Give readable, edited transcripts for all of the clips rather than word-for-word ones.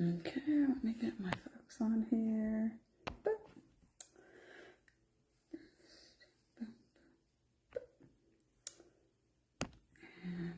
Okay, let me get my folks on here. And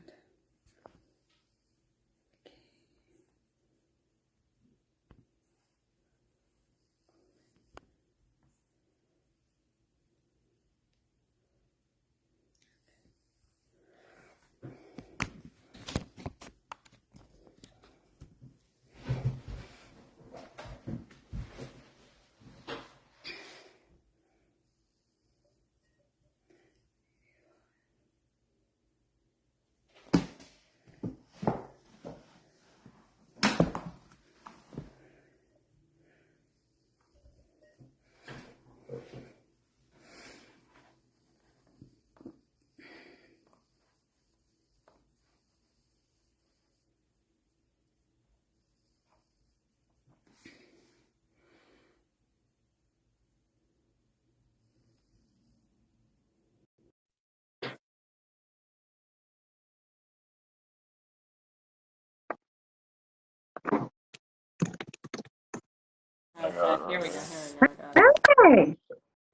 Here we go.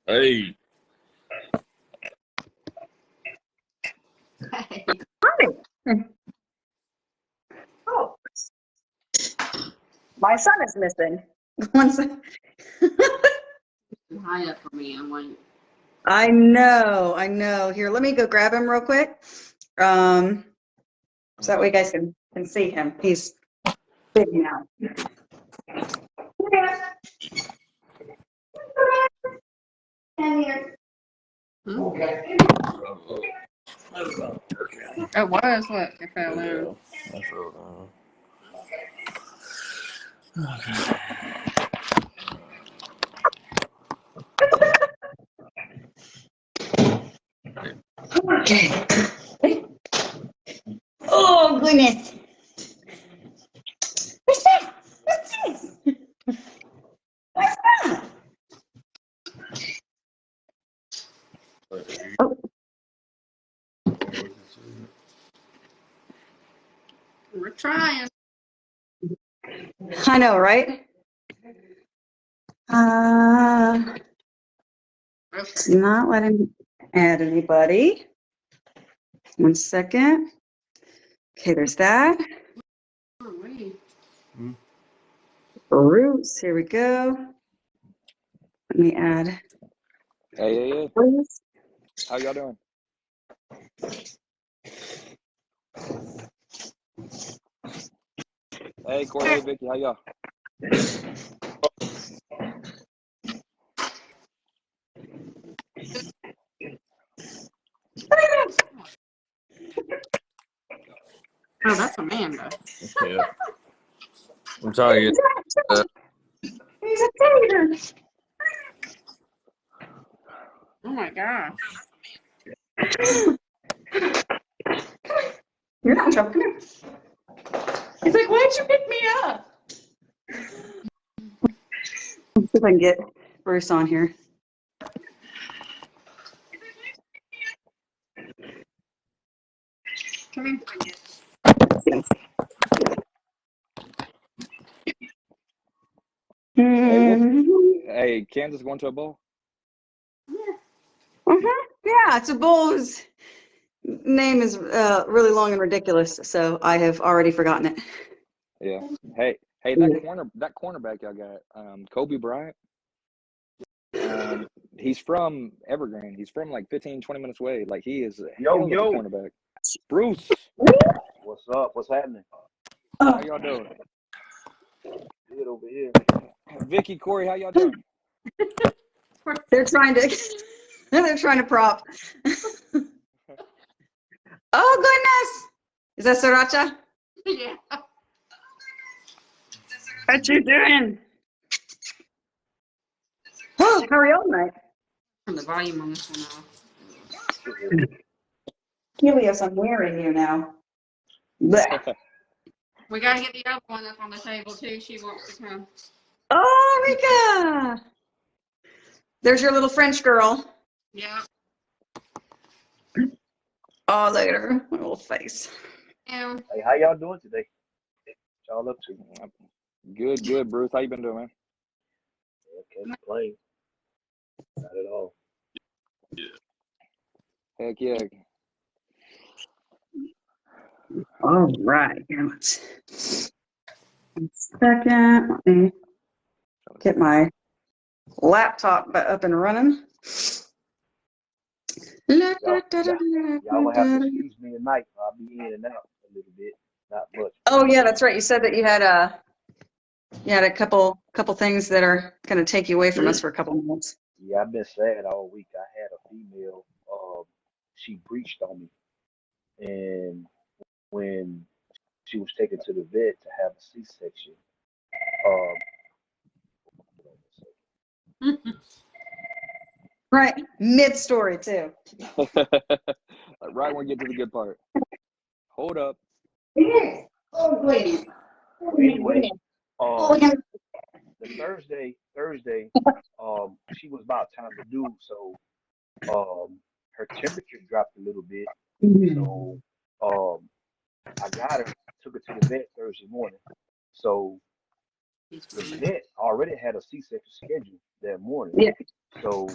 Hey. Hey. Hi. Oh, my son is missing. One second. High up for me. I'm like, I know. Here, let me go grab him real quick. So that way you guys can see him. He's big now. it was. Look, it fell in. Okay. Oh, goodness. What's that? What's this? What's that? Oh. We're trying. I know, right? It's not letting add anybody. One second. Okay, there's that. Oh, wait. Roots, here we go. Let me add. Hey. Please. How y'all doing? Hey, Corey, hey, Vicky, how y'all? Oh, that's Amanda. Yeah. I'm trying to get He's a tater. Oh my gosh. You're not in trouble. Come here. He's like, why'd you pick me up? Let's see if I can get Bruce on here. Come here. Hey, Kansas going to a bowl? Yeah, it's a bull whose name is really long and ridiculous, so I have already forgotten it. Yeah. Hey, that cornerback y'all got, Kobe Bryant. He's from Evergreen. He's from like 15, 20 minutes away. Like he is a hell of a cornerback. Bruce. What's up? What's happening? How y'all doing? Good over here. Vicky, Corey, how y'all doing? They're trying to prop. Oh goodness! Is that Sriracha? Yeah. What you doing? Oh, how are y'all tonight? Turn the volume on this one off. Helios, I'm wearing you now. Blech. We gotta get the other one up on the table too. She wants to come. Oh, Rika! There's your little French girl. Yeah. Oh, look at her, my little face. Yeah. Hey, how y'all doing today? What y'all up to? Good, Bruce. How you been doing, man? Yeah, can't complain. Not at all. Heck yeah. All right. Now let's 1 second. Let me get my laptop up and running. Y'all gonna have to excuse me tonight. I'll be in and out a little bit. Not much. Oh yeah, that's right. You said that you had a couple things that are going to take you away from us for a couple minutes. Yeah, I've been sad all week. I had a female. She breached on me, and when she was taken to the vet to have a C-section, Right, mid-story too. Right when we get to the good part. Hold up. Oh, wait. anyway, the Thursday, she was about time to do, so her temperature dropped a little bit. So I got her, took her to the vet Thursday morning. So the vet already had a C-section scheduled that morning. Yeah. So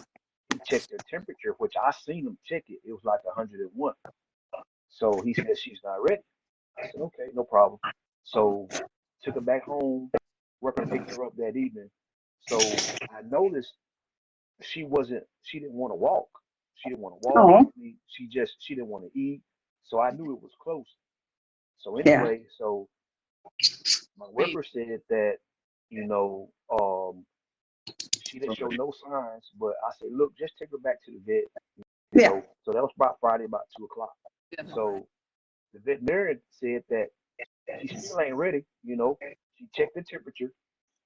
he checked her temperature, which I seen him check it. It was like 101. So he said she's not ready. I said, okay, no problem. So took her back home, worked to pick her up that evening. So I noticed she didn't want to walk. She didn't want to walk. Oh. She didn't want to eat. So I knew it was close. So Yeah. anyway, so my worker said that, she didn't show no signs, but I said, look, just take her back to the vet. Yeah. So that was about Friday, about 2:00. So the veterinarian said that she still ain't ready. She checked the temperature.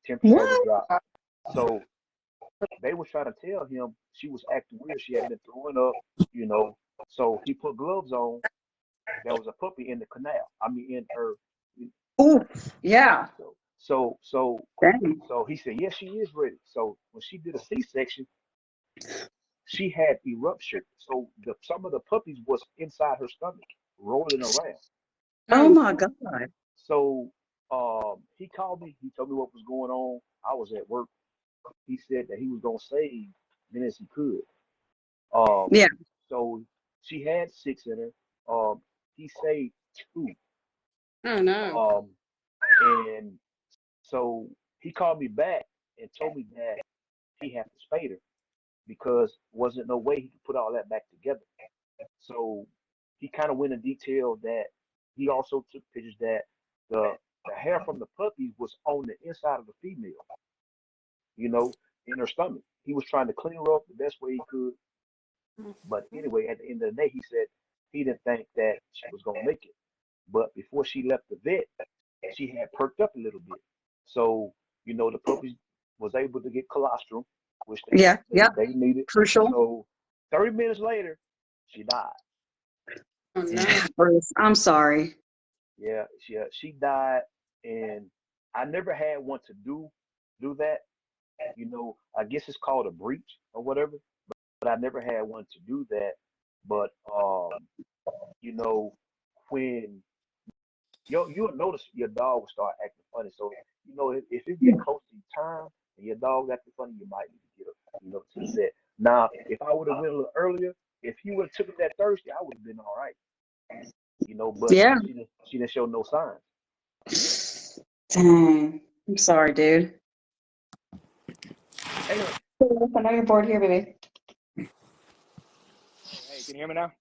Temperature hadn't dropped. So they was trying to tell him she was acting weird. She had been throwing up. So he put gloves on. There was a puppy in the canal. I mean, in her. Ooh, yeah. So Dang. he said, yes, she is ready. So when she did a C-section, she had a rupture. So some of the puppies was inside her stomach, rolling around. Oh my God. So he called me. He told me what was going on. I was at work. He said that he was gonna save as many as he could. Yeah. So she had 6 in her. He saved 2. Oh no. And so he called me back and told me that he had to spay her because wasn't no way he could put all that back together. So he kind of went in detail that he also took pictures that the hair from the puppies was on the inside of the female, in her stomach. He was trying to clean her up the best way he could. But anyway, at the end of the day, he said he didn't think that she was going to make it. But before she left the vet, she had perked up a little bit. So, the puppies was able to get colostrum, which they needed. Crucial. So 30 minutes later, she died. Oh no. Bruce, I'm sorry. Yeah, she died, and I never had one to do that. I guess it's called a breach or whatever, but I never had one to do that. But when you'll notice your dog will start acting funny. So if it get close to time and your dog acting funny, you might need to get up, to the vet. Now, if I would have went a little earlier, if he would have took it that Thursday, I would have been all right. But Yeah. she didn't show no signs. Dang. I'm sorry, dude. Anyway, I know you're bored here, baby. Hey, can you hear me now?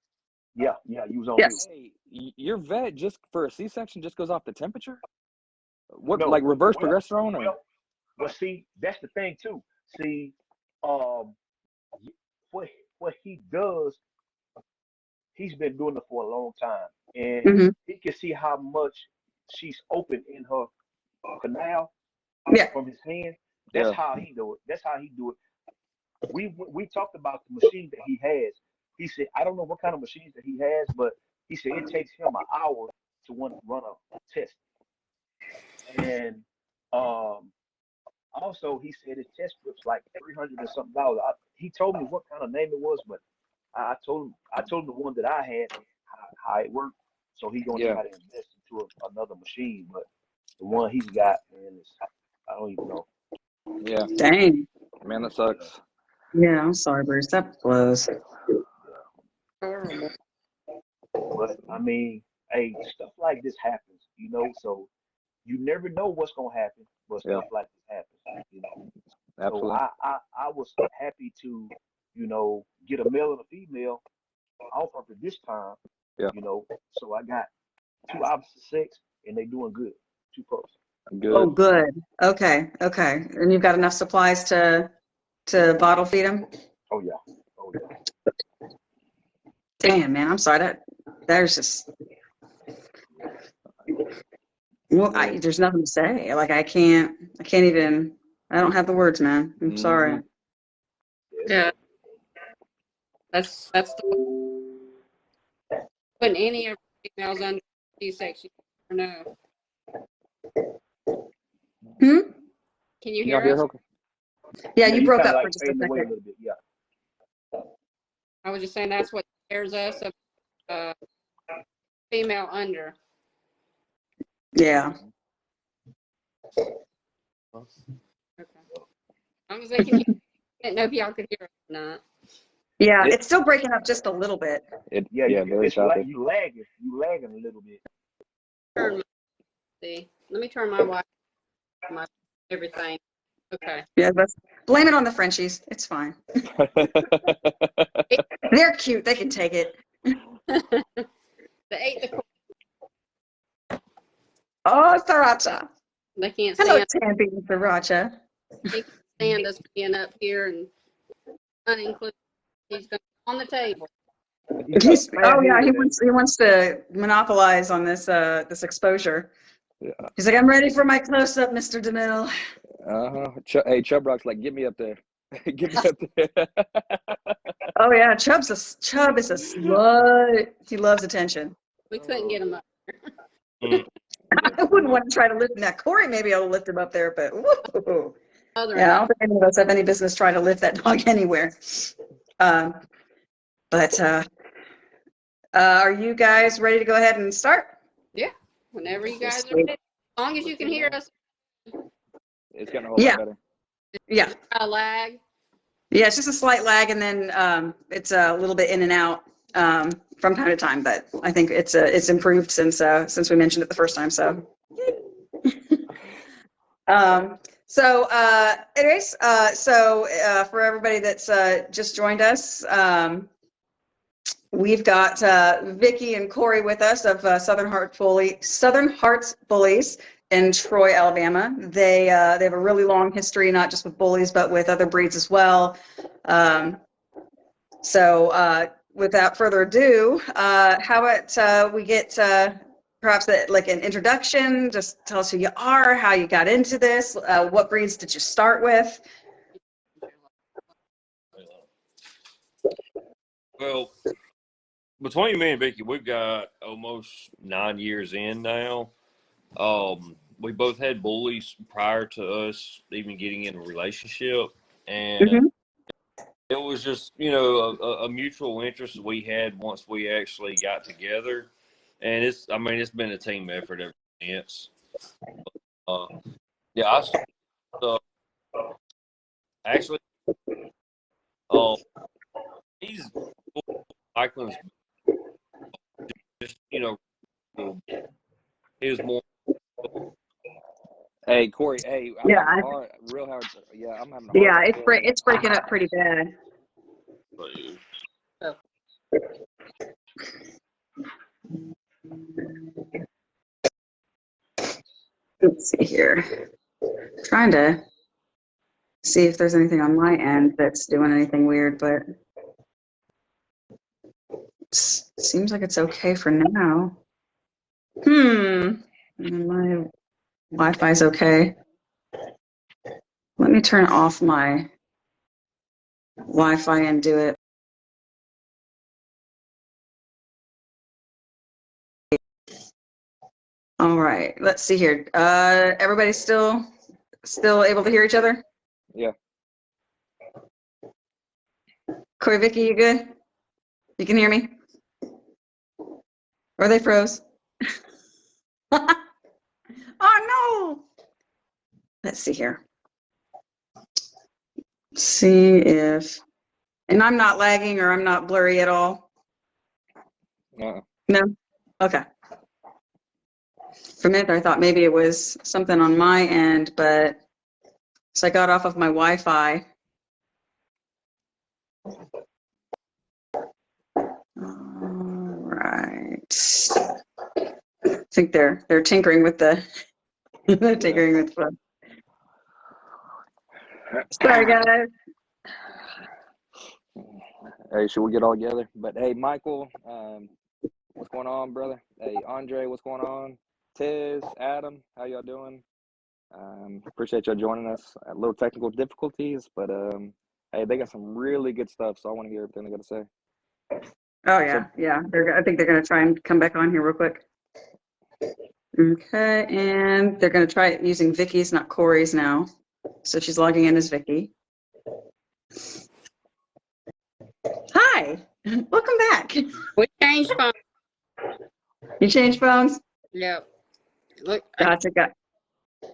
yeah, you was on Yes. Hey, your vet just for a C-section just goes off the temperature? What, No, like reverse progesterone? Or? Well, see, that's the thing too. See, um, what he does, he's been doing it for a long time, and Mm-hmm. he can see how much she's open in her canal Yeah. from his hand. That's Yeah. how he do it. That's how he do it. We talked about the machine that he has. He said, I don't know what kind of machines that he has, but he said it takes him an hour to run a test. And also he said his test strips like 300 and something dollars. He told me what kind of name it was, but I told him the one that I had how it worked. So he gonna Yeah. try to invest into another machine, but The one he's got, man, is I don't even know. Yeah, Dang. man, that sucks. Yeah, I'm sorry, Bruce. That blows. Horrible. But I mean, hey, stuff like this happens, so you never know what's gonna happen, but Yeah, stuff like this happens. So absolutely. I was happy to, get a male and a female off of it this time, Yeah, So I got two opposite sex and they doing good. Two pups. I'm Oh, good. good. Okay. Okay. And you've got enough supplies to bottle feed them? Oh yeah. Oh yeah. Damn, man. I'm sorry. There's just, well, Yeah. there's nothing to say. Like, I can't even, I don't have the words, man. I'm sorry. Yeah, that's the putting any of the females under C-section. Or no. Hmm? Can you Can y'all hear hear us? Hooker? Yeah, Yeah, you you broke kind of up for like just a fading away a second. little bit. Yeah. I was just saying that's what scares us of female under. Yeah. Okay. As long as they can hear. I didn't know if y'all could hear us or not. Yeah, It, it's still breaking up just a little bit. Yeah, yeah, very it's like choppy. you lagging. You lagging a little bit. Turn my, see. Let me turn my my everything. Okay. Yeah, blame it on the Frenchies. It's fine. They're cute. They can take it. They ate the. Oh, Sriracha. They can't Hello, stand. Tampy and Sriracha. They can't stand us being up here and unincluded. He's going on the table. Oh yeah, he man. wants to monopolize on this exposure. Yeah. He's like, I'm ready for my close up, Mr. DeMille. Hey, Chubb Rock's like, get me up there. Get me up there. Oh yeah, Chubb is a slut. He loves attention. We couldn't get him up. I wouldn't want to try to lift him. Now Corey may be able to lift him up there, but woo. Other Yeah, I don't think any of us have any business trying to lift that dog anywhere. But are you guys ready to go ahead and start? Yeah. Whenever you guys are ready. As long as you can hear us. It's getting a whole lot better. Yeah. A lag. Yeah, it's just a slight lag, and then it's a little bit in and out from time to time. But I think it's improved since we mentioned it the first time. So, anyways, for everybody that's just joined us, we've got Vicky and Corey with us of Southern Hearts Bullies in Troy, Alabama. They have a really long history, not just with bullies, but with other breeds as well. Without further ado, how about we get perhaps like an introduction? Just tell us who you are, how you got into this, what breeds did you start with? Well, between me and Vicky, we've got almost 9 years in now. We both had bullies prior to us even getting in a relationship, and Mm-hmm. it was just a mutual interest we had once we actually got together, and it's been a team effort ever since. Yeah, I started actually. He's Franklin's just he was more. Hey, Corey. Hey, I'm Yeah, having a hard, real hard. Yeah, I'm having a hard yeah, time hearing you. it's breaking up pretty bad. Let's see here. Trying to see if there's anything on my end that's doing anything weird, but seems like it's okay for now. My Wi-Fi's okay. Let me turn off my Wi-Fi and do it. All right, let's see here. Everybody's still able to hear each other? Yeah. Corey, Vicky, you good? You can hear me? Or they froze? Oh let's see here. See if, and I'm not lagging or I'm not blurry at all. Uh-uh. No? Okay. For a minute, I thought maybe it was something on my end, but so I got off of my Wi-Fi. All right. I think they're tinkering with the they're tinkering with the. Sorry, guys. Hey, should we get all together? But hey, Michael, what's going on, brother? Hey, Andre, what's going on? Tiz, Adam, how y'all doing? Appreciate y'all joining us. A little technical difficulties, but hey, they got some really good stuff, so I want to hear everything they got to say. Oh yeah, yeah. I think they're gonna try and come back on here real quick. Okay, and they're gonna try it using Vicky's, not Corey's now. So she's logging in as Vicky. Hi, welcome back. We changed phone. You changed phones? Yep. Look, Gotcha.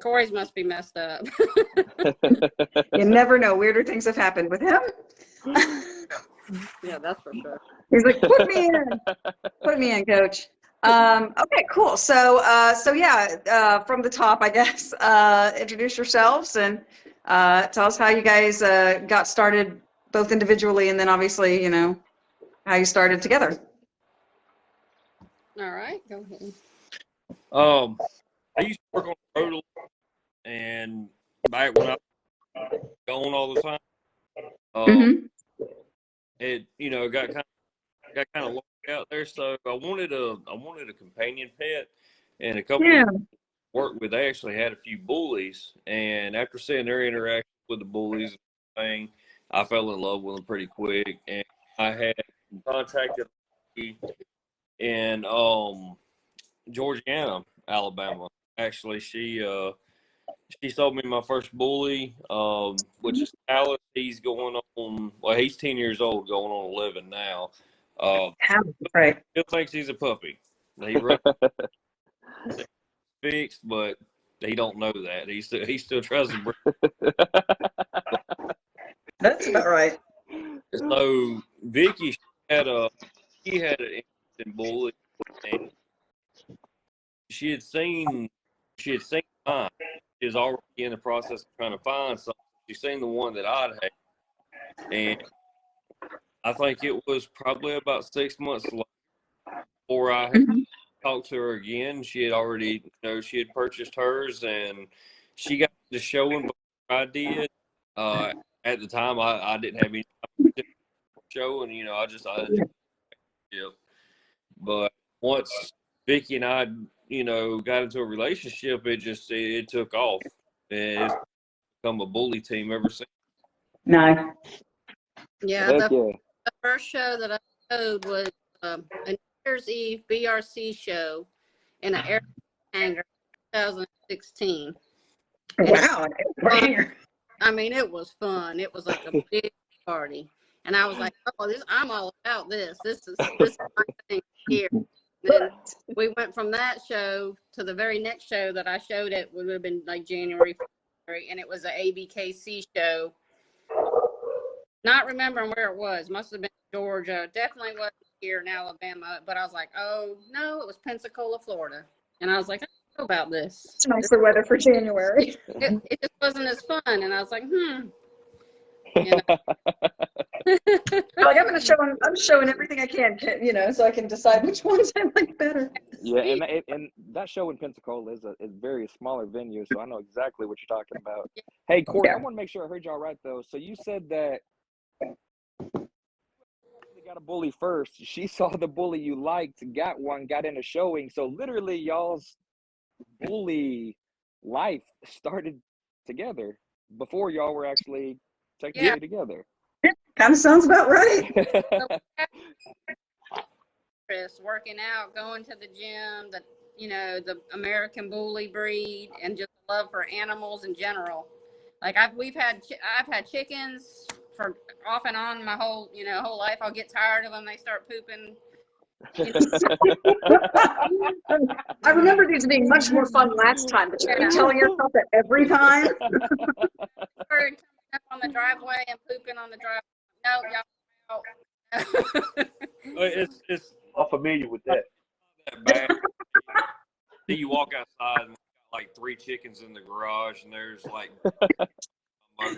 Corey's must be messed up. You never know. Weirder things have happened with him. Yeah, that's for sure. He's like, put me in. Put me in, coach. Okay, cool. So yeah, from the top, I guess, introduce yourselves and tell us how you guys got started, both individually and then obviously, how you started together. All right, go ahead. I used to work on the road a lot, and back when I was going all the time, it got kind of locked out there. So I wanted a companion pet, and a couple of worked with. They actually had a few bullies, and after seeing their interaction with the bullies thing, I fell in love with them pretty quick, and I had contacted in Georgiana, Alabama. Actually, she sold me my first bully, which is Alice. He's going on. Well, he's 10 years old, going on 11 now. Right. Still thinks he's a puppy. He runs fixed, but he don't know that. He still tries to bring. That's about right. So Vicky had an interesting bully, and she had seen mine. She was already in the process of trying to find something. She seen the one that I'd had, and I think it was probably about 6 months later before I had talked to her again. She had already, she had purchased hers, and she got the showing before I did. At the time, I didn't have any show, and I enjoyed it. But once Vicky and I, got into a relationship, it took off, and it's become a bully team ever since. Nice. Yeah, the first show that I showed was a New Year's Eve BRC show in an air hangar, 2016. Wow, I mean, it was fun. It was like a big party, and I was like, "Oh, I'm all about this. This is my thing here." Then we went from that show to the very next show that I showed. It would have been like January, February, and it was an ABKC show. Not remembering where it was. Must have been Georgia. Definitely wasn't here in Alabama. But I was like, oh no, it was Pensacola, Florida. And I was like, I don't know about this. It's nicer weather for January. It just wasn't as fun. And I was like, Like I'm showing everything I can, so I can decide which ones I like better. Yeah, and that show in Pensacola is very smaller venue, so I know exactly what you're talking about. Hey, Corey, I want to make sure I heard y'all right though. So you said that they got a bully first. She saw the bully you liked, got in a showing. So literally, y'all's bully life started together before y'all were actually technically together. Kind of sounds about right. Working out, going to the gym, the American bully breed, and just love for animals in general. Like I've had chickens for off and on my whole life. I'll get tired of them. They start pooping You know, I remember these being much more fun last time, but you keep telling yourself that every time. started coming up on the driveway and pooping on the driveway. No, y'all out. It's I'm familiar with that. that bad. Then you walk outside and got like 3 chickens in the garage, and there's like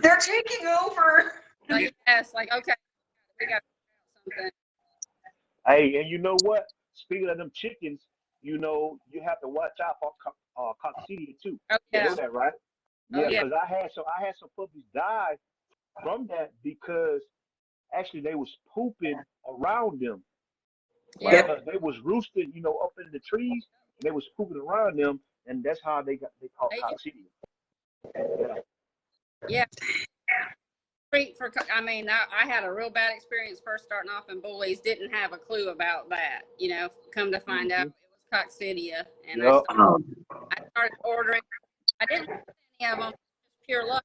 They're taking over. Like, yes, like, okay, we got something. Hey, and you know what? Speaking of them chickens, you know, you have to watch out for coccidia too. Oh, You know yeah. that, right? Oh, Yeah, yeah. because I had some puppies die from that because actually they was pooping around them. Yeah. Because they was roosting, you know, up in the trees, and they was pooping around them, and that's how they caught They just- coccidia. Yeah. I mean, I had a real bad experience first starting off in Bullies. Didn't have a clue about that. You know, come to find out it was coccidia, and Yep. I started ordering. I didn't have any of them, just pure luck.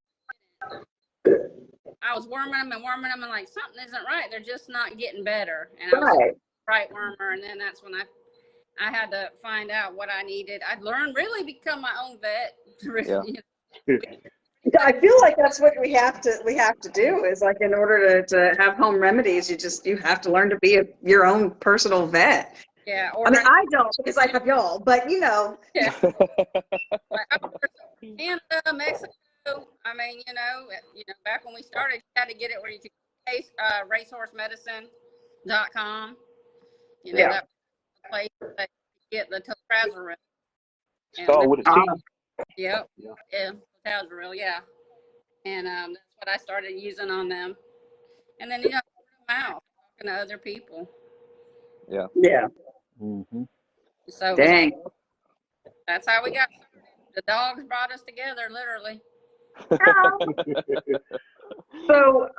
I was worming them, and like something isn't right. They're just not getting better. And I was Right. right wormer, and then that's when I had to find out what I needed. I'd learned really become my own vet. Yeah. I feel like that's what we have to do is like in order to have home remedies, you have to learn to be your own personal vet. Yeah. I mean, I don't because I have y'all, but you know. Yeah. Like, I ordered some Canada, Mexico. I mean, you know, back when we started, you had to get it where you could racehorsemedicine.com. You know, Yeah. that place that you get the toprazoril. Start with a T. Yep. Yeah. Yeah. Toprazoril. Yeah. And that's what I started using on them. And then, you know, word of mouth, talking to other people. Yeah. Yeah. Mm-hmm. So Dang. that's how we got started. The dogs brought us together, literally. So,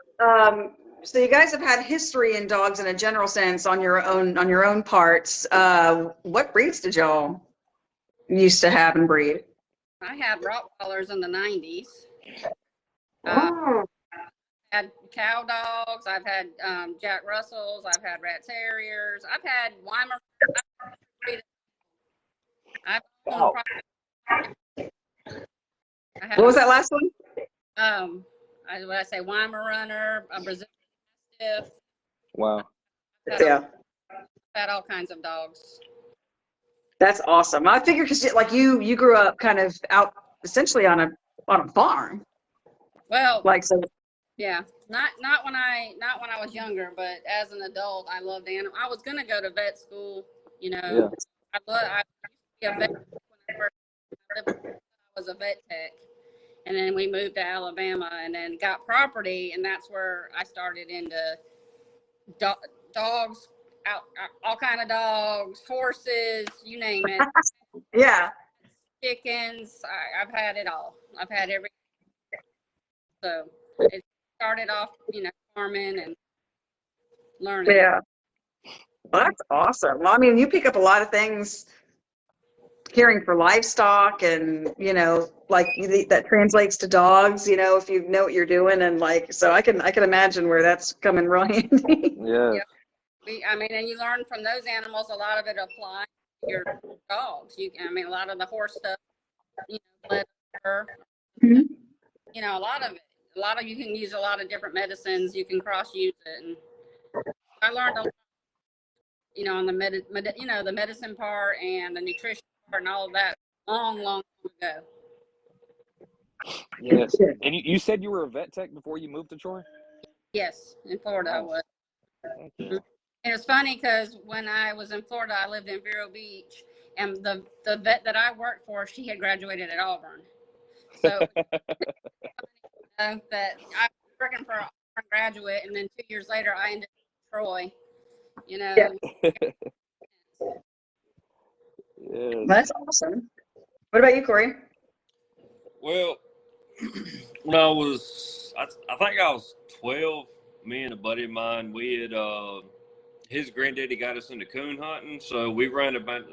so you guys have had history in dogs in a general sense on your own parts. What breeds did y'all used to have and breed? I had Rottweilers in the 90s. Oh. Had cow dogs. I've had Jack Russells. I've had Rat Terriers. I've had Weimar. I've Wow. What was that last one? What I say, Weimar Runner, a Brazilian Mastiff. Wow. Yeah. Had all kinds of dogs. That's awesome. I figure because like you grew up kind of out essentially on a farm. Well, Like so. yeah, not when I was younger, but as an adult, I loved animals. I was gonna go to vet school. You know, Yeah. I used to be a vet when I was a vet tech, and then we moved to Alabama, and then got property, and that's where I started into dogs, all kind of dogs, horses, you name it, Yeah. chickens. I've had it all. I've had every. So it started off, you know, farming and learning. Yeah. Well, that's awesome. Well, I mean, you pick up a lot of things caring for livestock and, you know, like that translates to dogs, you know, if you know what you're doing. And like, so I can imagine where that's coming right. Yeah. I mean, and you learn from those animals, a lot of it applies to your dogs. I mean, a lot of the horse stuff, you know, leather, Mhm. you know, a lot of you can use a lot of different medicines. You can cross use it. And I learned a lot, you know, on the the medicine part and the nutrition part and all of that long ago. Yes. And you said you were a vet tech before you moved to Troy? Yes, in Florida I was. Thank you. And it's funny because when I was in Florida, I lived in Vero Beach, and the vet that I worked for, she had graduated at Auburn. So that I was working for an Auburn graduate, and then 2 years later, I ended up in Troy. You know. Yeah. Yes. That's awesome. What about you, Corey? Well, when I think I was 12. Me and a buddy of mine, we had his granddaddy got us into coon hunting, so we ran a bunch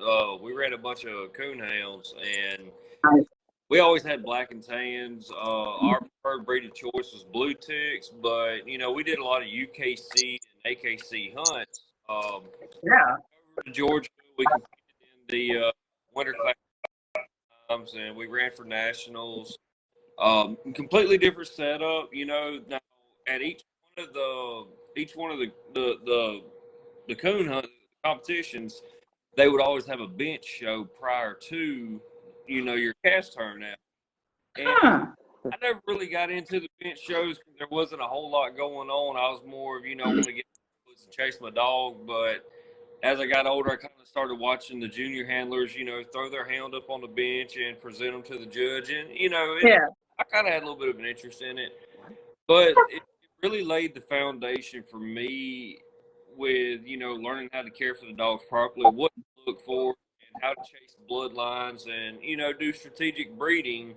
of coon hounds, and we always had black and tans. Our preferred breed of choice was blue ticks, but you know we did a lot of UKC and AKC hunts. Yeah. to Georgia. We competed in the winter class times, and we ran for nationals. Completely different setup, you know. Now at each one of the coon hunt competitions, they would always have a bench show prior to, you know, your cast turnout. And Huh. I never really got into the bench shows because there wasn't a whole lot going on. I was more of, you know, I want to get and chase my dog. But as I got older, I kind of started watching the junior handlers, you know, throw their hound up on the bench and present them to the judge. And, you know, Yeah. I kind of had a little bit of an interest in it. But it really laid the foundation for me with, you know, learning how to care for the dogs properly, what to look for, and how to chase bloodlines and, you know, do strategic breeding.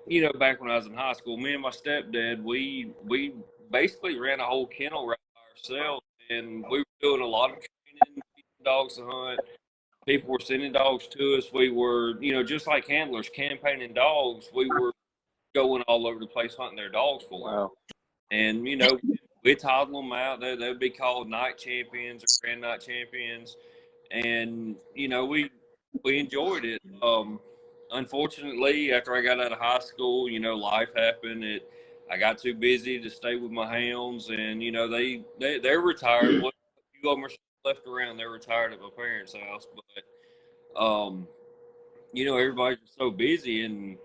You know, back when I was in high school, me and my stepdad, we basically ran a whole kennel right by ourselves, and we were doing a lot of training, teaching dogs to hunt. People were sending dogs to us. We were, you know, just like handlers, campaigning dogs. We were going all over the place hunting their dogs for them. Wow. And, you know, we'd toddle them out. They would be called night champions or grand night champions. And, you know, we enjoyed it. Unfortunately, after I got out of high school, you know, life happened. I got too busy to stay with my hounds. And, you know, they're retired. What few of them are left around, they're retired at my parents' house. But, you know, everybody's so busy. And,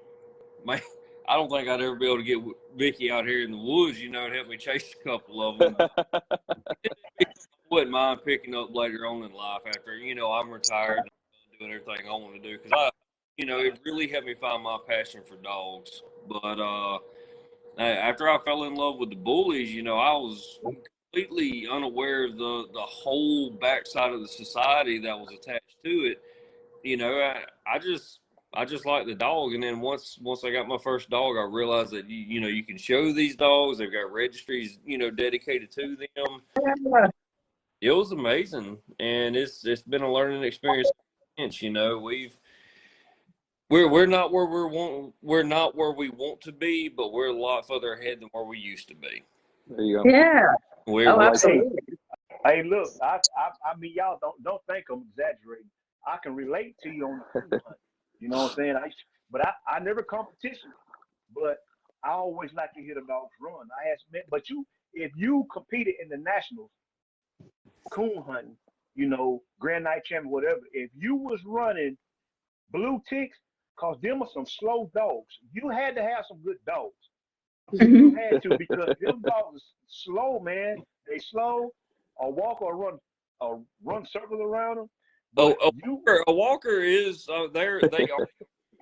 man, I don't think I'd ever be able to get Vicky out here in the woods, you know, to help me chase a couple of them. I wouldn't mind picking up later on in life after, you know, I'm retired and I'm doing everything I want to do. Because you know, it really helped me find my passion for dogs. But after I fell in love with the Bullies, you know, I was completely unaware of the whole backside of the society that was attached to it. You know, I just like the dog, and then once I got my first dog, I realized that you know you can show these dogs. They've got registries, you know, dedicated to them. It was amazing, and it's been a learning experience. You know, we're not where we're not where we want to be, but we're a lot further ahead than where we used to be. There you go. Yeah. Oh, absolutely. Hey, look, I mean, y'all don't think I'm exaggerating. I can relate to you on the coon hunt. You know what I'm saying? But I never competition, but I always like to hear the dogs run. But if you competed in the nationals, coon hunting, you know, grand night champion, whatever, if you was running blue ticks, cause them are some slow dogs. You had to have some good dogs. You had to, because them dogs are slow, man. They slow, or walk or run circles around them. But a walker is they are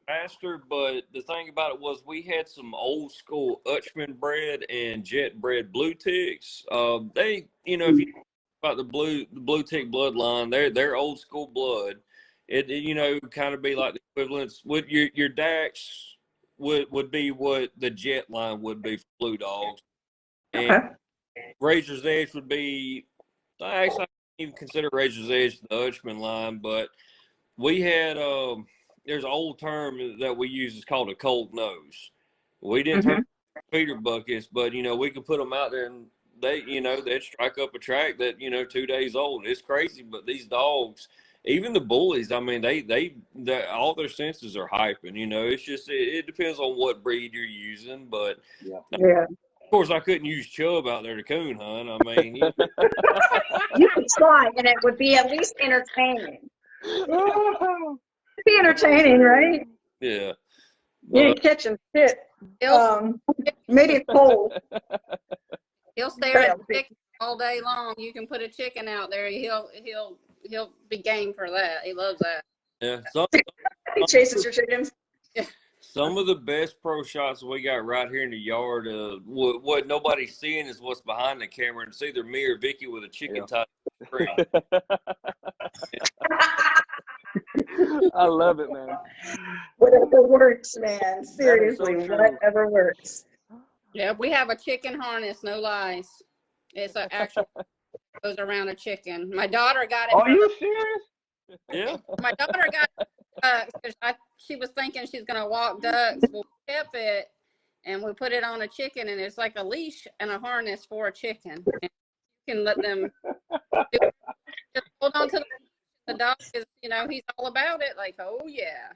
faster, but the thing about it was we had some old school Utchman bred and jet bred blue ticks. They, you know, if you think about the blue tick bloodline, they're old school blood. It you know, kind of be like the equivalents with your Dax would be what the jet line would be for blue dogs. And Okay. Razor's Edge would be, actually, I don't even consider Razor's Edge the Utchman line, but we had, there's an old term that we use, it's called a cold nose. We didn't turn feeder buckets, but, you know, we could put them out there and they, you know, they'd strike up a track that, you know, 2 days old. It's crazy, but these dogs, even the Bullies, I mean, they all their senses are hyping, you know. It's just, it depends on what breed you're using, but Yeah. of course, I couldn't use Chubb out there to coon hunt. I mean, You could try, and it would be at least entertaining. It'd be entertaining, right? yeah. You ain't catching shit. Maybe it's cold. He'll stare at the chicken all day long. You can put a chicken out there. He'll be game for that. He loves that. Yeah. He chases your chickens. Some of the best pro shots we got right here in the yard. What nobody's seeing is what's behind the camera. And it's either me or Vicky with a chicken tied to the tree. I love it, man. Whatever works, man. Seriously, so whatever works. Yeah, we have a chicken harness, no lies. It's an actual goes around a chicken. My daughter got it. Are you serious? Yeah. My daughter got ducks because she was thinking she's going to walk ducks. Well, we kept it and we put it on a chicken, and it's like a leash and a harness for a chicken. And you can let them just hold on to the the dog is, he's all about it. Like, oh yeah.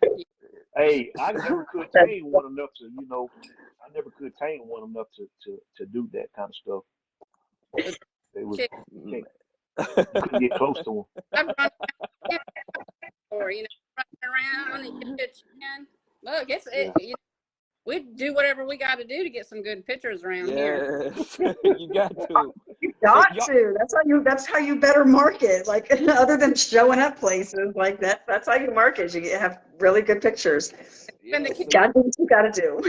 Hey, I never could tame one enough to, I never could tame one enough to do that kind of stuff. They was can't, you couldn't get close to them. I've run around, or running around and get a chin. Look, we do whatever we got to do to get some good pictures around here. Yes, you got to. You got to. That's how you better market. Like other than showing up places like that, that's how you market. You have really good pictures. When the kids, Gotta do what you gotta do.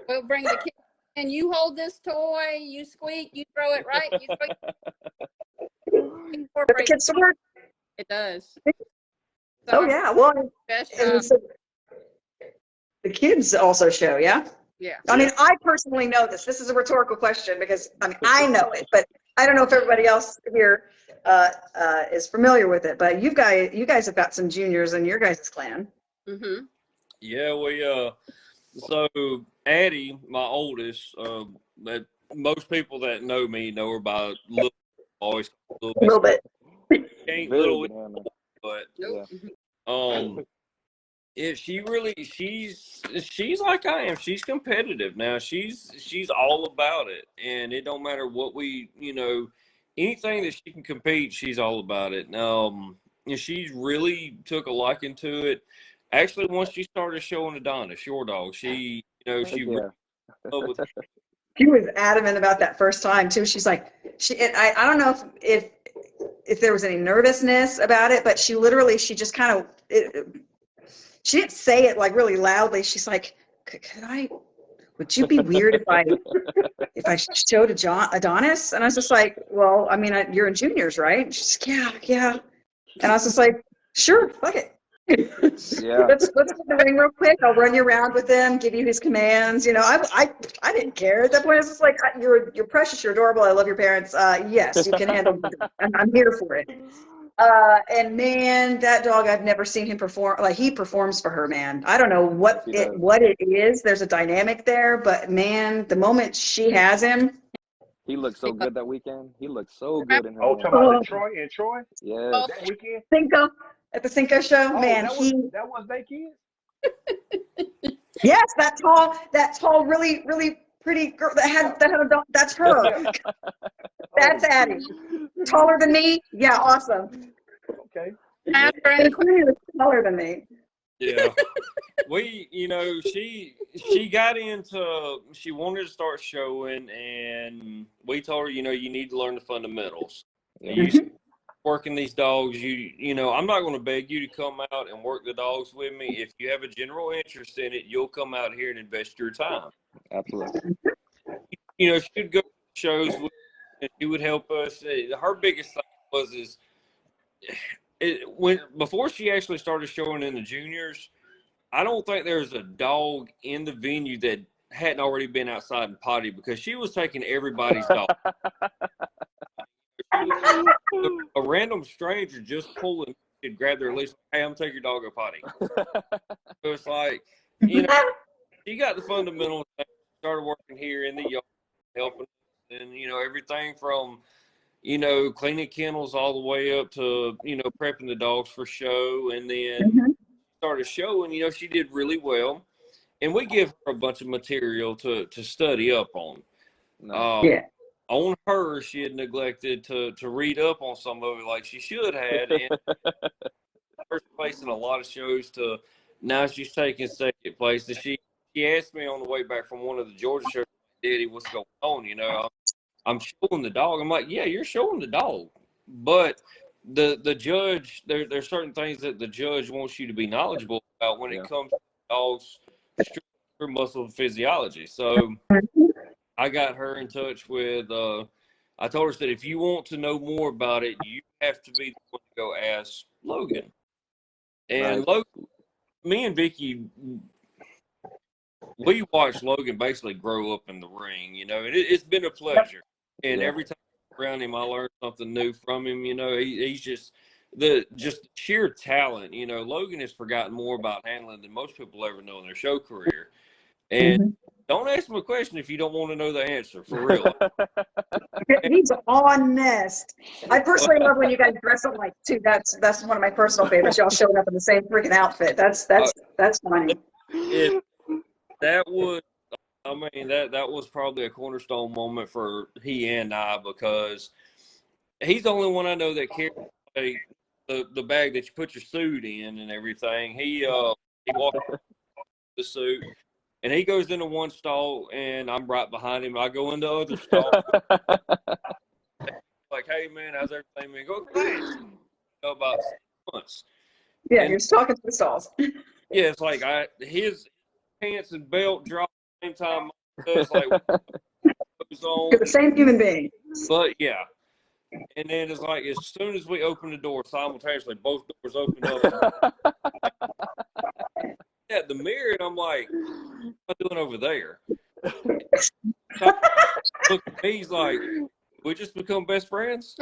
we'll bring the kids, and you hold this toy, you squeak, you throw it right, you throw But the incorporate kids to work. it does. Oh yeah. Well, Best and job. so the kids also show, yeah? Yeah. I mean, I personally know this. This is a rhetorical question because I know it, but I don't know if everybody else here is familiar with it. But you guys have got some juniors in your guys' clan. Mm-hmm. Yeah, so Addie, my oldest, that most people that know me know her by always a A little bit. ain't Very little, good handler. but Nope. she's like I am. She's competitive now. She's all about it, and it don't matter what anything that she can compete, she's all about it. And she really took a liking to it. Actually, once she started showing Adonis, your dog, she really loved with She was adamant about that first time too. She's like, I don't know if there was any nervousness about it, but she just kind of, she didn't say it like really loudly. She's like, would you be weird if I showed Adonis? And I was just like, well, I mean, you're in juniors, right? And she's like, yeah. And I was just like, sure, fuck it. Yeah. Let's get the ring real quick. I'll run you around with him, give you his commands. I didn't care at that point. I was just like, you're precious, you're adorable. I love your parents. Yes, you can handle it. I'm here for it. And man, that dog, I've never seen him perform. Like he performs for her, man. I don't know what it is. There's a dynamic there, but man, the moment she has him, he looked so good that weekend. He looked so good in her. Oh, talking about the Troy? Yes. That weekend? Cinco at the Cinco show, Oh, man. that was their kid? Yes, that tall, really, really pretty girl that had a dog. That's her. That's Addie. Taller than me? Yeah, awesome. Okay. Clearly was taller than me. Yeah. She got she wanted to start showing, and we told her, you need to learn the fundamentals. You working these dogs, I'm not going to beg you to come out and work the dogs with me. If you have a general interest in it, you'll come out here and invest your time. Absolutely. She'd go to shows with, and she would help us. Her biggest thing was before she actually started showing in the juniors, I don't think there was a dog in the venue that hadn't already been outside and potty, because she was taking everybody's dog. A random stranger just pulling, she'd grab their leash, hey, I'm taking your dog to potty. So it's like, she got the fundamentals, started working here in the yard, helping, and everything from cleaning kennels all the way up to prepping the dogs for show, and then started showing. She did really well, and we give her a bunch of material to study up on. On her, she had neglected to read up on some of it like she should have. And first place in a lot of shows to now she's taking second place. And she asked me on the way back from one of the Georgia shows, Daddy, what's going on? I'm showing the dog. I'm like, yeah, you're showing the dog. But the judge, there's certain things that the judge wants you to be knowledgeable about when it comes to dogs' structure, muscle physiology. So I got her in touch with, I told her that if you want to know more about it, you have to be the one to go ask Logan. And Logan, me and Vicky, we watched Logan basically grow up in the ring, and it's been a pleasure. And every time I'm around him, I learn something new from him. He's just sheer talent. Logan has forgotten more about handling than most people ever know in their show career. And Don't ask him a question if you don't want to know the answer, for real. He's honest. I personally love when you guys dress up like too. That's one of my personal favorites. Y'all showing up in the same freaking outfit. That's funny. That was, I mean, that was probably a cornerstone moment for he and I, because he's the only one I know that carries the bag that you put your suit in and everything. He walked the suit, and he goes into one stall, and I'm right behind him. I go into the other stall, like, hey man, how's everything been? Go class. About 6 months. Yeah, And you're just talking to the stalls. yeah, it's like his pants and belt drop at the same time. It's like goes on. You're the same human being. But yeah. And then it's like, as soon as we open the door simultaneously, both doors opened up. At the mirror, and I'm like, what am I doing over there? Look at me, he's like, we just become best friends?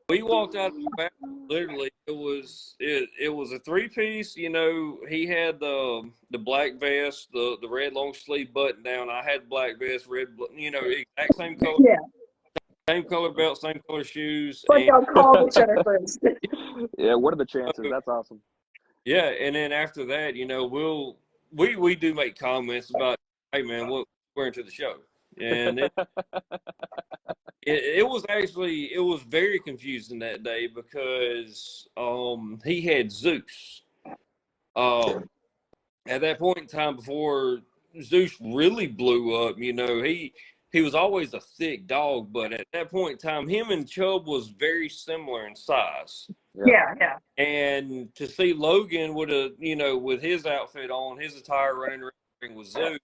We walked out of the back, literally, it was a 3-piece, you know. He had the black vest, the red long sleeve button down. I had black vest, red, you know, exact same color. Yeah. Same color belt, same color shoes. Like y'all call each other first. Yeah, what are the chances? That's awesome. Yeah, and then after that, you know, we do make comments about, hey man, what we're into the show. And it was very confusing that day, because he had Zeus. At that point in time, before Zeus really blew up, you know, he was always a thick dog, but at that point in time, him and Chubb was very similar in size. Yeah. And to see Logan with with his outfit on, his attire running around with Zeus,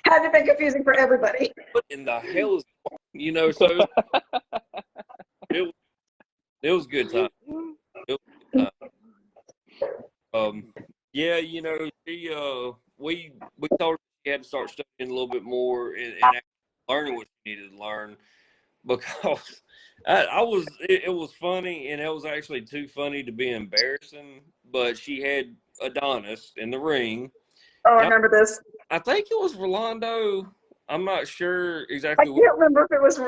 Had to be confusing for everybody. what in the hell is, you know? So it was a good time. It was a good time. Yeah, you know, we told her she had to start studying a little bit more and actually learning what she needed to learn, because it was funny, and it was actually too funny to be embarrassing. But she had Adonis in the ring. Oh, I remember this. I think it was Rolando. I'm not sure I exactly can't remember if it was.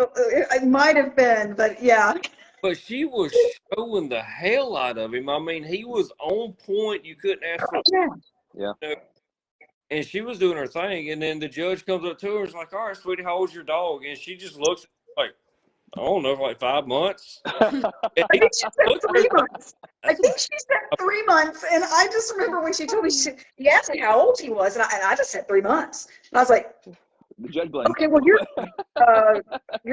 It might have been, but yeah. but she was showing the hell out of him. I mean, he was on point. You couldn't ask for. Yeah. Yeah. You know, and she was doing her thing, and then the judge comes up to her and is like, all right, sweetie, how old's your dog? And she just looks like, I don't know, like 5 months. I think she said 3 months. I think she said 3 months, and I just remember when she told me, he asked me how old he was, and I just said 3 months. And I was like, The judge blamed. okay, well, you're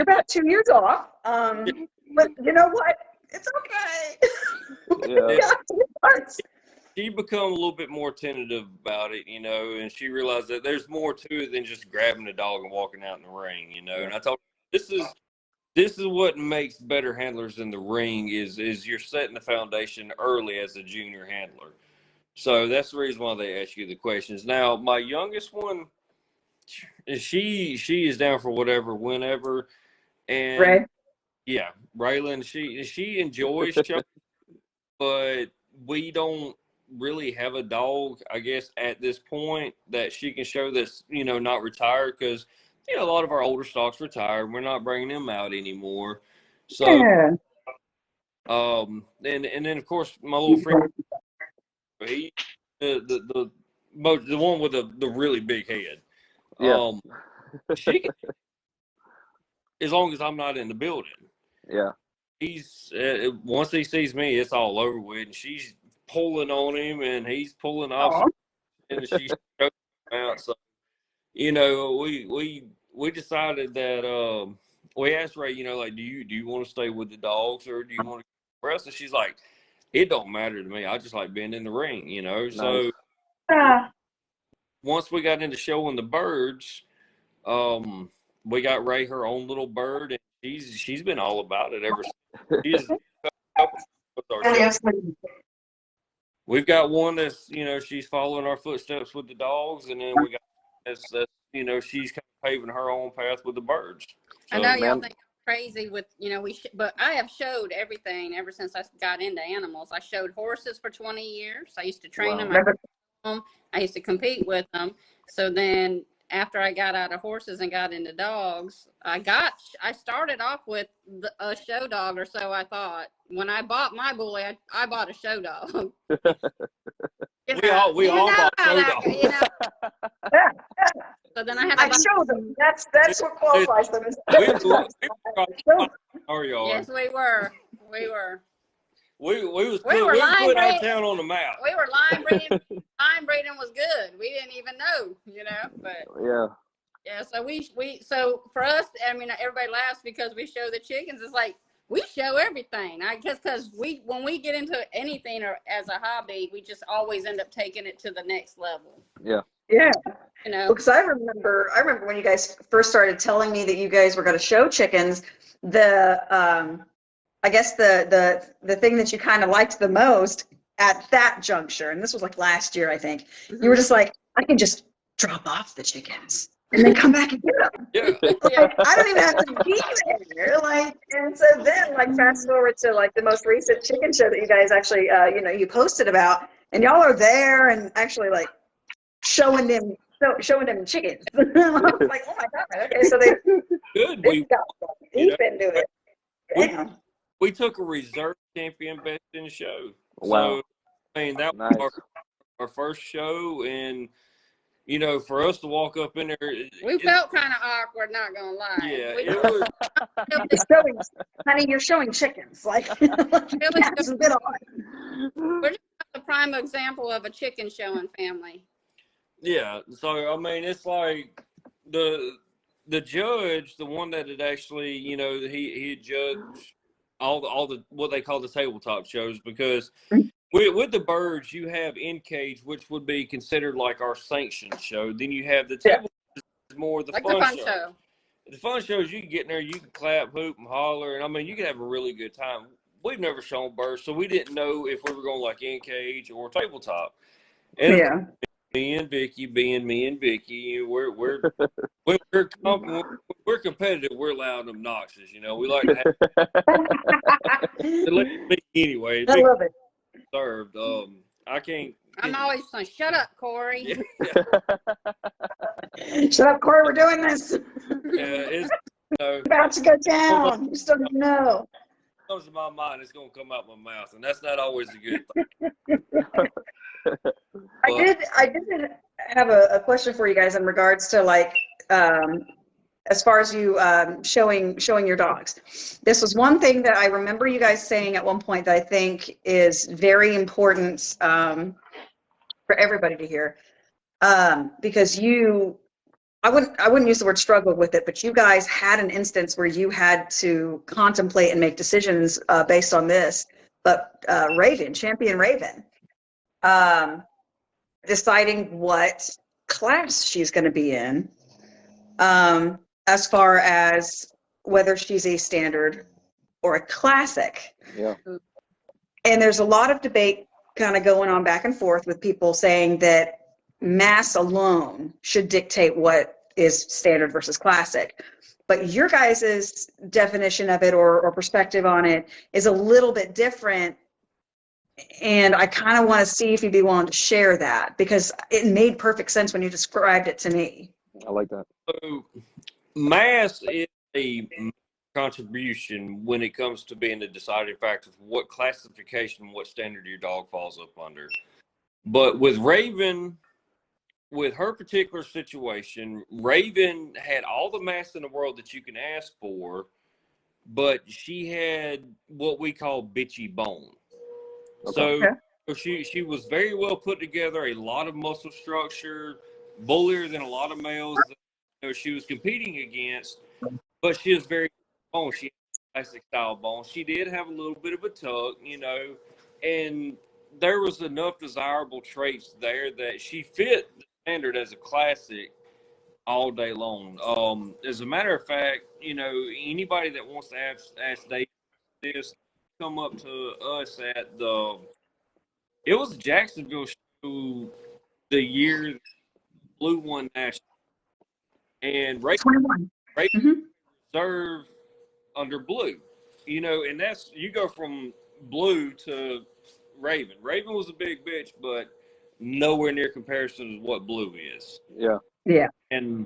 about 2 years off. But you know what? It's okay. Yeah. Yeah, 2 months. She become a little bit more tentative about it, you know, and she realized that there's more to it than just grabbing the dog and walking out in the ring, you know. And I told her, this is what makes better handlers in the ring is you're setting the foundation early as a junior handler. So that's the reason why they ask you the questions. Now, my youngest one, she is down for whatever, whenever, and Right. yeah, Raylan, she enjoys choking, but we don't really have a dog, I guess, at this point that she can show that's, you know, not retired, because, you know, a lot of our older stocks retired. We're not bringing them out anymore. So, Yeah. and then of course my little friend, he, the one with the really big head. Yeah. She can, as long as I'm not in the building. Yeah. He's once he sees me, it's all over with, and she's pulling on him, and he's pulling off, and she's choking him out. So, you know, we decided that we asked Ray, you know, like, do you want to stay with the dogs, or do you want to go rest? And she's like, it don't matter to me. I just like being in the ring, you know. Nice. So once we got into showing the birds, we got Ray her own little bird, and she's been all about it ever since. She's We've got one that's, you know, she's following our footsteps with the dogs, and then we got that's you know, she's kind of paving her own path with the birds. So, I know y'all think I'm crazy with, you know, but I have showed everything ever since I got into animals. I showed horses for 20 years. I used to train them. them. I used to compete with them. So then after I got out of horses and got into dogs, I started off with a show dog, or so I thought. When I bought my bully, I bought a show dog. We all bought show dogs. So then I had I to buy. show them. That's what qualifies them. We our yard. Yes, we were. We were. We were put our breeding. town on the map. We were line breeding. Line breeding was good. We didn't even know, but yeah. So for us, I mean, everybody laughs because we show the chickens. It's like we show everything. I guess because when we get into anything or as a hobby, we just always end up taking it to the next level. Yeah. Because I remember when you guys first started telling me that you guys were going to show chickens. I guess the thing that you kind of liked the most at that juncture, and this was like last year, I think, you were just like, I can just drop off the chickens and then come back and get them. Yeah. Like, I don't even have to be there. Like, and so then, like, fast forward to like the most recent chicken show that you guys actually, you posted about, and y'all are there and actually like showing them chickens. I was like, oh my god, okay, so they Good. got deep into it. Yeah. We took a reserve champion best in the show. Wow. So, I mean, that Nice. was our first show, and for us to walk up in there, We felt kind of awkward, not gonna lie. Yeah, We it was. Honey, you're showing chickens. Like, you have some good on. We're just a prime example of a chicken showing family. Yeah, so I mean, it's like the judge, the one that had actually, he had judged all the what they call the tabletop shows, because with the birds you have in cage, which would be considered like our sanctioned show. Then you have the table, more the Like fun the fun show. show. The fun shows, you can get in there, you can clap, hoop, and holler, and I mean, you can have a really good time. We've never shown birds, so we didn't know if we were going like in cage or tabletop. And Yeah. me and Vicky, being me and Vicky, we're competitive. We're loud and obnoxious. We like to have anyway. I love it. Served. I can't. I'm always saying, "Shut up, Corey." Shut up, Corey. We're doing this. It's About to go down. You still don't know. comes to my mind, it's gonna come out my mouth, and that's not always a good thing. I did have a question for you guys in regards to like as far as you showing your dogs. This was one thing that I remember you guys saying at one point that I think is very important for everybody to hear, because I wouldn't use the word struggle with it, but you guys had an instance where you had to contemplate and make decisions based on this. But Champion Raven, deciding what class she's going to be in, as far as whether she's a standard or a classic. Yeah. And there's a lot of debate kind of going on back and forth with people saying that mass alone should dictate what is standard versus classic. But your guys' definition of it or perspective on it is a little bit different. And I kind of want to see if you'd be willing to share that, because it made perfect sense when you described it to me. I like that. So, mass is a contribution when it comes to being the deciding factor for what classification, what standard your dog falls up under. But with Raven, with her particular situation, Raven had all the mass in the world that you can ask for, but she had what we call bitchy bone. Okay. So she was very well put together, a lot of muscle structure, bullier than a lot of males that she was competing against, but she was very bone. She had classic style bone. She did have a little bit of a tuck, and there was enough desirable traits there that she fit the standard as a classic all day long. As a matter of fact, anybody that wants to ask Dave this, come up to us at it was the Jacksonville show the year Blue won national, and Ray 21. serve under Blue, and that's, you go from Blue to Raven. Raven was a big bitch, but nowhere near comparison to what Blue is. Yeah. Yeah. And,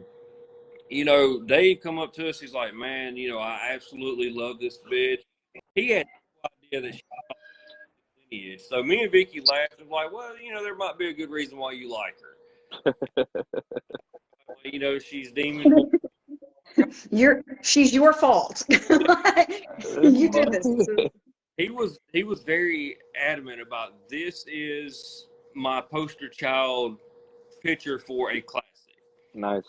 you know, Dave come up to us. He's like, man, you know, I absolutely love this bitch. He had no idea that she was lineage. So me and Vicky laughed and like, well, you know, there might be a good reason why you like her. You know, she's demon born. She's your fault. You did this. He was very adamant about this is my poster child picture for a classic. Nice.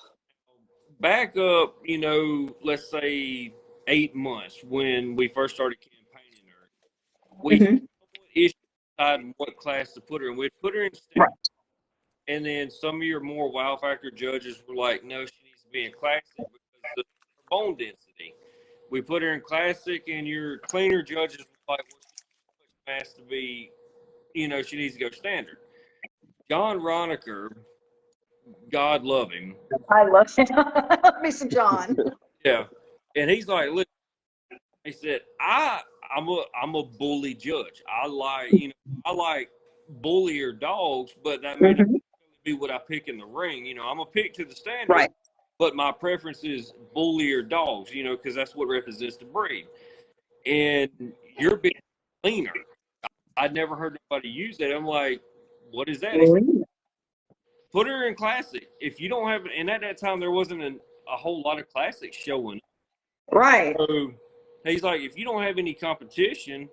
Back up, you know, let's say 8 months when we first started campaigning her. We Mhm. issued deciding what class to put her in. We'd put her in standard, Right. and then some of your more wow factor judges were like, no, she needs to be in classic because of her bone density. We put her in classic, and your cleaner judges were like, well, she has to be, you know, she needs to go standard. John Roniker, God love him. I love it. Love me some John. Yeah. And he's like, look, he said, I'm a bully judge. I like bullier dogs, but that may not be what I pick in the ring. You know, I'm a pick to the standard, Right. but my preference is bullier dogs, you know, because that's what represents the breed. And you're being cleaner. I'd never heard nobody use that. I'm like, what is that? He said, put her in classic. If you don't have, and at that time there wasn't a whole lot of classics showing. Right. So he's like, if you don't have any competition,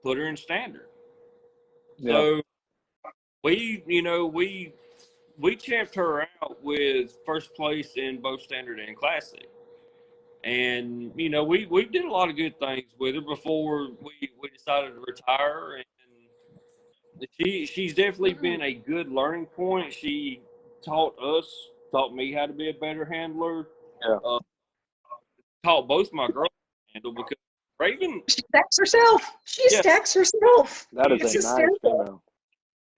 put her in standard. Yeah. So we champed her out with first place in both standard and classic. And, you know, we did a lot of good things with her before we decided to retire. And she's definitely been a good learning point. She taught me how to be a better handler. Yeah. Taught both my girls to handle because Raven. She stacks herself. She stacks herself. That is It's a nice hysterical. female.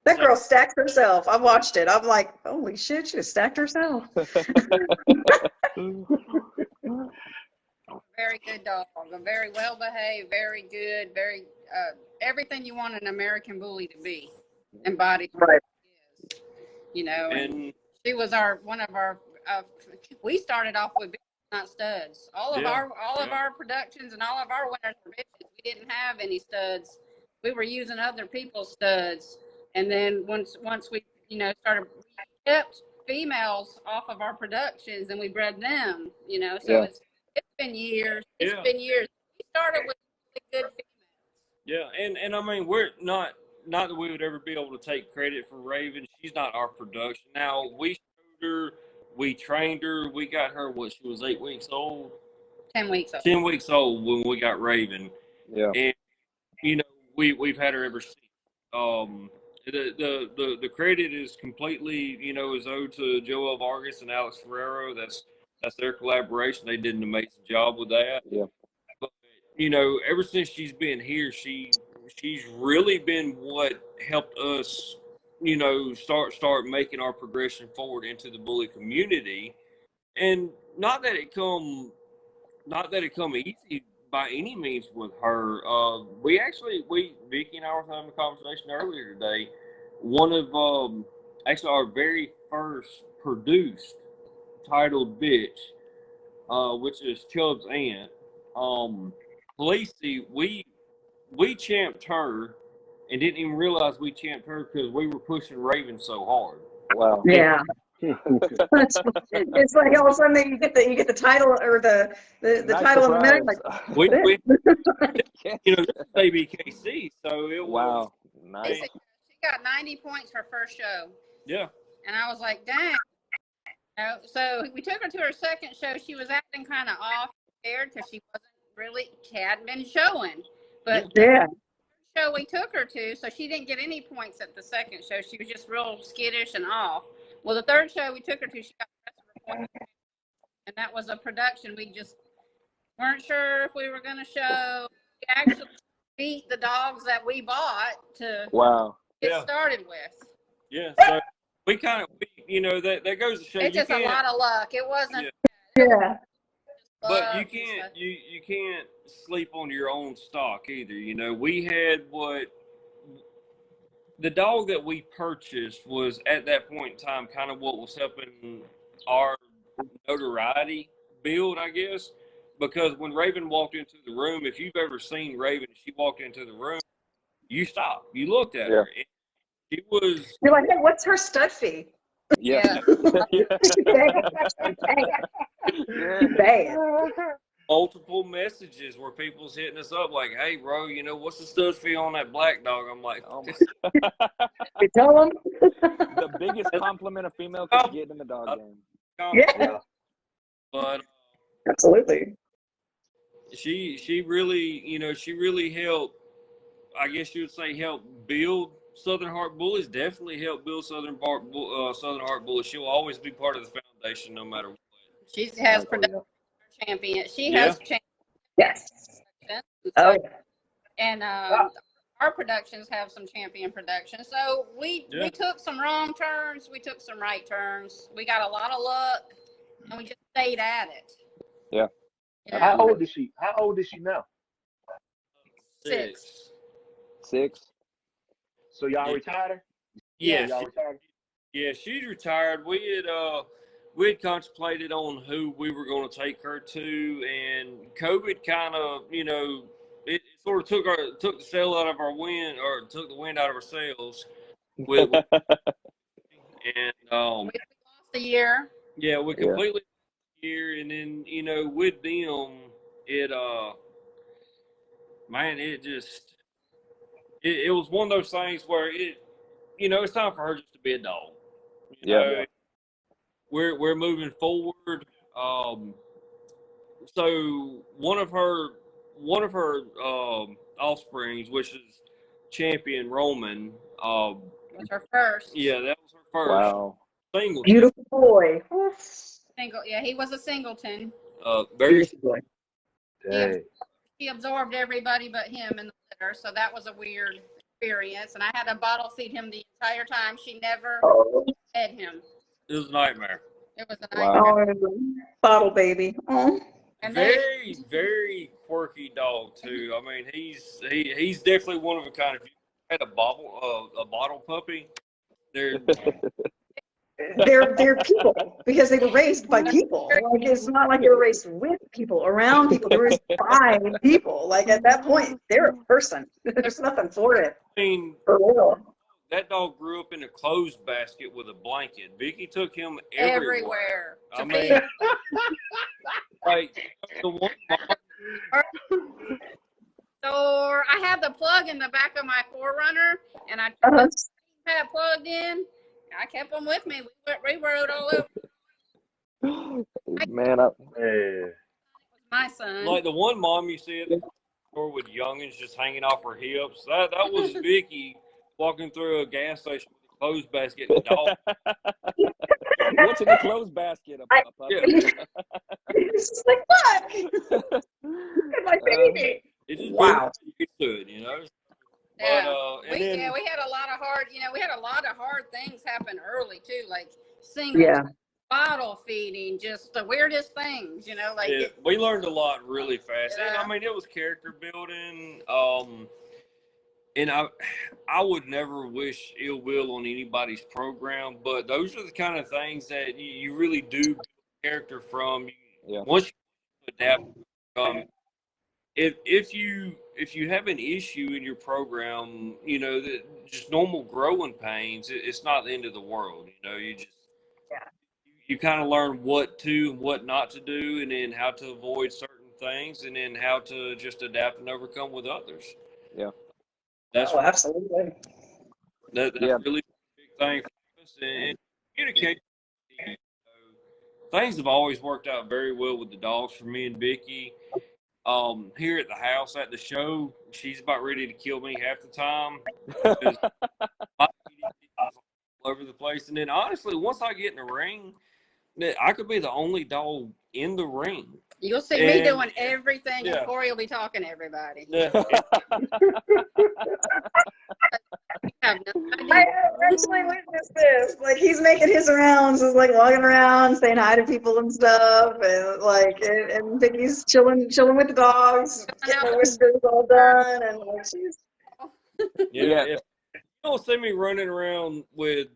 That girl stacks herself. I watched it. I'm like, holy shit, she just stacked herself. Very good dog. A very well behaved, very good, very everything you want an American bully to be. Embodied. Right. You know, And she was one of our. We started off with bitches, not studs. All of our productions and all of our winners were bitches. We didn't have any studs. We were using other people's studs, and then once we started, we kept females off of our productions and we bred them. You know, so it's been years. It's been years. We started with really good females. Yeah, and I mean, we're not that we would ever be able to take credit for Raven. She's not our production. Now, we showed her, we trained her, we got her she was 8 weeks old? 10 weeks old. 10 weeks old when we got Raven. Yeah. And, you know, we've had her ever since. The credit is completely, you know, is owed to Joel Vargas and Alex Ferrero. That's their collaboration. They did an amazing job with that. Yeah. But, you know, ever since she's been here, she's really been what helped us, you know, start making our progression forward into the bully community. And not that it come easy by any means with her. Vicky and I were having a conversation earlier today. One of actually our very first produced titled bitch, which is Chubb's aunt. Lacey, we champed her and didn't even realize we champed her because we were pushing Raven so hard. Wow. Yeah. It's like all of a sudden you get the title or the Nice title in the middle. surprise. Like, We you know, this is ABKC, so it was. Wow. Nice. She got 90 points her first show. Yeah. And I was like, dang. You know, so we took her to her second show. She was acting kind of off, scared because she hadn't been showing. But yeah. the show we took her to, so she didn't get any points at the second show. She was just real skittish and off. Well, the third show we took her to, she got the rest of her points. And that was a production. We just weren't sure if we were going to show. We actually beat the dogs that we bought to get started with. Yeah, so we you know, that goes to show it's just a lot of luck. It wasn't. Yeah. But you can't sleep on your own stock either. You know, we had the dog that we purchased was at that point in time kind of what was helping our notoriety build, I guess. Because when Raven walked into the room, if you've ever seen Raven, she walked into the room, you stopped, you looked at her. And she was. You're like, hey, what's her stud fee? Yeah. She's bad. Multiple messages where people's hitting us up like, hey, bro, you know, what's the stud fee on that black dog? I'm like, Oh You tell them. the biggest compliment a female could get in the dog game. Yeah, But absolutely. she really, you know, she really helped, I guess you would say, help build Southern Heart Bullies. Definitely help build Southern Heart Bullies. She'll always be part of the foundation no matter what. She has production champion. She Yeah. has champion. Yes. So, Oh, and our productions have some champion productions. So we took some wrong turns. We took some right turns. We got a lot of luck, and we just stayed at it. Yeah. You know? How old is she? How old is she now? 6. 6. So y'all retired her? Yeah, Y'all retired her? yeah, she's retired. We had contemplated on who we were going to take her to, and COVID kind of, you know, it sort of took the sail out of our wind, or took the wind out of our sails. And We lost a year. yeah, we completely lost a year, and then, you know, with them, it man, it was one of those things where you know, it's time for her just to be a dog. You know, we're moving forward. So one of her offsprings, which is champion Roman, Was her first. yeah, that was her first. Wow. Single. beautiful boy. Single. Yeah, he was a singleton. Very. Beautiful boy. Dang. He absorbed everybody but him in the litter, so that was a weird experience. And I had to bottle feed him the entire time. She never fed him. It was a nightmare. It was a nightmare. Oh, bottle baby. Oh. And Very, very quirky dog too. I mean, he's definitely one of a kind. If you had a bottle puppy, they're They're people because they were raised by people. Like, it's not like they were raised with people, around people. They were raised by people. Like, at that point, they're a person. There's nothing for it. I mean, For real. that dog grew up in a clothes basket with a blanket. Vicky took him everywhere. I mean, like the one. So I had the plug in the back of my 4Runner, and I had plugged in. I kept them with me. We rode all over. Man, My son. Like the one mom you see at the store with youngins just hanging off her hips. That was Vicky walking through a gas station with a clothes basket and a dog. what's in the clothes basket? A puppy? It's just like, look at my baby. It just Wow. used to it, you know. Yeah. But, we had a lot of hard things happen early too, like singles, bottle feeding, just the weirdest things, you know, like we learned a lot really fast. Yeah. And I mean, it was character building. And I would never wish ill will on anybody's program, but those are the kind of things that you really do build character from. Once you adapt, if you have an issue in your program, you know, that just normal growing pains, it's not the end of the world. You know, you just you kind of learn what to and what not to do, and then how to avoid certain things, and then how to just adapt and overcome with others. Yeah. Absolutely. That's really a big thing for us. And communication. Things have always worked out very well with the dogs for me and Vicky. Here at the house at the show, she's about ready to kill me half the time. All over the place. And then honestly, once I get in the ring, I could be the only dog in the ring. you'll see me doing everything, and Corey will be talking to everybody. I actually witnessed this. Like, he's making his rounds, is like walking around, saying hi to people and stuff, and like, and Vicky's chilling with the dogs, getting her whiskers all done, and like, she's. If don't see me running around with.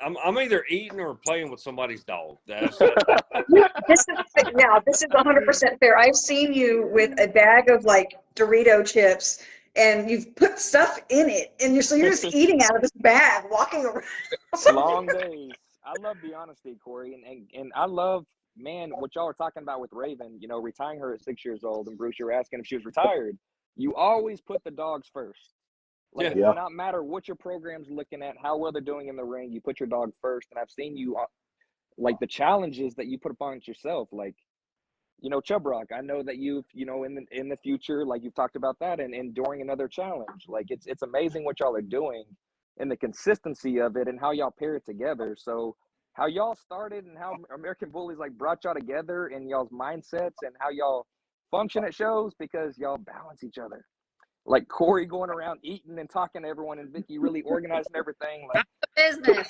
I'm either eating or playing with somebody's dog. That's This is 100% fair. I've seen you with a bag of like Dorito chips, and you've put stuff in it, and you're just eating out of this bag, walking around. Long days. I love the honesty, Corey, and I love, man, what y'all are talking about with Raven. You know, retiring her at 6 years old, and Bruce, you were asking if she was retired. You always put the dogs first. Like, it Yeah. does not matter what your program's looking at, how well they're doing in the ring, you put your dog first. And I've seen you, like, the challenges that you put upon yourself. Like, you know, Chub Rock, I know that you've, you know, in the future, like you've talked about that and enduring another challenge. Like, it's amazing what y'all are doing and the consistency of it and how y'all pair it together. So how y'all started and how American Bullies, like, brought y'all together and y'all's mindsets and how y'all function at shows, because y'all balance each other. Like Corey going around eating and talking to everyone, and Vicky really organizing everything. Like, Business.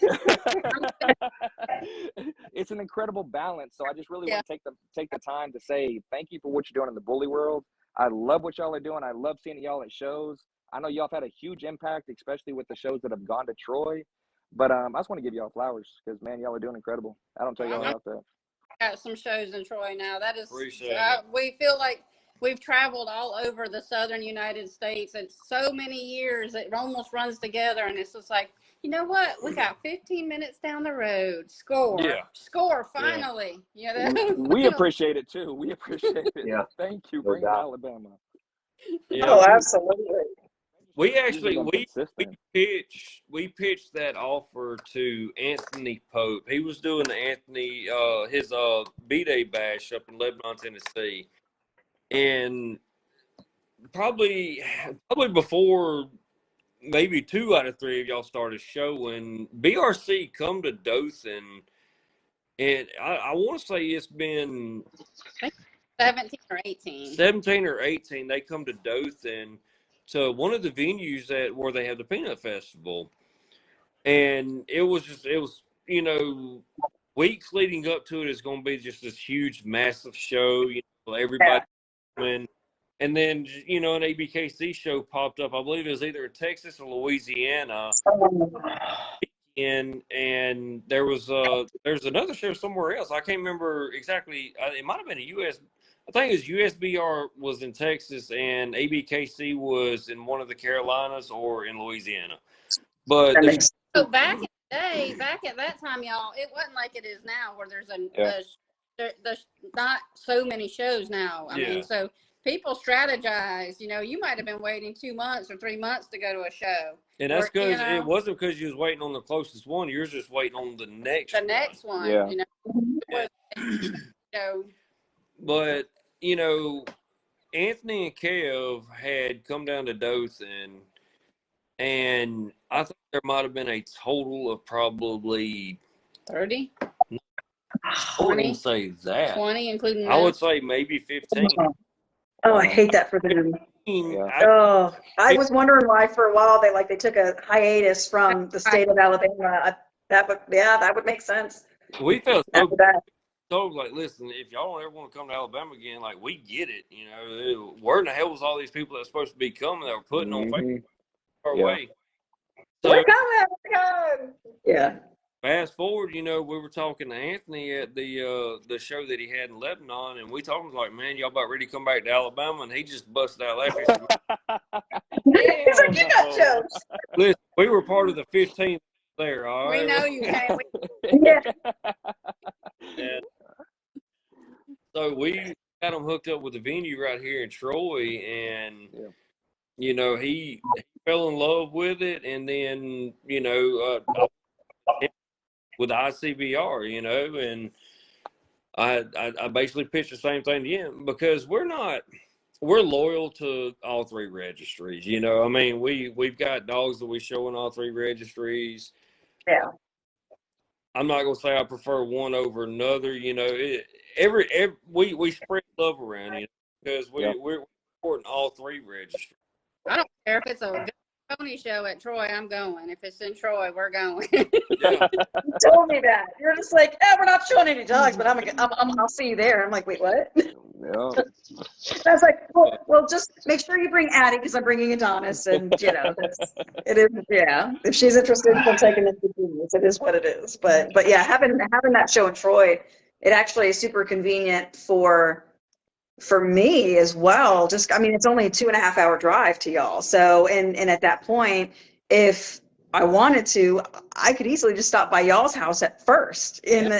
it's an incredible balance. So I just really Yeah. want to take the time to say thank you for what you're doing in the bully world. I love what y'all are doing. I love seeing y'all at shows. I know y'all have had a huge impact, especially with the shows that have gone to Troy. But I just want to give y'all flowers because, man, y'all are doing incredible. I don't tell y'all about that. Got some shows in Troy now. That is, Appreciate it. we feel like we've traveled all over the southern United States in so many years. It almost runs together, and it's just like, you know what? We got 15 minutes down the road. Score. Yeah. Score, finally. You know? We appreciate it, too. We appreciate it. Yeah. Thank you. No Bring it to doubt. Alabama. Yeah. Oh, absolutely. We actually Usually I'm consistent. we pitched that offer to Anthony Pope. He was doing the Anthony his B-Day bash up in Lebanon, Tennessee. And probably before maybe 2 out of 3 of y'all started showing, BRC come to Dothan, and I want to say it's been 17 or 18. 17 or 18. They come to Dothan to one of the venues where they have the Peanut Festival, and it was you know, weeks leading up to it is going to be just this huge massive show. You know, everybody coming. And then, you know, an ABKC show popped up. I believe it was either in Texas or Louisiana. And there's another show somewhere else. I can't remember exactly. It might have been I think it was USBR was in Texas and ABKC was in one of the Carolinas or in Louisiana. But So back in the day, back at that time, y'all, it wasn't like it is now where there's there's not so many shows now. I mean, so people strategize. You know, you might have been waiting 2 months or 3 months to go to a show. And that's because it wasn't because you was waiting on the closest one. You're just waiting on the next one. Yeah. You know. But, you know, Anthony and Kev had come down to Dothan, and I think there might have been a total of probably 30? I wouldn't say that. 20, including I would say maybe 15. Oh, I hate that for them. Yeah. I was wondering why for a while they took a hiatus from the state of Alabama. That would make sense. We felt After that. so like, listen, if y'all don't ever want to come to Alabama again, like, we get it. You know, where in the hell was all these people that were supposed to be coming that were putting on Facebook our way? So, We're coming. Yeah. fast forward, you know, we were talking to Anthony at the show that he had in Lebanon, and we told him, like, man, y'all about ready to come back to Alabama? And he just busted out laughing. He said, He's like, you got jokes. listen, we were part of the 15th there, all right? We know you can. Yeah. And so we got him hooked up with a venue right here in Troy, and you know, he fell in love with it, and then, you know, with ICBR, you know, and I basically pitched the same thing to him because we're loyal to all 3 registries. You know, I mean, we've got dogs that we show in all 3 registries. Yeah. I'm not gonna say I prefer one over another. You know, we spread love around, you know, because we're supporting all 3 registries. I don't care if it's a good pony show at Troy. I'm going. If it's in Troy, we're going. Yeah. You told me that. You're just like, we're not showing any dogs, but I'll see you there. I'm like, wait, what? Yeah. I was like, well, just make sure you bring Addie because I'm bringing Adonis, and it is. Yeah, if she's interested, she'll take him into juniors. It is what it is. But yeah, having that show in Troy, it actually is super convenient for me as well. Just, I mean, it's only a 2.5 hour drive to y'all. So, and at that point, if I wanted to, I could easily just stop by y'all's house at first and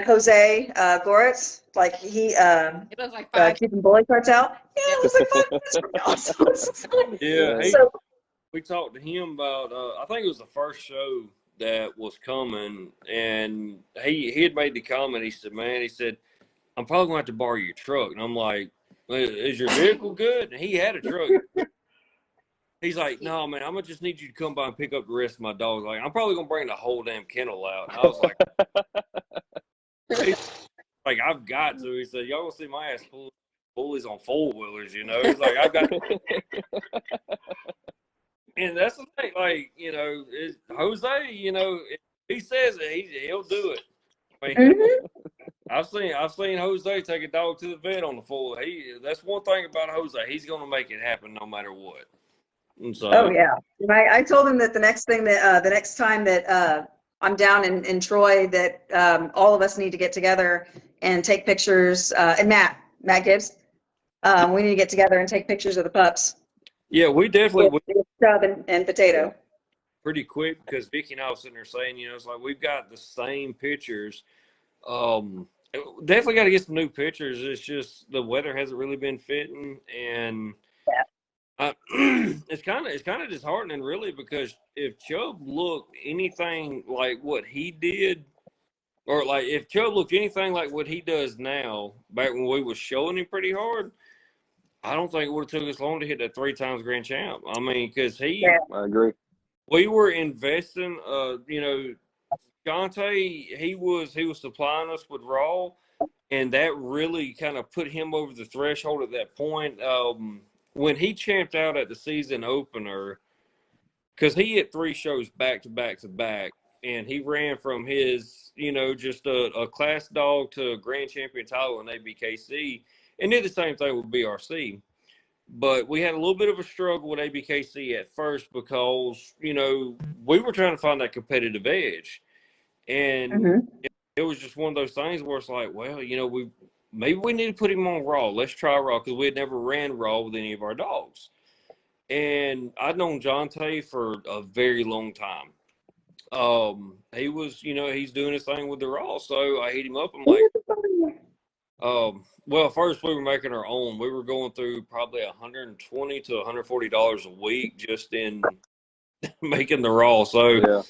Jose Goretz, like he It was like 5. Cuban Bully Cartel. Yeah, Yeah. it was like 5 minutes from y'all. So it's fine. Yeah, So we talked to him about. I think it was the first show that was coming, and he had made the comment. He said, "Man," he said, "I'm probably gonna have to borrow your truck." And I'm like, "Is your vehicle good?" And he had a truck. He's like, "No, man, I'm gonna just need you to come by and pick up the rest of my dogs." Like, I'm probably gonna bring the whole damn kennel out. And I was like, "Like, I've got to." He said, "Y'all gonna see my ass pull bullies on 4-wheelers?" You know, he's like, "I've got." And that's the thing, like, Jose, if he says it, he'll do it. I mean, I've seen Jose take a dog to the vet on the full. That's one thing about Jose. He's gonna make it happen no matter what. And so, oh yeah, and I told him that the next time that I'm down in Troy, that all of us need to get together and take pictures. And Matt Gibbs, we need to get together and take pictures of the pups. yeah, we definitely With Chub and Potato. pretty quick because Vicky and I was sitting there saying, it's like we've got the same pictures. Definitely got to get some new pictures. It's just the weather hasn't really been fitting, and it's kind of disheartening, really, because if Chubb looked anything like what he did, or like if Chubb looked anything like what he does now, back when we was showing him pretty hard, I don't think it would have took us long to hit that 3 times grand champ. I mean, because I agree. we were investing. Jonte, he was supplying us with raw, and that really kind of put him over the threshold at that point. When he champed out at the season opener, because he hit 3 shows back to back to back, and he ran from his, just a class dog to a grand champion title in ABKC, and did the same thing with BRC. But we had a little bit of a struggle with ABKC at first because, we were trying to find that competitive edge. And it was just one of those things where it's like, well, maybe we need to put him on raw. Let's try raw, because we had never ran raw with any of our dogs. And I'd known Jonte for a very long time. He was, he's doing his thing with the raw. So I hit him up. I'm like, well, first we were making our own. We were going through probably $120 to $140 a week just in making the raw. So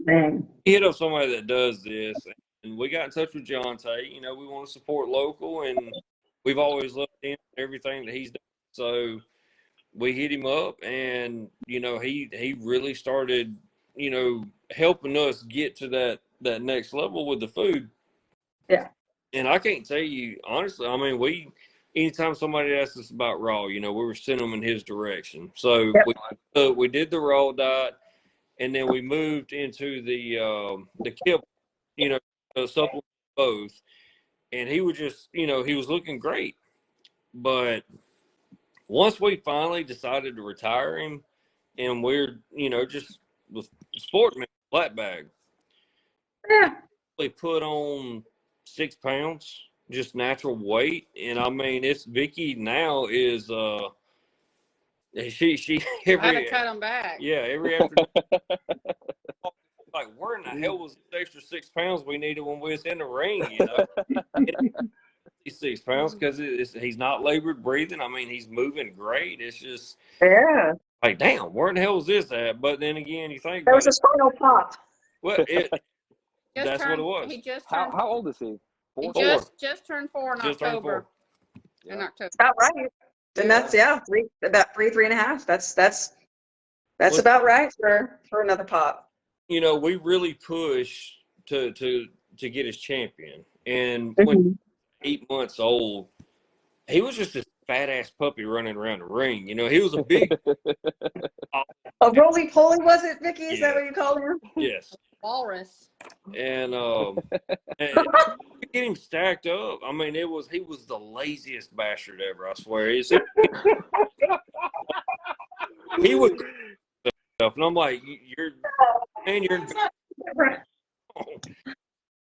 he hit up somebody that does this, and we got in touch with Jonte. We want to support local, and we've always loved him and everything that he's done. So we hit him up, and he really started helping us get to that next level with the food. Yeah. And I can't tell you honestly. I mean, anytime somebody asks us about raw, we were sending them in his direction. So we did the raw diet, and then we moved into the kibble, supplement both. And he was just, he was looking great. But once we finally decided to retire him, and we're, just with sportman flat bag, we put on 6 pounds, just natural weight. And I mean, it's Vicky now is she every I had to cut them back. Yeah, every afternoon. Like, where in the hell was this extra 6 pounds we needed when we was in the ring? 6 pounds because he's not labored breathing. I mean, he's moving great. It's just like, damn, where in the hell was this at? But then again, you think that was a spinal pop. Well, that's what it was. He just turned. How old is he? 4? He just turned 4 in October. In October. About right. And that's about 3.5. That's about right for another pop. We really push to get his champion, and when 8 months old, he was just this fat ass puppy running around the ring. He was a big a roly poly, was it, Vicky? Is that what you called him? Yes. walrus. and and get him stacked up. I mean, he was the laziest bastard ever. I swear. He would stuff, and I'm like, you're man, you're.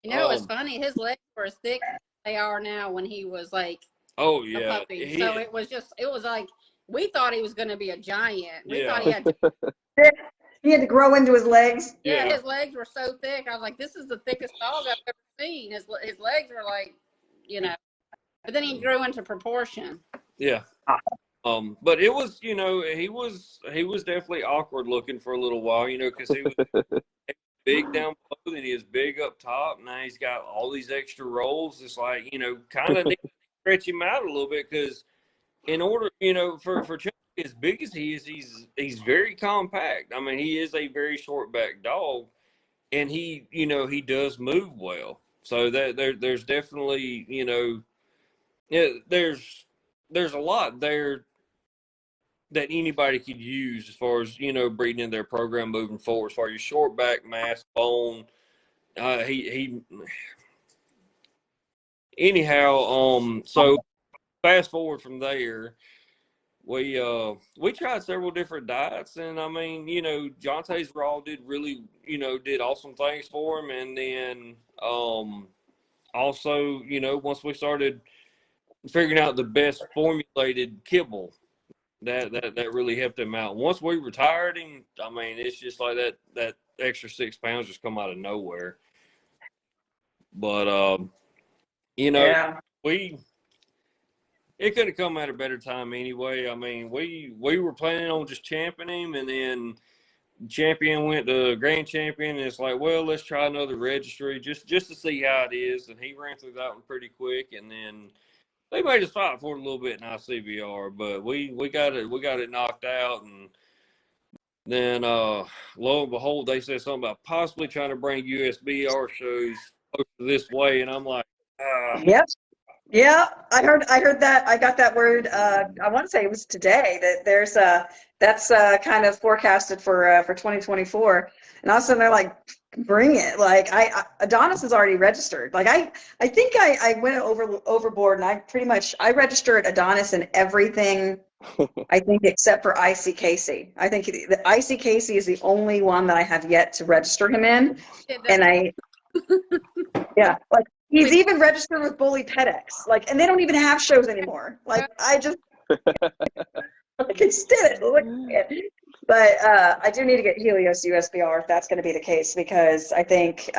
You know, it's funny. His legs were as thick as they are now when he was like Oh a yeah. puppy. So it was like we thought he was going to be a giant. We thought Yeah. He had to grow into his legs. Yeah, his legs were so thick. I was like, this is the thickest dog I've ever seen. His legs were like, you know, but then he grew into proportion. Yeah. But it was, you know, he was definitely awkward looking for a little while, you know, because he was big down below, then he was big up top. Now he's got all these extra rolls. It's like, you know, kind of need to stretch him out a little bit because in order, you know, for Chuck, as big as he is, he's very compact. I mean, he is a very short back dog, and he, you know, he does move well. So that there's definitely, you know, yeah, there's a lot there that anybody could use as far as, you know, breeding in their program moving forward. As far as your short back, mass, bone, he anyhow. So fast forward from there, we tried several different diets, and I mean, you know, Jonte's Raw did really, you know, did awesome things for him, and then also, you know, once we started figuring out the best formulated kibble. That really helped him out. Once we retired him, I mean, it's just like that extra 6 pounds just come out of nowhere. But you know, it could have come at a better time anyway. I mean, we were planning on just championing him, and then champion went to grand champion, and it's like, well, let's try another registry just to see how it is. And he ran through that one pretty quick, and then they made us fight for it a little bit in ICBR, but we got it knocked out, and then lo and behold, they said something about possibly trying to bring USBR shows this way, and I'm like, Yep. Yeah, I heard that. I got that word. I want to say it was today that there's that's kind of forecasted for 2024, and all of a sudden they're like, bring it. Like Adonis is already registered. Like I think I went overboard, and I registered Adonis in everything. I think except for ICKC. I think the ICKC is the only one that I have yet to register him in, and yeah, like. He's even registered with Bully PetX, like, and they don't even have shows anymore. Like, I just, like, it's did it. But I do need to get Helios USBR if that's going to be the case, because I think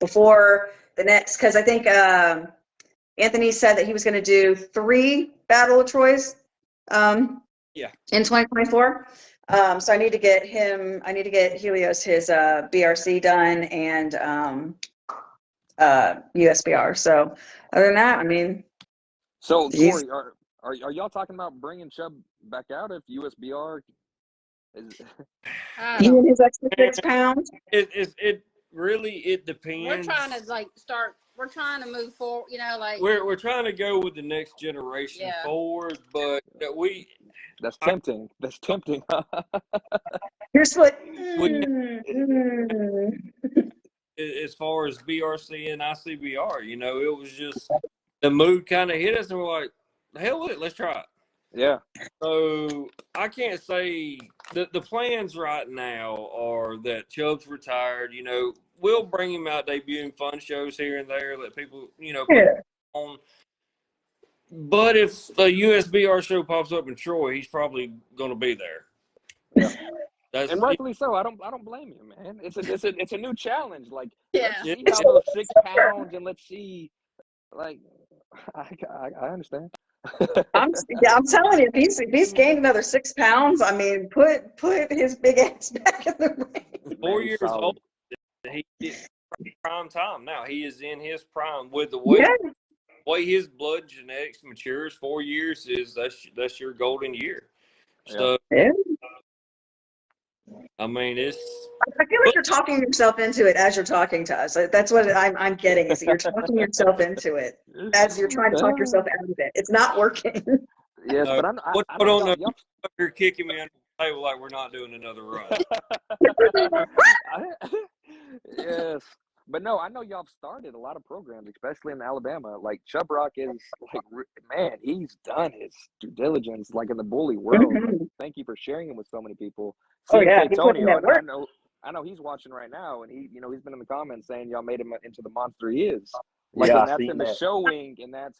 before the next, because I think Anthony said that he was going to do 3 Battle of Troys in 2024. So I need to get Helios his BRC done and USBR. So other than that, I mean, so Corey, are y'all talking about bringing Chubb back out if USBR is he and his extra 6 pounds? It really depends. We're trying to we're trying to move forward, you know, like we're trying to go with the next generation forward, but that's tempting. That's tempting. Here's what as far as BRC and ICBR, you know, it was just the mood kind of hit us, and we're like, the hell with it, let's try it. Yeah. So I can't say the plans right now are that Chubb's retired. You know, we'll bring him out debuting fun shows here and there, let people, you know, put on. But if a USBR show pops up in Troy, he's probably going to be there. Yeah. And rightfully so. I don't blame you, man. It's a new challenge. Like, let's see how those 6 pounds, and let's see, like, I understand. I'm telling you, if he's gained another 6 pounds, I mean, put his big ass back in the ring. 4 years old, he is prime time now. He is in his prime with the way his blood genetics matures. 4 years that's your golden year. So. Yeah. I mean, I feel like you're talking yourself into it as you're talking to us. That's what I'm getting, is that you're talking yourself into it as you're trying to talk yourself out of it. It's not working. Yes, but I don't know. You're kicking me under the table like we're not doing another run. Yes. But no, I know y'all have started a lot of programs, especially in Alabama. Like Chubb Rock is man, he's done his due diligence, like in the bully world. Like, Mhm. thank you for sharing him with so many people. Oh Seeing yeah, he put in K-Tonio, that work. I know he's watching right now, and he's been in the comments saying y'all made him into the monster he is. Like, Yeah, and I that's seen in the that. showing, and that's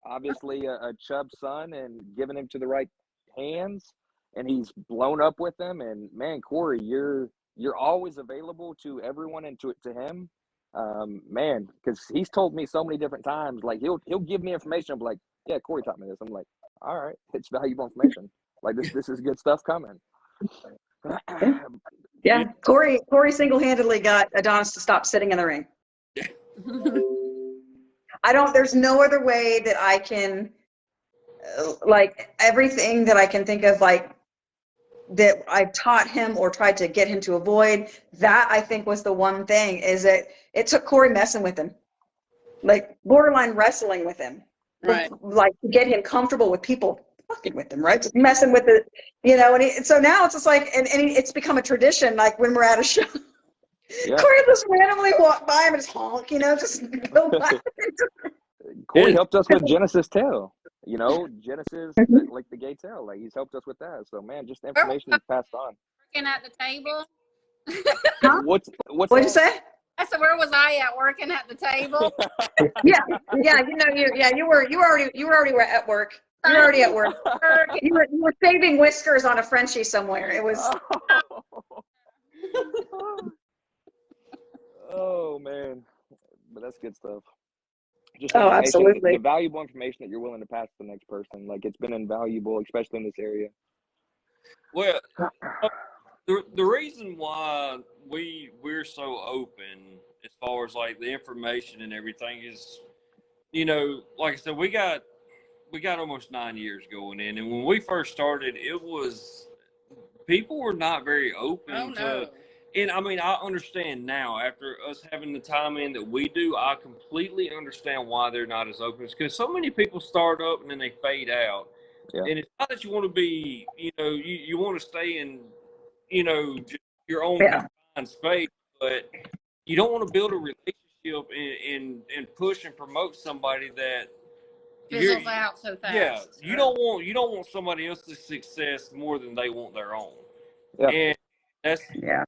obviously a Chubb son and giving him to the right hands, and he's blown up with them. And man, Corey, you're always available to everyone and to him, man, because he's told me so many different times, like he'll give me information. I'm like, yeah, Corey taught me this. I'm like, all right, it's valuable information. Like this is good stuff coming. Yeah, Corey single-handedly got Adonis to stop sitting in the ring. There's no other way that I can, like, everything that I can think of, like, that I taught him or tried to get him to avoid, that I think was the one thing, is that it took Corey messing with him, like borderline wrestling with him, Right. like to get him comfortable with people fucking with him, right? Just messing with it, and so now it's just like, it's become a tradition, like when we're at a show. Yeah. Corey just randomly walk by him and just honk, just go by. Corey And- helped us with Genesis Tail. Genesis, like the gay tail. Like he's helped us with that. So man, just the information he's passed on. Working at the table. Huh? What's What'd you say? I said, where was I at? Working at the table. Yeah, you were already at work. You were already at work. You were saving whiskers on a Frenchie somewhere. It was. Oh man, but that's good stuff. Just Oh, information, the absolutely. valuable information that you're willing to pass to the next person. Like it's been invaluable, especially in this area. Well, the reason why we're so open as far as like the information and everything is, like I said, we got almost 9 years going in, and when we first started, it was people were not very open Oh, to. no. And I mean, I understand now after us having the time in that we do. I completely understand why they're not as open, because so many people start up and then they fade out. Yeah. And it's not that you want to be, you want to stay in, just your own Yeah. confined space, but you don't want to build a relationship and push and promote somebody that Fizzles out so fast. yeah, you don't want somebody else's success more than they want their own. Yeah. And that's Yeah.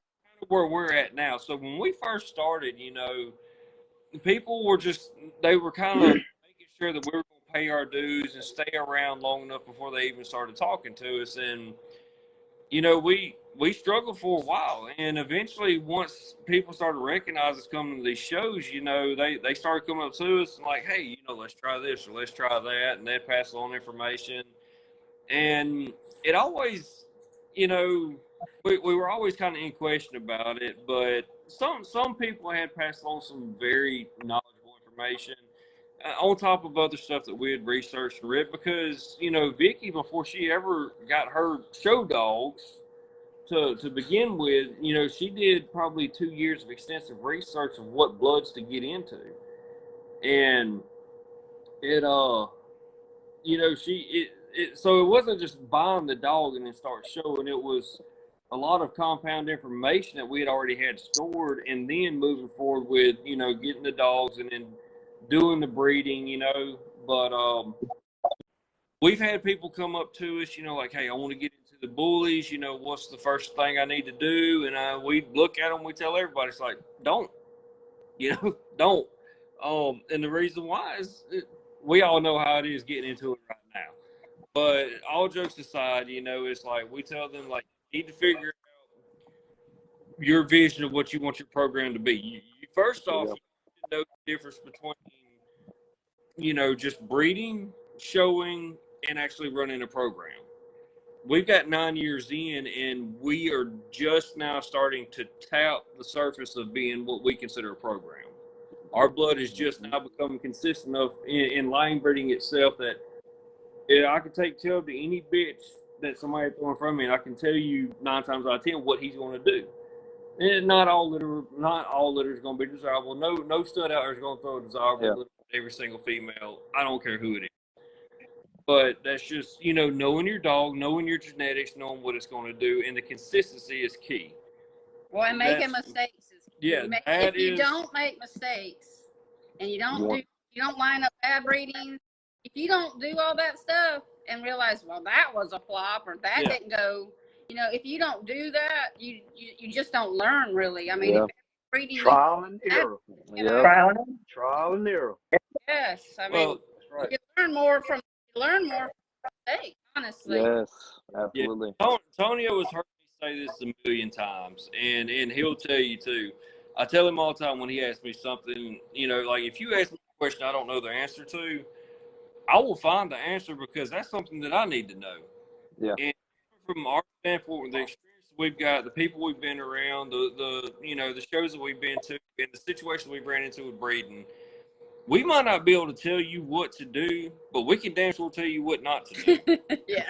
where we're at now. So when we first started, people were they were kind of making sure that we were going to pay our dues and stay around long enough before they even started talking to us. And we struggled for a while, and eventually once people started recognizing us coming to these shows, they started coming up to us and like, hey, let's try this or let's try that, and they'd pass on information. And it always, we were always kind of in question about it, but some people had passed on some very knowledgeable information on top of other stuff that we had researched and read, because Vicky, before she ever got her show dogs to begin with, she did probably 2 years of extensive research of what bloods to get into. And it so it wasn't just buying the dog and then start showing. It was a lot of compound information that we had already had stored, and then moving forward with getting the dogs and then doing the breeding. But we've had people come up to us, like, hey, I want to get into the bullies. What's the first thing I need to do? And we look at them, we tell everybody, it's like, don't, don't. And the reason why is we all know how it is getting into it right now. But all jokes aside, it's like we tell them, like, you need to figure out your vision of what you want your program to be. You first off, you need to know the difference between, just breeding, showing, and actually running a program. We've got 9 years in, and we are just now starting to tap the surface of being what we consider a program. Our blood is just now becoming consistent enough in line breeding itself that I can take tail to any bitch that somebody throw in front of me, and I can tell you 9 times out of 10 what he's going to do. And not all litter is going to be desirable. No stud out there is going to throw a desirable litter at every single female. I don't care who it is. But that's just, knowing your dog, knowing your genetics, knowing what it's going to do, and the consistency is key. Well, and making mistakes is Yeah, If that you is. don't make mistakes and You want, you don't line up bad readings, if you don't do all that stuff and realize, well, that was a flop or that Yeah. didn't go, if you don't do that, you just don't learn really. I mean, yeah, if reading Trial and error. yeah, Trial and error. Trial and error. yes, I mean, Well, That's right. you learn more from mistakes, honestly. yes, yeah. absolutely. Antonio has heard me say this a million times, and he'll tell you too. I tell him all the time when he asks me something, like if you ask me a question I don't know the answer to, I will find the answer because that's something that I need to know. Yeah. And from our standpoint, the experience we've got, the people we've been around, the shows that we've been to, and the situations we've ran into with breeding, we might not be able to tell you what to do, but we can damn sure tell you what not to do. Yeah.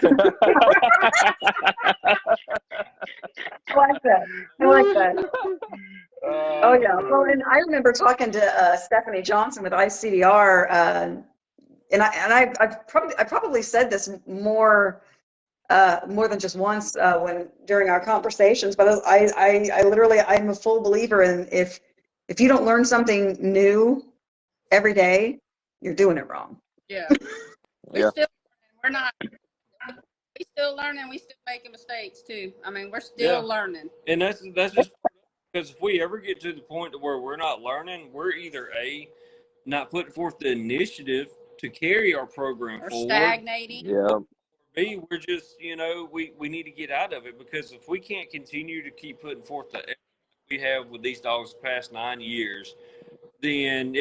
I like that. I like that. Oh yeah. Well, and I remember talking to Stephanie Johnson with ICDR, and I probably said this more than just once when during our conversations. But I literally I'm a full believer in if you don't learn something new every day, you're doing it wrong. Yeah. Yeah. We're not. We still learning. We still making mistakes too. I mean, we're Yeah. still learning. And that's just because if we ever get to the point to where we're not learning, we're either A, not putting forth the initiative to carry our program We're forward. stagnating. Yeah. B, we're just, we need to get out of it because if we can't continue to keep putting forth the effort we have with these dogs the past 9 years, then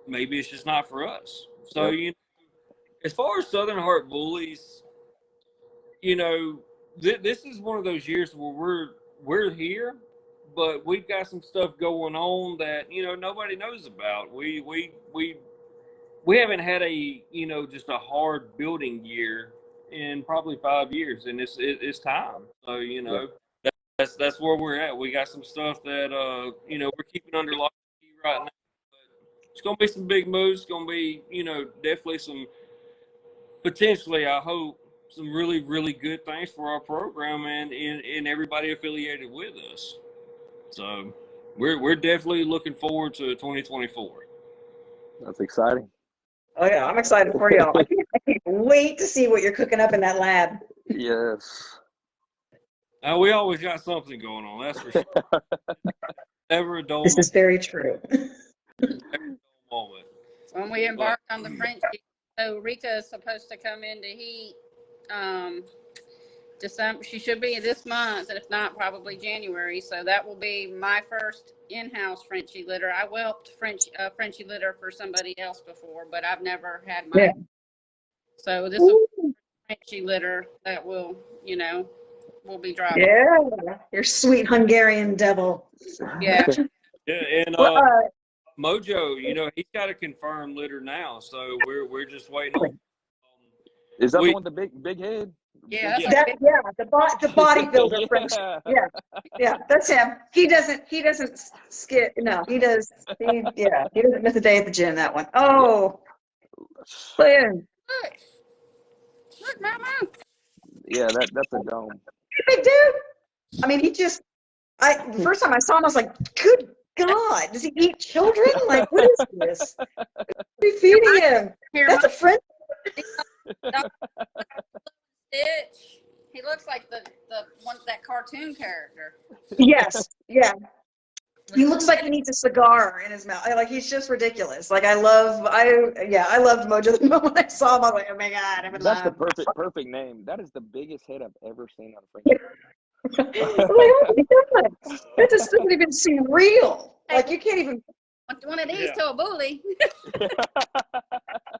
maybe it's just not for us. So, Yep. as far as Southern Heart Bullies, this is one of those years where we're here, but we've got some stuff going on that nobody knows about. We haven't had a just a hard building year in probably 5 years, and it's time. So that's where we're at. We got some stuff that we're keeping under lock and key right now. But it's gonna be some big moves. It's gonna be definitely some potentially, I hope, some really, really good things for our program and everybody affiliated with us. So we're definitely looking forward to 2024. That's exciting. Oh yeah, I'm excited for y'all. I can't wait to see what you're cooking up in that lab. Yes. We always got something going on, that's for sure. Never a dull This is very true. moment. When we embarked on the Frenchie, so Rita is supposed to come into heat December. She should be this month, and if not, probably January. So that will be my first in-house Frenchie litter. I whelped Frenchie litter for somebody else before, but I've never had mine. Yeah. So this will be Frenchie litter that will be dropping. Yeah, your sweet Hungarian devil. Yeah. Yeah, and Mojo, he's got a confirmed litter now, so we're just waiting on. Is that the one with the big head? Yeah, the bodybuilder French. Yeah, that's him. He doesn't skip. No, he does. He doesn't miss a day at the gym. That one. Oh, man. Look, Mama. Yeah, that's a dome. Big dude. I mean, the first time I saw him, I was like, good God, does he eat children? Like, what is this? What are you feeding him? That's a French. Stitch. He looks like the one that cartoon character. Yes, yeah. He looks like he needs a cigar in his mouth. Like he's just ridiculous. Like I loved Mojo the moment I saw him. I was like, oh my God, I'm in That's love. the perfect name. That is the biggest head I've ever seen on a French. Like, oh my God, that just doesn't even seem real. Like you can't even. One of these to a bully.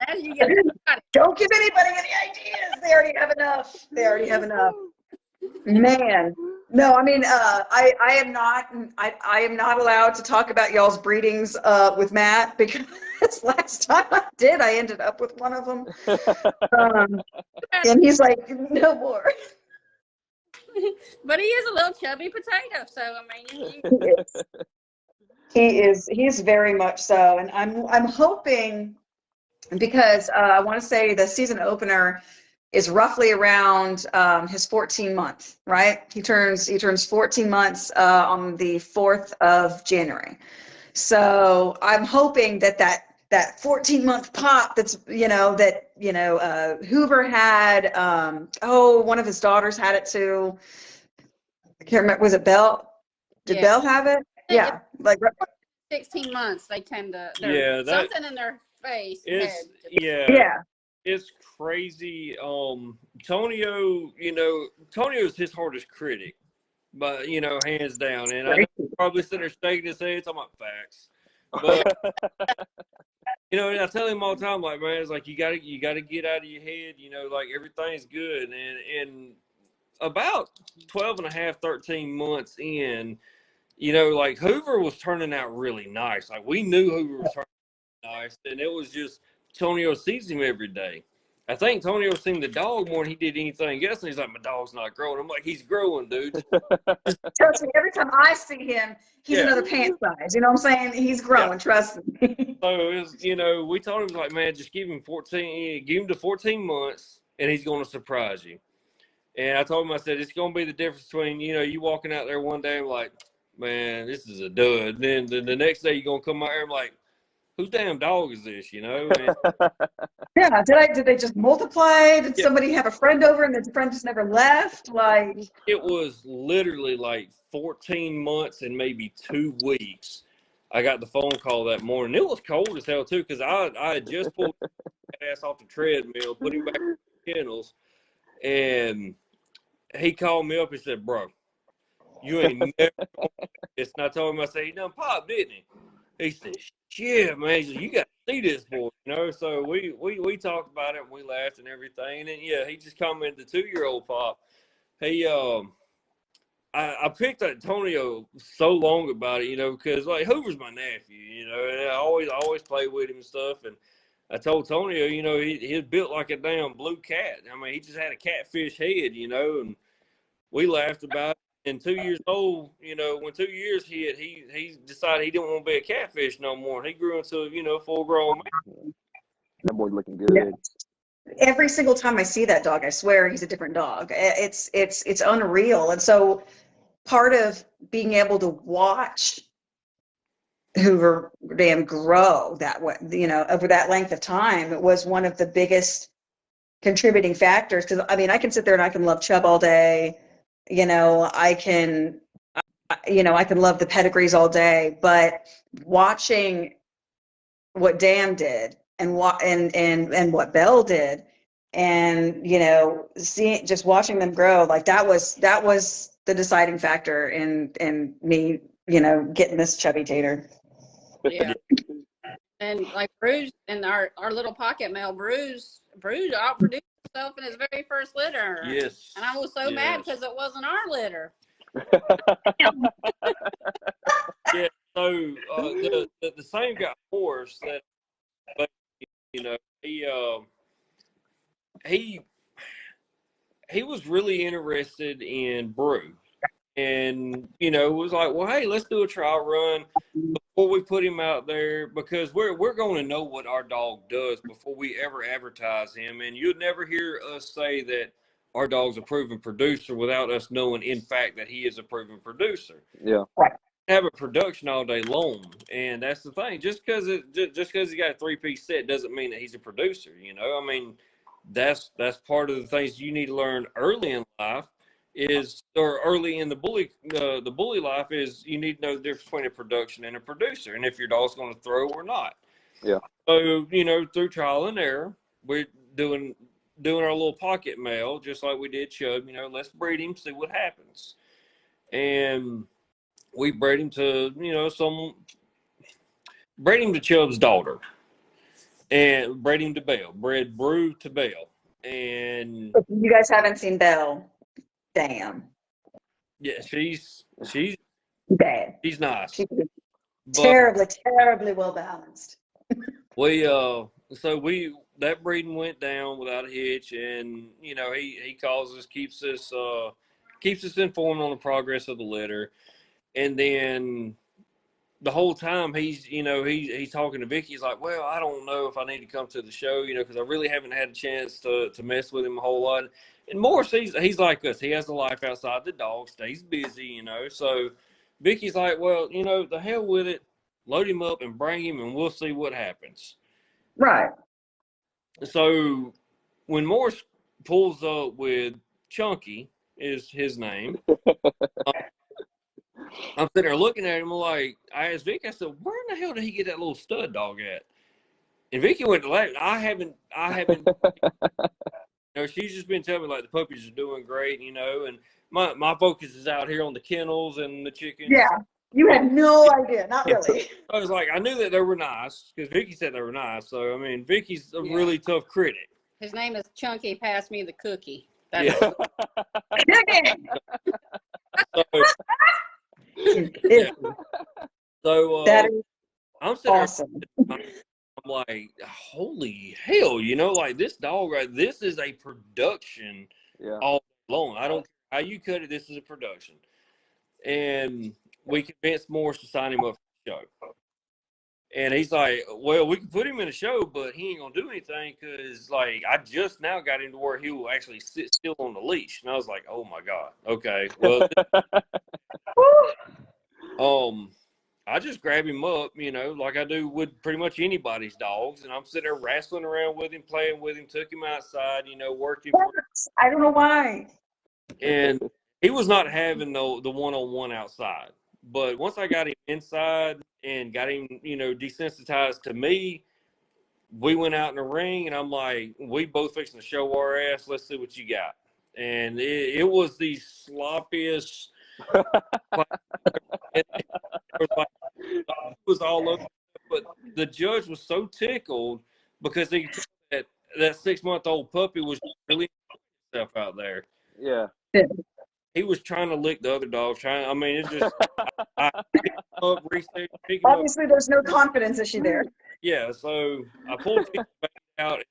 As you get Don't give anybody any ideas. They already have enough. Man, no, I mean, I am not. I am not allowed to talk about y'all's breedings with Matt because last time I did, I ended up with one of them, and he's like, no more. But he is a little chubby potato, so I mean, he is very much so, and I'm hoping because I want to say the season opener is roughly around his 14 month, right? He turns 14 months on the 4th of January. So I'm hoping that 14-month pop that's, Hoover had, one of his daughters had it too. I can't remember, was it Belle? Did Yeah. Belle have it? Yeah. Like 16 months, they tend to, Yeah, that something in their face. is head. yeah. it's crazy. Tonio, Tonio's his hardest critic, but hands down. And I know he's probably sitting there shaking his head talking about facts, but and I tell him all the time, like, man, it's like you gotta get out of your head, like everything's good. And about 12 and a half, 13 months in, like Hoover was turning out really nice. Like we knew Hoover was turning out nice, and it was just Tonio sees him every day. I think Tonio seen the dog more than he did anything else, and he's like, my dog's not growing. I'm like, he's growing, dude. Trust me, every time I see him, he's another pant size. You know what I'm saying? He's growing, trust me. So it was, we told him, like, man, just give him the 14 months, and he's going to surprise you. And I told him, I said, it's going to be the difference between, you walking out there one day and like, man, this is a dud. Then the next day you're going to come out here and like, whose damn dog is this, And, Yeah, did they just multiply? Did somebody have a friend over and the friend just never left? Like, it was literally like 14 months and maybe 2 weeks. I got the phone call that morning. It was cold as hell too, because I had just pulled his ass off the treadmill, put him back in the kennels, and he called me up and said, bro, you ain't never gonna do this. And I told him, I said, he done popped, didn't he? He said, shit, man, he said, you got to see this boy, So we talked about it and we laughed and everything. And yeah, he just commented the 2-year-old pop. He I picked Antonio so long about it, because like Hoover's my nephew, and I always play with him and stuff. And I told Tonio, he's built like a damn blue cat. I mean, he just had a catfish head, and we laughed about it. And 2 years old, when 2 years hit, he decided he didn't want to be a catfish no more. He grew into full grown man. That boy's looking good. yeah. Every single time I see that dog, I swear he's a different dog. It's unreal. And so part of being able to watch Hoover Dam grow that way, over that length of time, it was one of the biggest contributing factors. Because I mean, I can sit there and I can love Chubb all day, I can love the pedigrees all day, but watching what Dam did and what what Belle did, and just watching them grow, like that was the deciding factor in me getting this chubby tater. Yeah. And like Bruce and our little pocket male, Bruce outproduced himself in his very first litter. Yes. And I was so mad because it wasn't our litter. Yeah. So the same guy horse that, but he was really interested in Brew. And, was like, well, hey, let's do a trial run before we put him out there, because we're going to know what our dog does before we ever advertise him. And you'd never hear us say that our dog's a proven producer without us knowing, in fact, that he is a proven producer. Yeah. Have a production all day long, and that's the thing. Just because he got a 3-piece set doesn't mean that he's a producer. I mean, that's part of the things you need to learn early in life. Or early in the bully life is you need to know the difference between a production and a producer, and if your dog's going to throw or not. Yeah. So through trial and error, we're doing our little pocket mail just like we did Chubb. Let's breed him, see what happens, and we bred him to bred him to Chubb's daughter, and bred him to Belle, bred Brew to Belle, and You guys haven't seen Belle. Damn. yeah, she's Bad. she's nice. She's But terribly well balanced. that breeding went down without a hitch, and he calls us, keeps us informed on the progress of the litter, and then the whole time he's, you know, he's talking to Vicky. He's like, well, I don't know if I need to come to the show, you know, because I really haven't had a chance to mess with him a whole lot. And Morris, he's like us. He has a life outside the dog, stays busy, you know. So Vicky's like, well, you know, the hell with it. Load him up and bring him, and we'll see what happens. Right. So when Morris pulls up with Chunky, is his name, I'm sitting there looking at him like, I asked Vicky, I said, where in the hell did he get that little stud dog at? And Vicky went to laugh. I haven't, you know, she's just been telling me like the puppies are doing great, you know, and my focus is out here on the kennels and the chickens. Yeah. You had no idea. Not really. I was like, I knew that they were nice because Vicky said they were nice. So, I mean, Vicky's a really tough critic. His name is Chunky. Pass me the cookie. Yeah. Yeah. So That is I'm sitting awesome. there, I'm like, holy hell, you know, like this dog, right? This is a production all alone. I don't care how you cut it. This is a production. And we convinced Morris to sign him up for the show. And he's like, well, we can put him in a show, but he ain't going to do anything because, like, I just now got him to where he will actually sit still on the leash. And I was like, oh, my God. Okay. Well, I just grab him up, you know, like I do with pretty much anybody's dogs. And I'm sitting there wrestling around with him, playing with him, took him outside, you know, working. I don't know why. And he was not having the one-on-one outside. But once I got him inside and got him, you know, desensitized to me, we went out in the ring, and I'm like, we both fixing to show our ass. Let's see what you got. And it was the sloppiest. It was all over. But the judge was so tickled because he told that 6-month-old puppy was really himself out there. Yeah. He was trying to lick the other dog. I mean, it's just I pick him up, reset, pick him Obviously, there's no confidence issue there. Yeah, so I pulled him back out.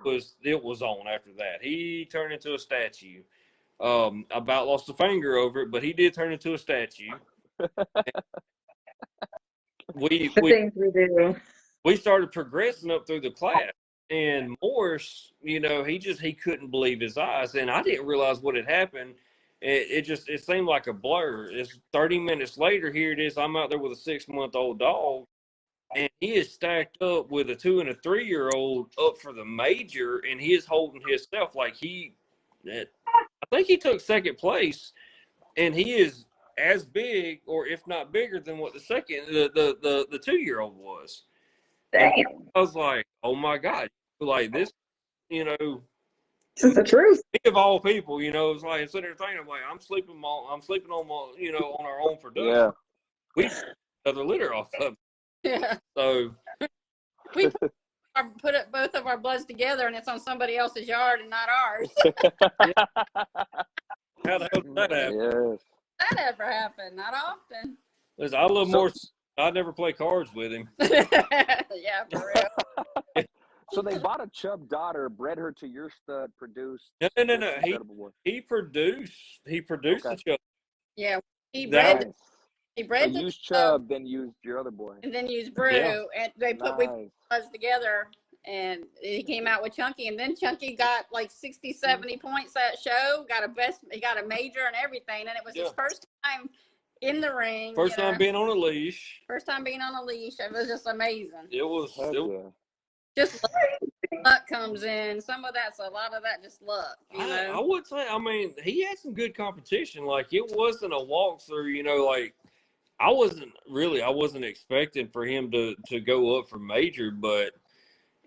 It was on after that. He turned into a statue. I about lost a finger over it, but he did turn into a statue. We started progressing up through the class, and Morris, you know, he couldn't believe his eyes, and I didn't realize what had happened. It seemed like a blur. It's 30 minutes later. Here it is. I'm out there with a 6-month-old dog, and he is stacked up with a 2 and a 3-year-old up for the major, and he is holding himself like I think he took second place, and he is as big, or if not bigger, than what the 2-year-old was. Damn. I was like, oh my God, like this, you know. This is the truth. Of all people, you know, it's like I'm sitting there thinking, I'm like, I'm sleeping on my, you know, on our own production. Yeah. We another litter off of it. Yeah. So we put both of our bloods together, and it's on somebody else's yard and not ours. How the hell did that happen? Yes. That ever happened? Not often. Listen, I love Morris. I never play cards with him. Yeah, for real. So they bought a Chubb daughter, bred her to your stud, produced. No. He produced the Chubb. Yeah, he Nice. bred. He bred So the used Chubb, then used your other boy. and then used Brew, and we put us together, and he came out with Chunky, and then Chunky got like 60, 70 points that show. He got a major and everything, and it was his first time in the ring. First time being on a leash. First time being on a leash. It was just amazing. It was just luck comes in. Some of that's a lot of that just luck. You know? I would say, I mean, he had some good competition. Like, it wasn't a walkthrough, you know, like I wasn't expecting for him to go up for major, but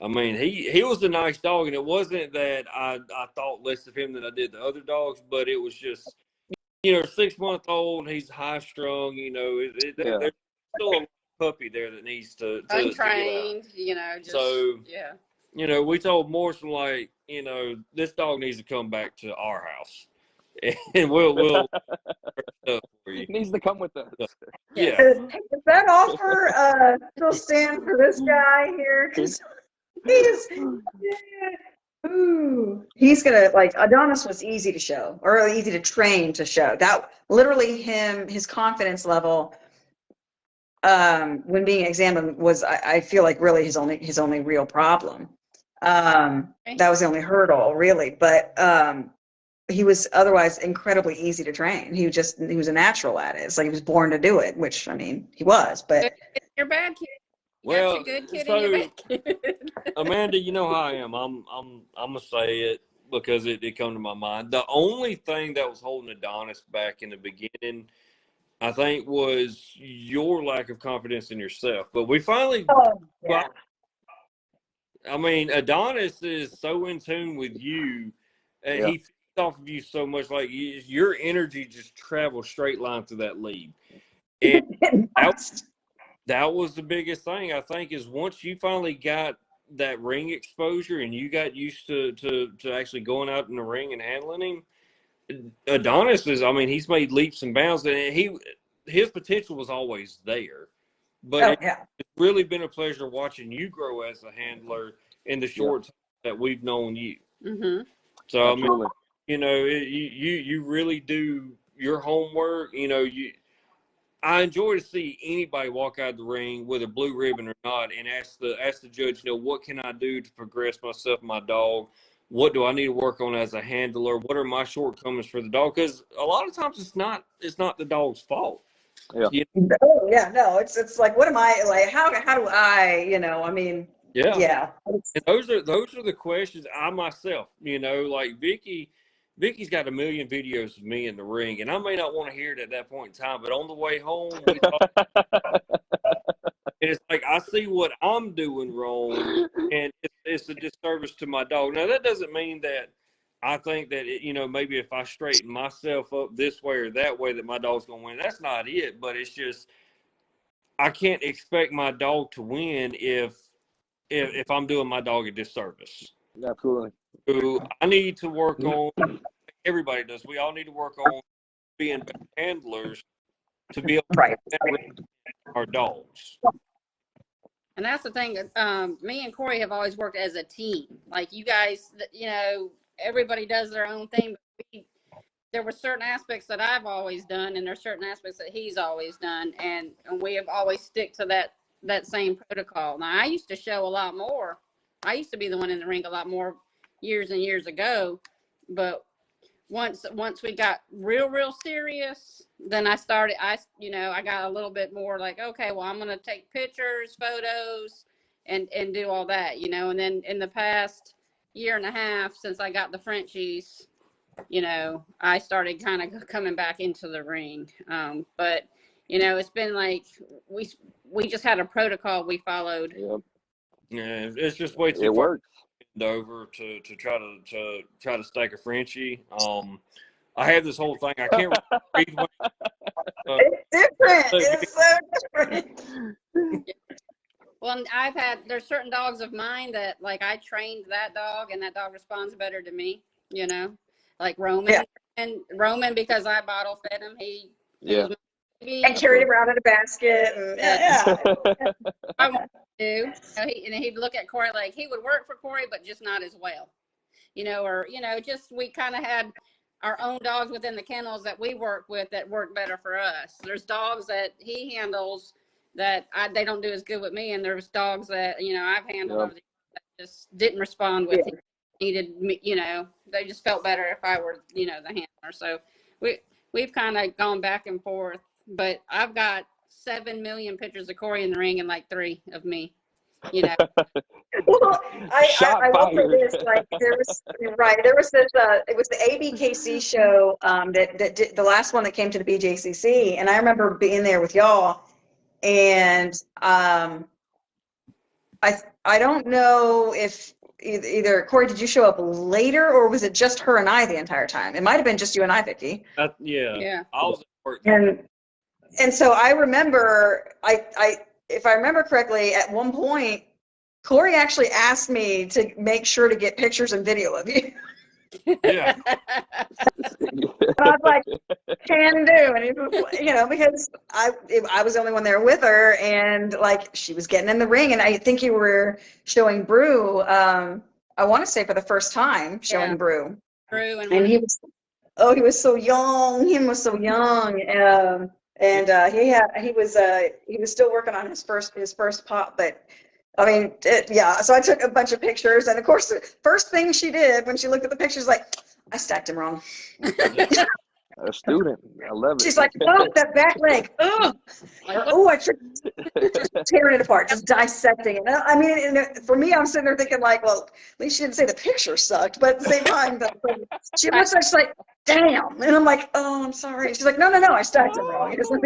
I mean, he was a nice dog, and it wasn't that I thought less of him than I did the other dogs, but it was just, you know, 6-month-old, he's high strung, you know, there's still a puppy there that needs to untrained, you know. You know, we told Morrison, like, you know, this dog needs to come back to our house, and we'll for you. He needs to come with us. Yeah. Does that offer still stand for this guy here? Because he's gonna, like, Adonis was easy to show, or easy to train to show. That literally his confidence level. when being examined was, I feel like really his only real problem. That was the only hurdle really, but he was otherwise incredibly easy to train. He was a natural at it. It's like he was born to do it, which I mean he was, but You're bad kid. You got Well, your good kid so and your bad kid. Amanda, you know how I am. I'm gonna say it because it come to my mind. The only thing that was holding Adonis back in the beginning, I think, was your lack of confidence in yourself. But we finally, yeah. I mean, Adonis is so in tune with you. Yeah. He feeds off of you so much. Like your energy just travels straight line to that lead. And that was the biggest thing, I think, is once you finally got that ring exposure and you got used to actually going out in the ring and handling him, Adonis is, I mean, he's made leaps and bounds, and his potential was always there. But it's really been a pleasure watching you grow as a handler in the short time that we've known you. Mm-hmm. So, Absolutely. I mean, you know, you really do your homework. You know, I enjoy to see anybody walk out of the ring with a blue ribbon or not and ask the judge, you know, what can I do to progress myself and my dog? What do I need to work on as a handler? What are my shortcomings for the dog? Because a lot of times it's not the dog's fault. Yeah. You Oh yeah, no, it's like, what am I like? How do I? I mean, yeah. And those are the questions I myself, you know, like Vicky's got a million videos of me in the ring, and I may not want to hear it at that point in time, but on the way home, we talk, and it's like I see what I'm doing wrong, and it's a disservice to my dog. Now that doesn't mean that I think that you know, maybe if I straighten myself up this way or that way that my dog's gonna win. That's not it, but it's just I can't expect my dog to win if I'm doing my dog a disservice. Absolutely. So I need to work on. Everybody does. We all need to work on being better handlers to be able to represent our dogs. And that's the thing. Me and Corey have always worked as a team. Like you guys, you know, everybody does their own thing. But there were certain aspects that I've always done, and there's certain aspects that he's always done, and we have always stick to that same protocol. Now, I used to show a lot more. I used to be the one in the ring a lot more years and years ago, but once we got real serious, then I got a little bit more like, okay, well, I'm going to take pictures, photos, and do all that, you know. And then in the past year and a half since I got the Frenchies, you know, I started kind of coming back into the ring. But you know, it's been like we just had a protocol we followed. Yep. Yeah, it's just way too It far works. over to try to stake a Frenchie. I have this whole thing. I can't read what, it's different. It's so different. Well, there's certain dogs of mine that like I trained that dog and that dog responds better to me, you know, like Roman. Yeah. And Roman, because I bottle fed him, he was my baby. And carried around in a basket. And, I want to. You know, he'd look at Corey like he would work for Corey, but just not as well. You know, or, you know, just we kind of had our own dogs within the kennels that we work with that work better for us. There's dogs that he handles that they don't do as good with me, and there's dogs that, you know, I've handled over the years that just didn't respond with him. Needed me, you know, they just felt better if I were, you know, the handler. So we've kind of gone back and forth, but I've got 7 million pictures of Corey in the ring and like 3 of me, you know. Well, I will say this, like there was this it was the ABKC show that did the last one that came to the BJCC, and I remember being there with y'all, and I don't know if either Corey, did you show up later or was it just her and I the entire time? It might have been just you and I, Vicky. Yeah. I was at work. And so I remember if I remember correctly, at one point Corey actually asked me to make sure to get pictures and video of you. Yeah. And I was like, can do. And he was, you know, because I was the only one there with her, and like she was getting in the ring, and I think you were showing Brew. I want to say for the first time showing Brew. Brew and he was so young. Him was so young. And he was still working on his first pop, but I mean, yeah. So I took a bunch of pictures, and of course, the first thing she did when she looked at the pictures, like, I stacked him wrong. A student. I love it. She's like, oh, that back leg. Oh, Like, oh, I tripped. Just tearing it apart, just dissecting it. I mean, and for me, I'm sitting there thinking like, well, at least she didn't say the picture sucked. But at the same time, she looks like she's like, damn. And I'm like, oh, I'm sorry. She's like, no, I stacked it wrong. It's like,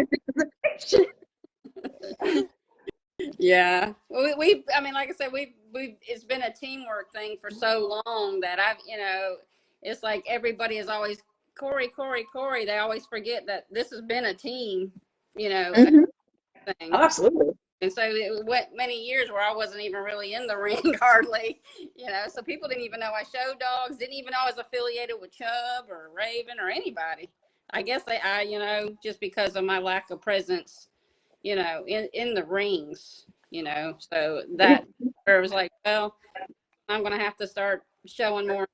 yeah. I mean, like I said, it's been a teamwork thing for so long that it's like everybody is always Corey. They always forget that this has been a team, Mhm. thing. Absolutely. And so it went many years where I wasn't even really in the ring hardly, so people didn't even know I showed dogs, didn't even know I was affiliated with Chubb or Raven or anybody. I guess just because of my lack of presence, in the rings, so that it was like, well, I'm going to have to start showing more,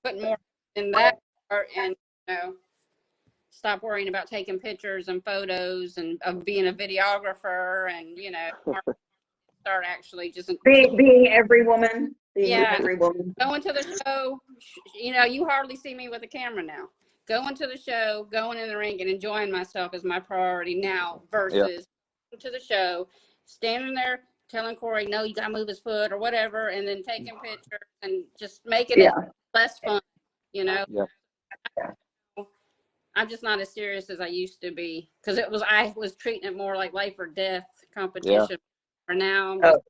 putting more in that part and, stop worrying about taking pictures and photos and of being a videographer and start actually just Being every woman. yeah, Every woman. going to the show. You hardly see me with a camera now. Going to the show, going in the ring, and enjoying myself is my priority now versus to the show, standing there telling Corey, no, you got to move his foot or whatever, and then taking pictures and just making it less fun. Yeah. I'm just not as serious as I used to be because I was treating it more like life or death competition. Yeah. For now, I'm just,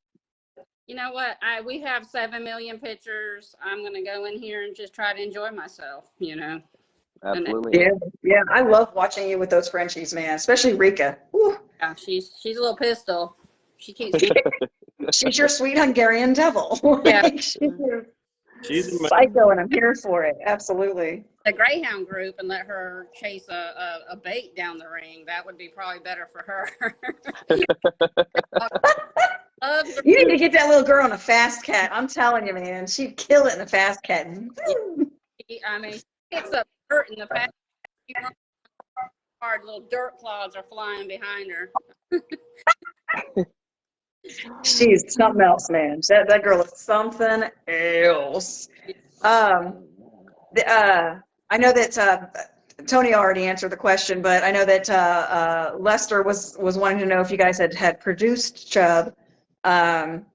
you know what? We have 7 million pictures. I'm going to go in here and just try to enjoy myself, Absolutely. Yeah. I love watching you with those Frenchies, man, especially Rika. Woo. Yeah, she's a little pistol. She keeps me. She's your sweet Hungarian devil. Yeah. She's amazing. Psycho, and I'm here for it. Absolutely. The Greyhound group and let her chase a bait down the ring. That would be probably better for her. You need to get that little girl in a fast cat. I'm telling you, man, she'd kill it in a fast cat. I mean, she picks up dirt in the past. Hard little dirt clods are flying behind her. She's something else, man. That girl is something else. I know that Tony already answered the question, but I know that Lester was wanting to know if you guys had produced Chubb,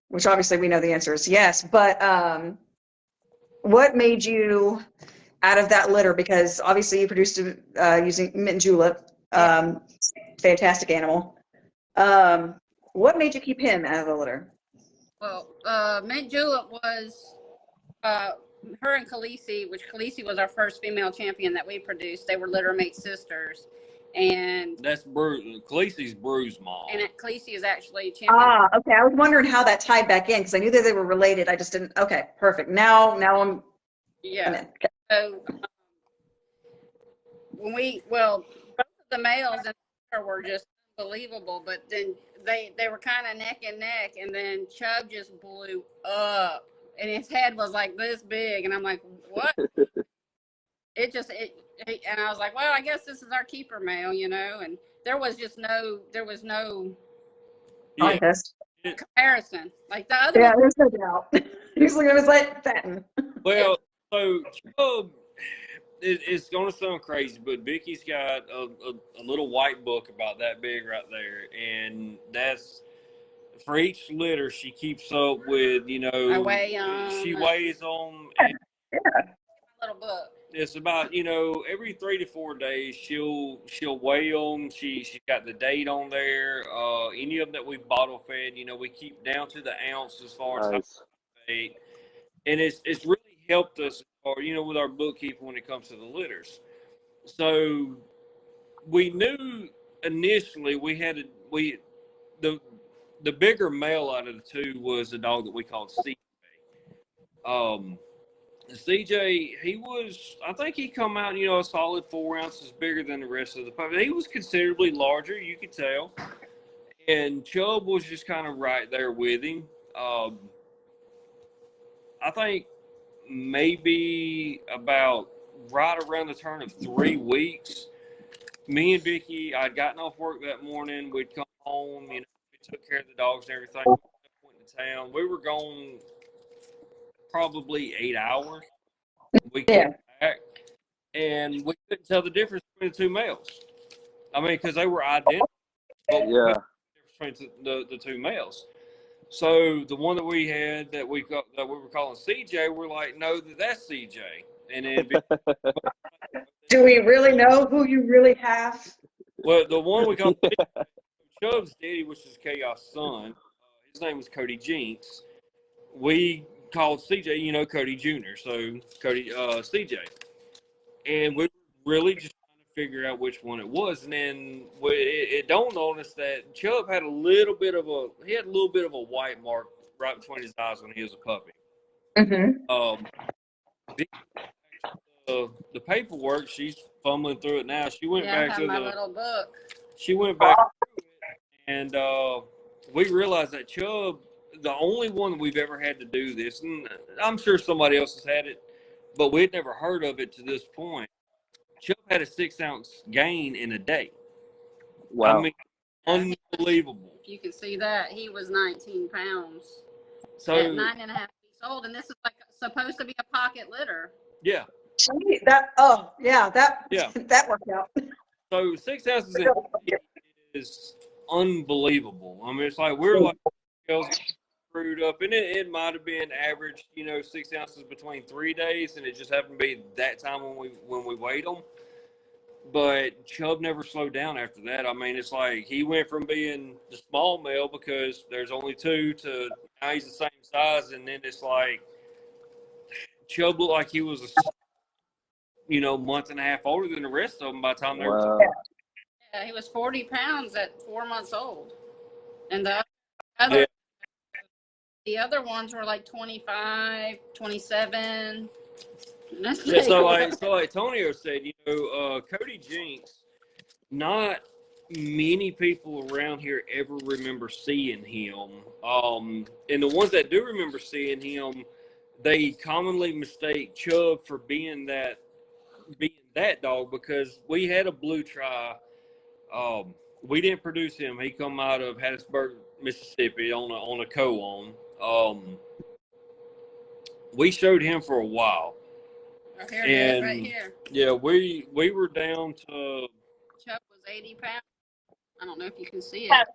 which obviously we know the answer is yes. But what made you out of that litter? Because obviously you produced it using mint and julep, fantastic animal. What made you keep him out of the litter? Well, Mint Julep was her and Khaleesi, which Khaleesi was our first female champion that we produced. They were littermate sisters. And that's Khaleesi's Bruce mom. And Khaleesi is actually champion. Ah, okay. I was wondering how that tied back in because I knew that they were related. I just didn't. Okay, perfect. Now I'm. Yeah. I'm in. Okay. So both of the males and her were just unbelievable, but then they were kind of neck and neck, and then Chubb just blew up, and his head was like this big, and I'm like, what? And I was like, well, I guess this is our keeper male, and there was no comparison. Like the other one, there's no doubt. Usually it was like fatten. Well, so Chubb, it's going to sound crazy, but Vicky's got a little white book about that big right there, and that's for each litter she keeps up with. I weigh on. She weighs on. Little book. It's about every 3 to 4 days she'll weigh them. She's got the date on there. Any of them that we bottle fed, we keep down to the ounce as far as weight, and it's really helped us, with our bookkeeping when it comes to the litters. So we knew initially the bigger male out of the two was a dog that we called CJ. CJ, I think he come out, a solid 4 ounces bigger than the rest of the puppy. He was considerably larger, you could tell. And Chubb was just kind of right there with him. I think maybe about right around the turn of 3 weeks, me and Vicky, I'd gotten off work that morning. We'd come home, we took care of the dogs and everything. We went to town. We were gone probably 8 hours. We came back, and we couldn't tell the difference between the two males. I mean, because they were identical, but we couldn't tell the difference between the two males. So the one that we had that we were calling CJ, we're like, no, that's CJ. And then do we really know who you really have? well, the one we called Chubb's daddy, which is Chaos' son, his name was Cody Jinks. We called CJ, Cody Jr. So Cody, CJ, and we were really just trying to figure out which one it was. And then it dawned on us that Chubb had a little bit of a white mark right between his eyes when he was a puppy. Mm-hmm. The paperwork, she's fumbling through it now. She went back to my little book. She went back through it, and we realized that Chubb, the only one that we've ever had to do this, and I'm sure somebody else has had it, but we'd never heard of it to this point. Chubb had a 6-ounce gain in a day. Wow. I mean, unbelievable. If you can see that, he was 19 pounds So at 9.5 weeks old, and this is like supposed to be a pocket litter. Yeah. That worked out. So 6 ounces is unbelievable. I mean, it's like we're like screwed up, and it might have been average, 6 ounces between 3 days, and it just happened to be that time when we weighed them. But Chubb never slowed down after that. I mean, it's like he went from being the small male because there's only two to now he's the same size, and then it's like Chubb looked like he was month and a half older than the rest of them by the time they were. Yeah, he was 40 pounds at 4 months old, and the other ones were like 25, 27. Yeah, so like Tonio said, Cody Jinks, not many people around here ever remember seeing him. And the ones that do remember seeing him, they commonly mistake Chubb for being that dog because we had a blue tri. We didn't produce him. He come out of Hattiesburg, Mississippi on a co-own. We showed him for a while. Here it is, right here. Yeah, we were down to. Chubb was 80 pounds. I don't know if you can see it.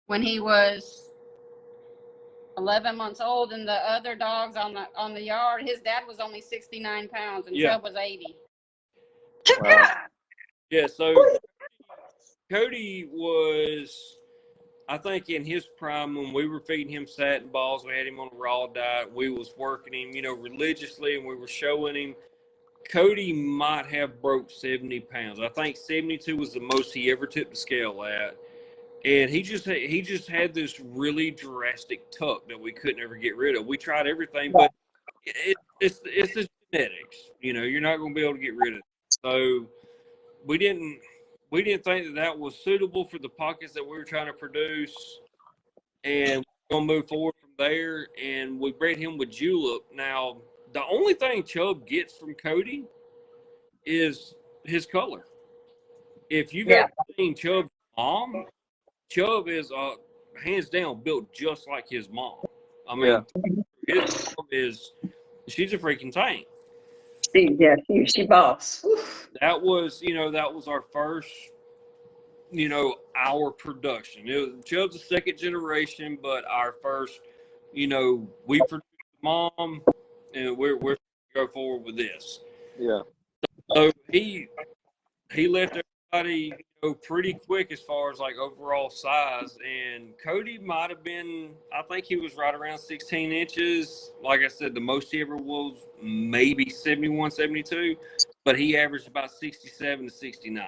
When he was 11 months old, and the other dogs on the yard, his dad was only 69 pounds, and Chubb was 80. Wow. Yeah, so Cody was, I think, in his prime when we were feeding him satin balls. We had him on a raw diet. We was working him, religiously, and we were showing him. Cody might have broke 70 pounds. I think 72 was the most he ever took the scale at. And he just had this really drastic tuck that we couldn't ever get rid of. We tried everything, but it's the genetics. You're not going to be able to get rid of it. So we didn't think that was suitable for the pockets that we were trying to produce. And we're going to move forward from there. And we bred him with Julep. Now, the only thing Chubb gets from Cody is his color. If you got seen Chubb's mom, Chubb is hands down built just like his mom. I mean, his mom she's a freaking tank. She boss. That was our first, our production. Chubb's a second generation, but our first, we produced mom. And we're going to go forward with this. Yeah. So he left everybody pretty quick as far as like overall size. And Cody might have been, I think he was right around 16 inches. Like I said, the most he ever was maybe 71, 72. But he averaged about 67 to 69.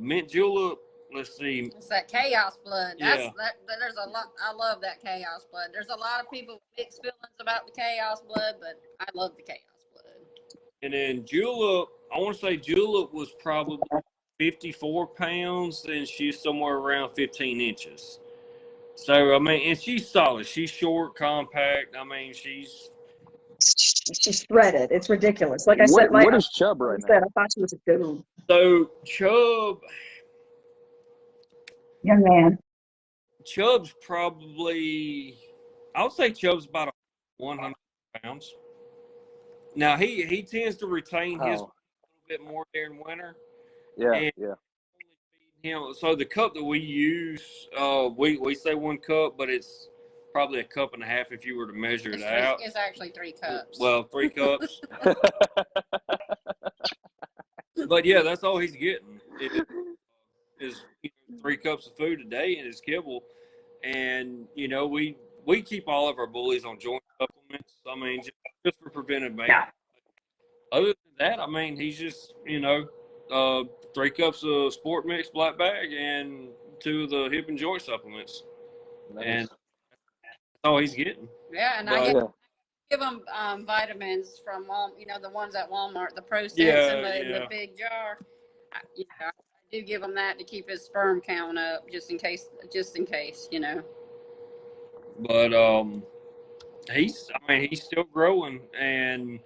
Mint Julep. Let's see. It's that chaos blood. There's a lot. I love that chaos blood. There's a lot of people with mixed feelings about the chaos blood, but I love the chaos blood. And then Julep, I want to say Julep was probably 54 pounds, and she's somewhere around 15 inches. So, I mean, and she's solid. She's short, compact. I mean, she's threaded. It's ridiculous. Like I said, what is Chubb right now? I thought she was a good one. So Young man. Chubb's probably, I would say Chubb's about 100 pounds. Now he tends to retain his a Oh, little bit more during winter, yeah, and yeah. him. So the cup that we use, we say 1 cup, but it's probably a cup and a half if you were to measure it out. It's actually 3 cups. Well, 3 cups. But yeah, that's all he's getting is 3 cups of food a day in his kibble. And we keep all of our bullies on joint supplements. I mean, just for preventive maintenance. Other than that, I mean, he's just 3 cups of sport mix black bag and 2 of the hip and joint supplements, and Nice. that's all he's getting. Yeah, and But, I Yeah. give them vitamins from the ones at Walmart, the Pro Sense Yeah, in the big jar. I do give him that to keep his sperm count up, just in case. But he's still growing, and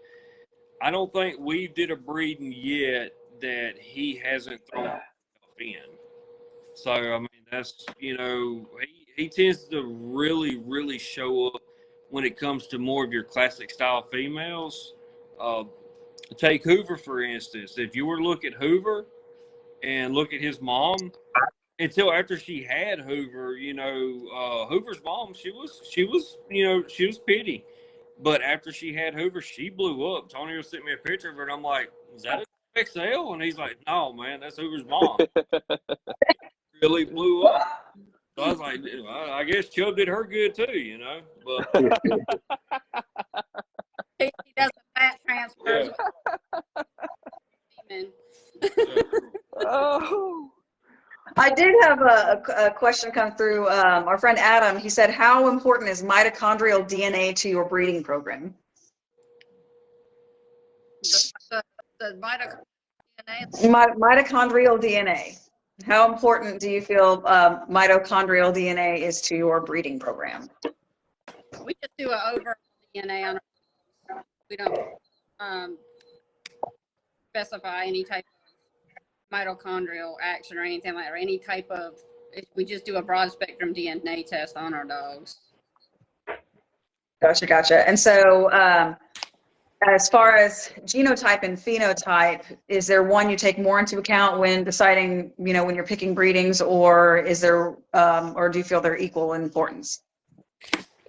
I don't think we did a breeding yet that he hasn't thrown himself in. So I mean, that's he tends to really really show up when it comes to more of your classic style females. Uh, Take Hoover for instance. If you were to look at Hoover and look at his mom, until after she had Hoover, Hoover's mom, she was pity. But after she had Hoover, she blew up. Tonio sent me a picture of her, and I'm like, "Is that a XL?" And he's like, "No, man, that's Hoover's mom." Really blew up. So I was like, I guess Chubb did her good too, But He does the fat transfers. Oh. I did have a question come through. Our friend Adam, he said, how important is mitochondrial DNA to your breeding program? The mitochondrial DNA. Mitochondrial DNA. How important do you feel mitochondrial DNA is to your breeding program? We just do an overall DNA on our. We don't specify any type of mitochondrial action or anything like that, or any type of. We just do a broad spectrum DNA test on our dogs. Gotcha. And so, as far as genotype and phenotype, is there one you take more into account when deciding, when you're picking breedings, or is there, or do you feel they're equal in importance?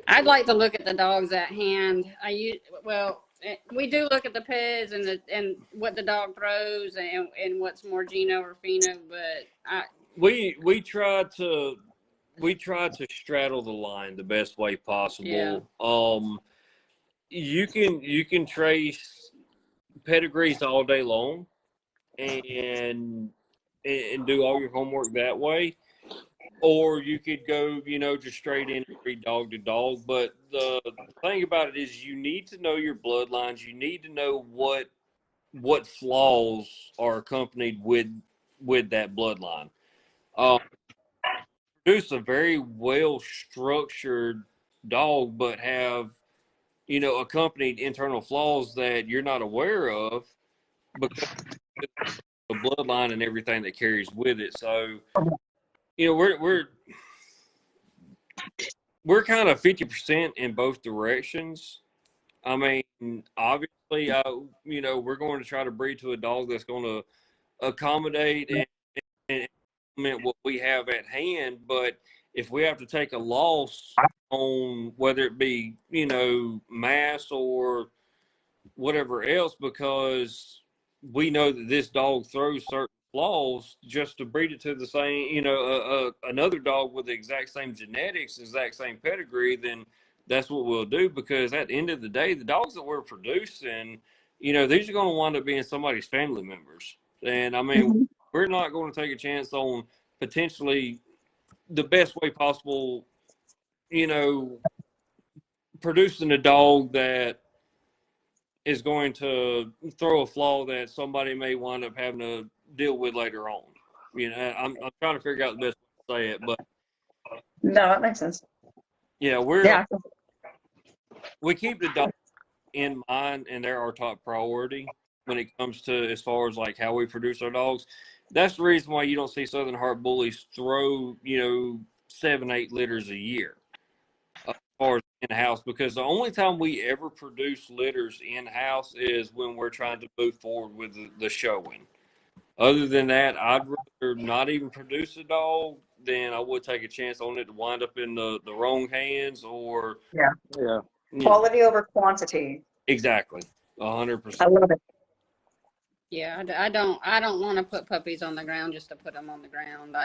I'd like to look at the dogs at hand. We do look at the PEDs and what the dog throws and what's more geno or pheno, but we try to straddle the line the best way possible. Yeah. You can trace pedigrees all day long and do all your homework that way, or you could go just straight in and read dog to dog. But the thing about it is you need to know your bloodlines. You need to know what flaws are accompanied with that bloodline. Produce a very well structured dog, but have accompanied internal flaws that you're not aware of because of the bloodline and everything that carries with it. So we're kind of 50% in both directions. I mean, obviously, we're going to try to breed to a dog that's going to accommodate and implement what we have at hand. But if we have to take a loss on whether it be, mass or whatever else, because we know that this dog throws certain flaws just to breed it to the same, another dog with the exact same genetics, exact same pedigree, then that's what we'll do. Because at the end of the day, the dogs that we're producing, these are going to wind up being somebody's family members. And I mean, we're not going to take a chance on potentially the best way possible, producing a dog that is going to throw a flaw that somebody may wind up having to deal with later on. I'm trying to figure out the best way to say it, but No, that makes sense. yeah, we keep the dog in mind, and they're our top priority. when it comes to as far as like how we produce our dogs. That's the reason why you don't see Southern Heart Bullies throw, 7-8 litters a year as far as in house, because the only time we ever produce litters in house is when we're trying to move forward with the showing. Other than that, I'd rather not even produce a dog than I would take a chance on it to wind up in the wrong hands or Yeah. Yeah. Quality over quantity. Exactly, I 100%. love it. Yeah, I don't want to put puppies on the ground just to put them on the ground.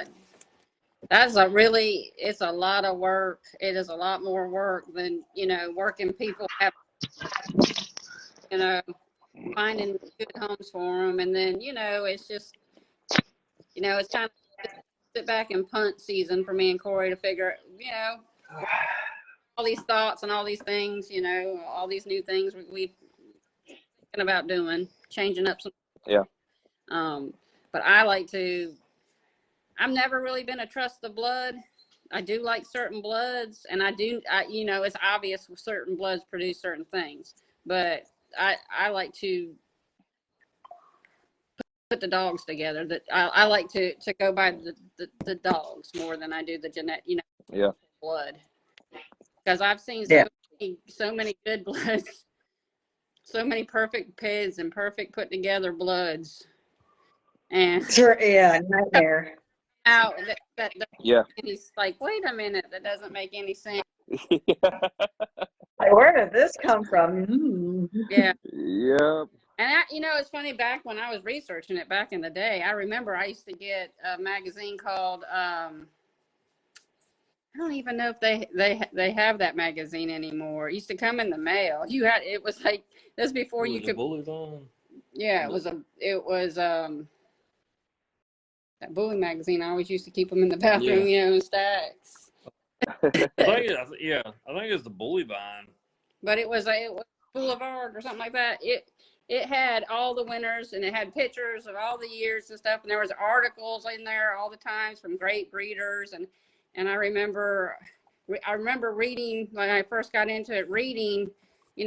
It's a lot of work. It is a lot more work than, working people have, you know, finding good homes for them. And then, it's just, it's kind of sit back and punt season for me and Corey to figure, all these thoughts and all these things, all these new things we've thinking about doing, changing up some. Yeah. But I've never really been a trust the blood. I do like certain bloods, and it's obvious certain bloods produce certain things, but I like to put the dogs together. That I like to go by the dogs more than I do the Yeah. blood, because I've seen so many good bloods, so many perfect pigs and perfect put together bloods, and Sure, yeah, nightmare. out that Yeah. and he's like, wait a minute, that doesn't make any sense. Like, where did this come from? Yeah. Yep. And it's funny, back when I was researching it back in the day, I remember I used to get a magazine called, I don't even know if they have that magazine anymore. It used to come in the mail. It was like, this before you could. Bullies on. Yeah, it was that Bully magazine. I always used to keep them in the bathroom, in stacks. I think it's the Bully Vine. But it was Boulevard or something like that. It had all the winners, and it had pictures of all the years and stuff, and there was articles in there all the times from great breeders, and I remember reading when I first got into it, reading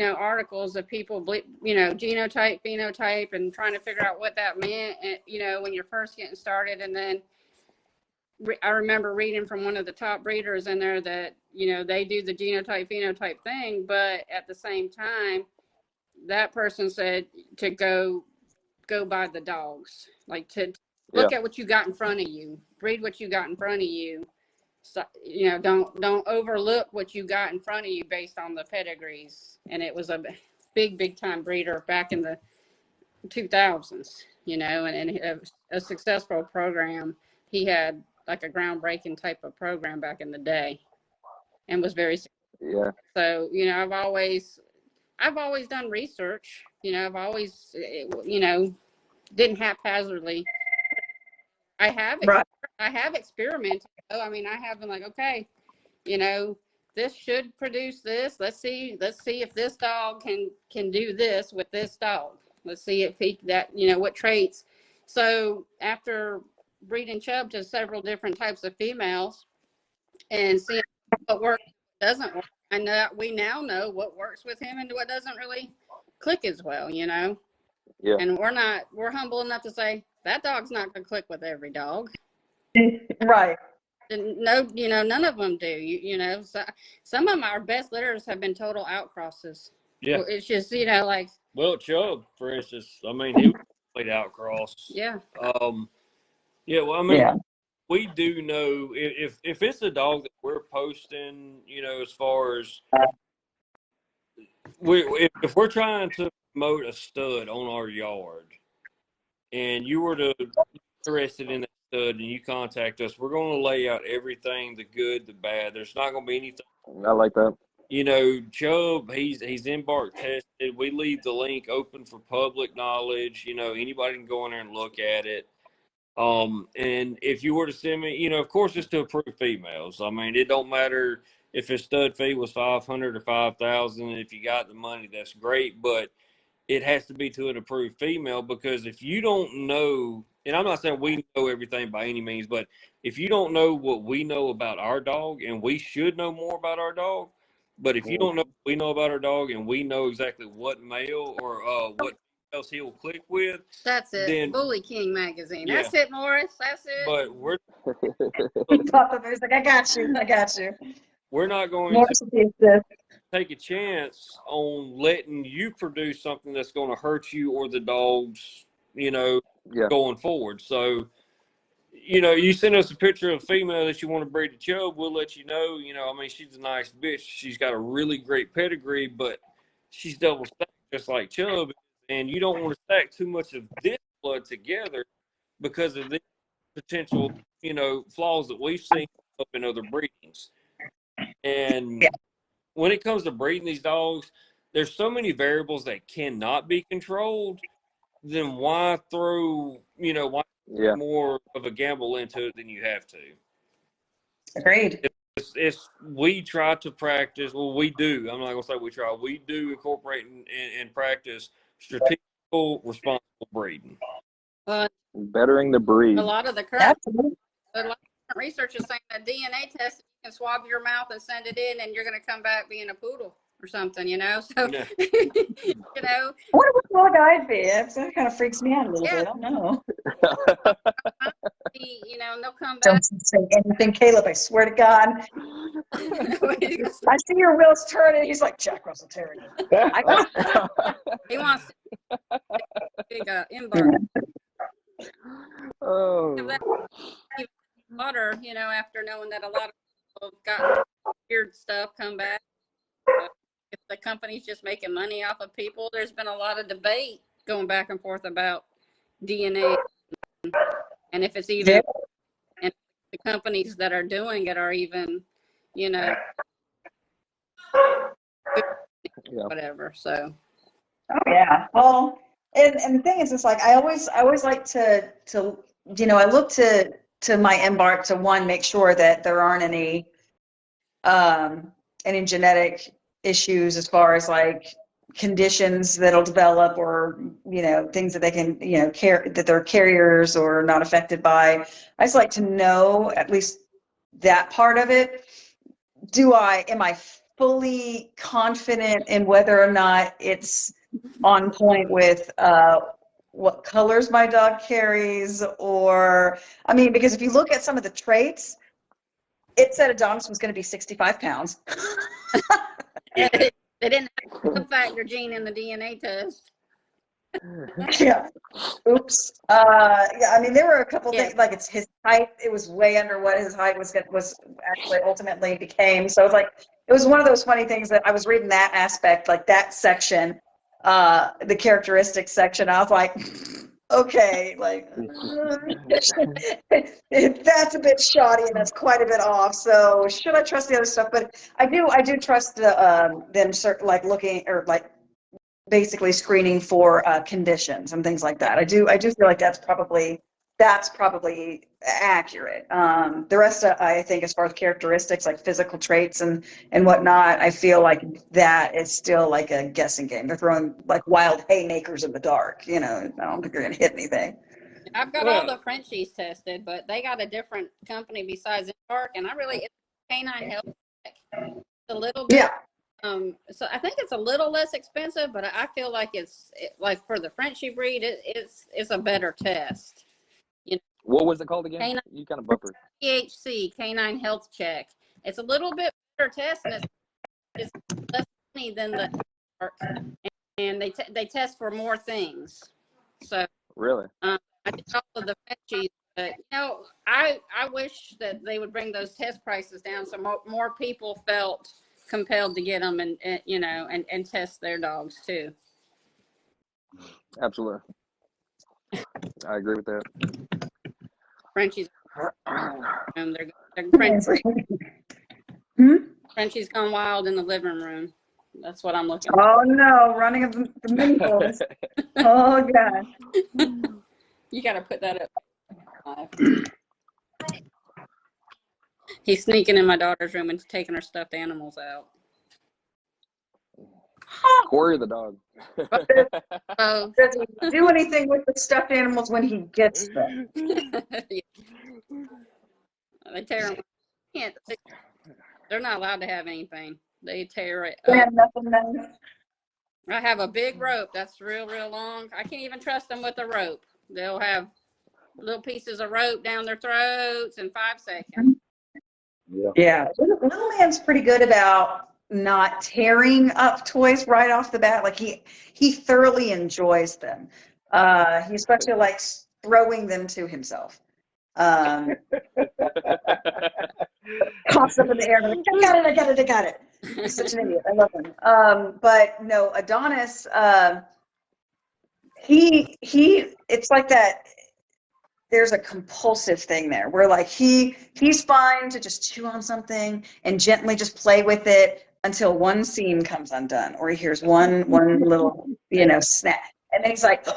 articles of people, genotype, phenotype, and trying to figure out what that meant, and, when you're first getting started. And then I remember reading from one of the top breeders in there that, they do the genotype, phenotype thing, but at the same time, that person said to go by the dogs, like to look at what you got in front of you, breed what you got in front of you. So, don't overlook what you got in front of you based on the pedigrees. And it was a big time breeder back in the 2000s, and a successful program. He had like a groundbreaking type of program back in the day, and was very successful. Yeah. So, I've always done research. I've always, didn't haphazardly. I have experimented. I mean, I have been like, okay, this should produce this. Let's see if this dog can do this with this dog. Let's see if what traits. So after breeding Chubb to several different types of females and seeing what works, doesn't work, I know we now know what works with him and what doesn't really click as well, Yeah. And we're humble enough to say that dog's not going to click with every dog. Right. No, none of them do. So some of our best litters have been total outcrosses. Yeah. It's just, like. Well, Chubb, for instance, I mean, he played outcross. Yeah. Yeah. Well, I mean, we do know if it's a dog that we're posting, as far as if we're trying to promote a stud on our yard, and you were to be interested in that stud and you contact us, we're going to lay out everything, the good, the bad. There's not going to be anything. I like that. Chubb, he's embark tested. We leave the link open for public knowledge. Anybody can go in there and look at it. And if you were to send me, of course, it's to approved females. I mean, it don't matter if his stud fee was 500 or 5,000. If you got the money, that's great. But it has to be to an approved female, because if you don't know, and I'm not saying we know everything by any means, but if you don't know what we know about our dog, and we should know more about our dog, but if you don't know what we know about our dog and we know exactly what male or what else he'll click with, That's it. then Bully King magazine. yeah. That's it, Morris. That's it. But we're He popped up. He's like, I got you. I got you. we're not going More to abuse this. take a chance on letting you produce something that's going to hurt you or the dogs, you know, Yeah. going forward. So, you know, you send us a picture of a female that you want to breed to Chubb, we'll let you know. You know, I mean, she's a nice bitch. She's got a really great pedigree, but she's double stacked just like Chubb. And you don't want to stack too much of this blood together because of the potential, you know, flaws that we've seen up in other breedings. And when it comes to breeding these dogs, there's so many variables that cannot be controlled. Then why throw, you know, why Yeah. more of a gamble into it than you have to? Agreed. It's we try to practice. Well, we do. I'm not gonna say we try. We do incorporate and practice strategical, responsible breeding. Bettering the breed. A lot of the current Absolutely. research is saying that DNA test, you can swab your mouth and send it in, and you're going to come back being a poodle or something, you know? So, Yeah. you know. I wonder what dog I'd be. That kind of freaks me out a little bit. I don't know. You know, and they'll come back. Don't say anything, Caleb. I swear to God. I see your wheels turning. He's like, Jack Russell Terrier. He wants to big embark. Oh. Water, you know, after knowing that a lot of people have gotten weird stuff come back. If the company's just making money off of people, there's been a lot of debate going back and forth about DNA and if it's even, and the companies that are doing it are even, you know, whatever. So. Oh yeah. Well, and the thing is, it's like I always like to you know, I look to my embark to one, make sure that there aren't any genetic issues as far as like conditions that'll develop or, you know, things that they can, you know, that they're carriers or not affected by. I just like to know at least that part of it. Am I fully confident in whether or not it's on point with what colors my dog carries? Or, I mean, because if you look at some of the traits, it said Adonis was going to be 65 pounds. They didn't have the factor gene in the DNA test. Yeah. Oops. Yeah. I mean, there were a couple things, like it's his height. It was way under what his height was actually ultimately became. So it's like, it was one of those funny things that I was reading that aspect, like that section, the characteristics section. I was like, okay, like that's a bit shoddy and that's quite a bit off. So should I trust the other stuff? But I do trust them like looking or like basically screening for conditions and things like that. I do feel like that's probably accurate. The rest, I think, as far as characteristics like physical traits and whatnot, I feel like that is still like a guessing game. They're throwing like wild haymakers in the dark. You know, I don't think they're gonna hit anything. I've got all the Frenchies tested, but they got a different company besides Embark, and it's Canine Health Check. It's a little bit. Yeah. So I think it's a little less expensive, but I feel like like for the Frenchie breed, it's a better test. You know, what was it called again? You kind of buffered. THC, Canine Health Check. It's a little bit better test, and it's less money than the Embark, and they test for more things. So really, I did all of the Frenchies, but you know, I wish that they would bring those test prices down so more people felt compelled to get them and you know and test their dogs too. Absolutely, I agree with that. Frenchies, Frenchies gone wild in the living room. That's what I'm looking for. Oh no, running of the mini bulls. Oh god. You got to put that up. He's sneaking in my daughter's room and taking her stuffed animals out. Corey the dog. Does he do anything with the stuffed animals when he gets them? Yeah. They tear them. They're not allowed to have anything. They tear it up. Nothing nice. I have a big rope that's real, real long. I can't even trust them with a rope. They'll have little pieces of rope down their throats in 5 seconds. Yeah. Yeah, little man's pretty good about not tearing up toys right off the bat. Like he thoroughly enjoys them. He especially likes throwing them to himself. Um, Toss them in the air. And I'm like, I got it, I got it, I got it. He's such an idiot. I love him. But no, Adonis, it's like that. There's a compulsive thing there where like he's fine to just chew on something and gently just play with it until one seam comes undone or he hears one little snap, and then he's like,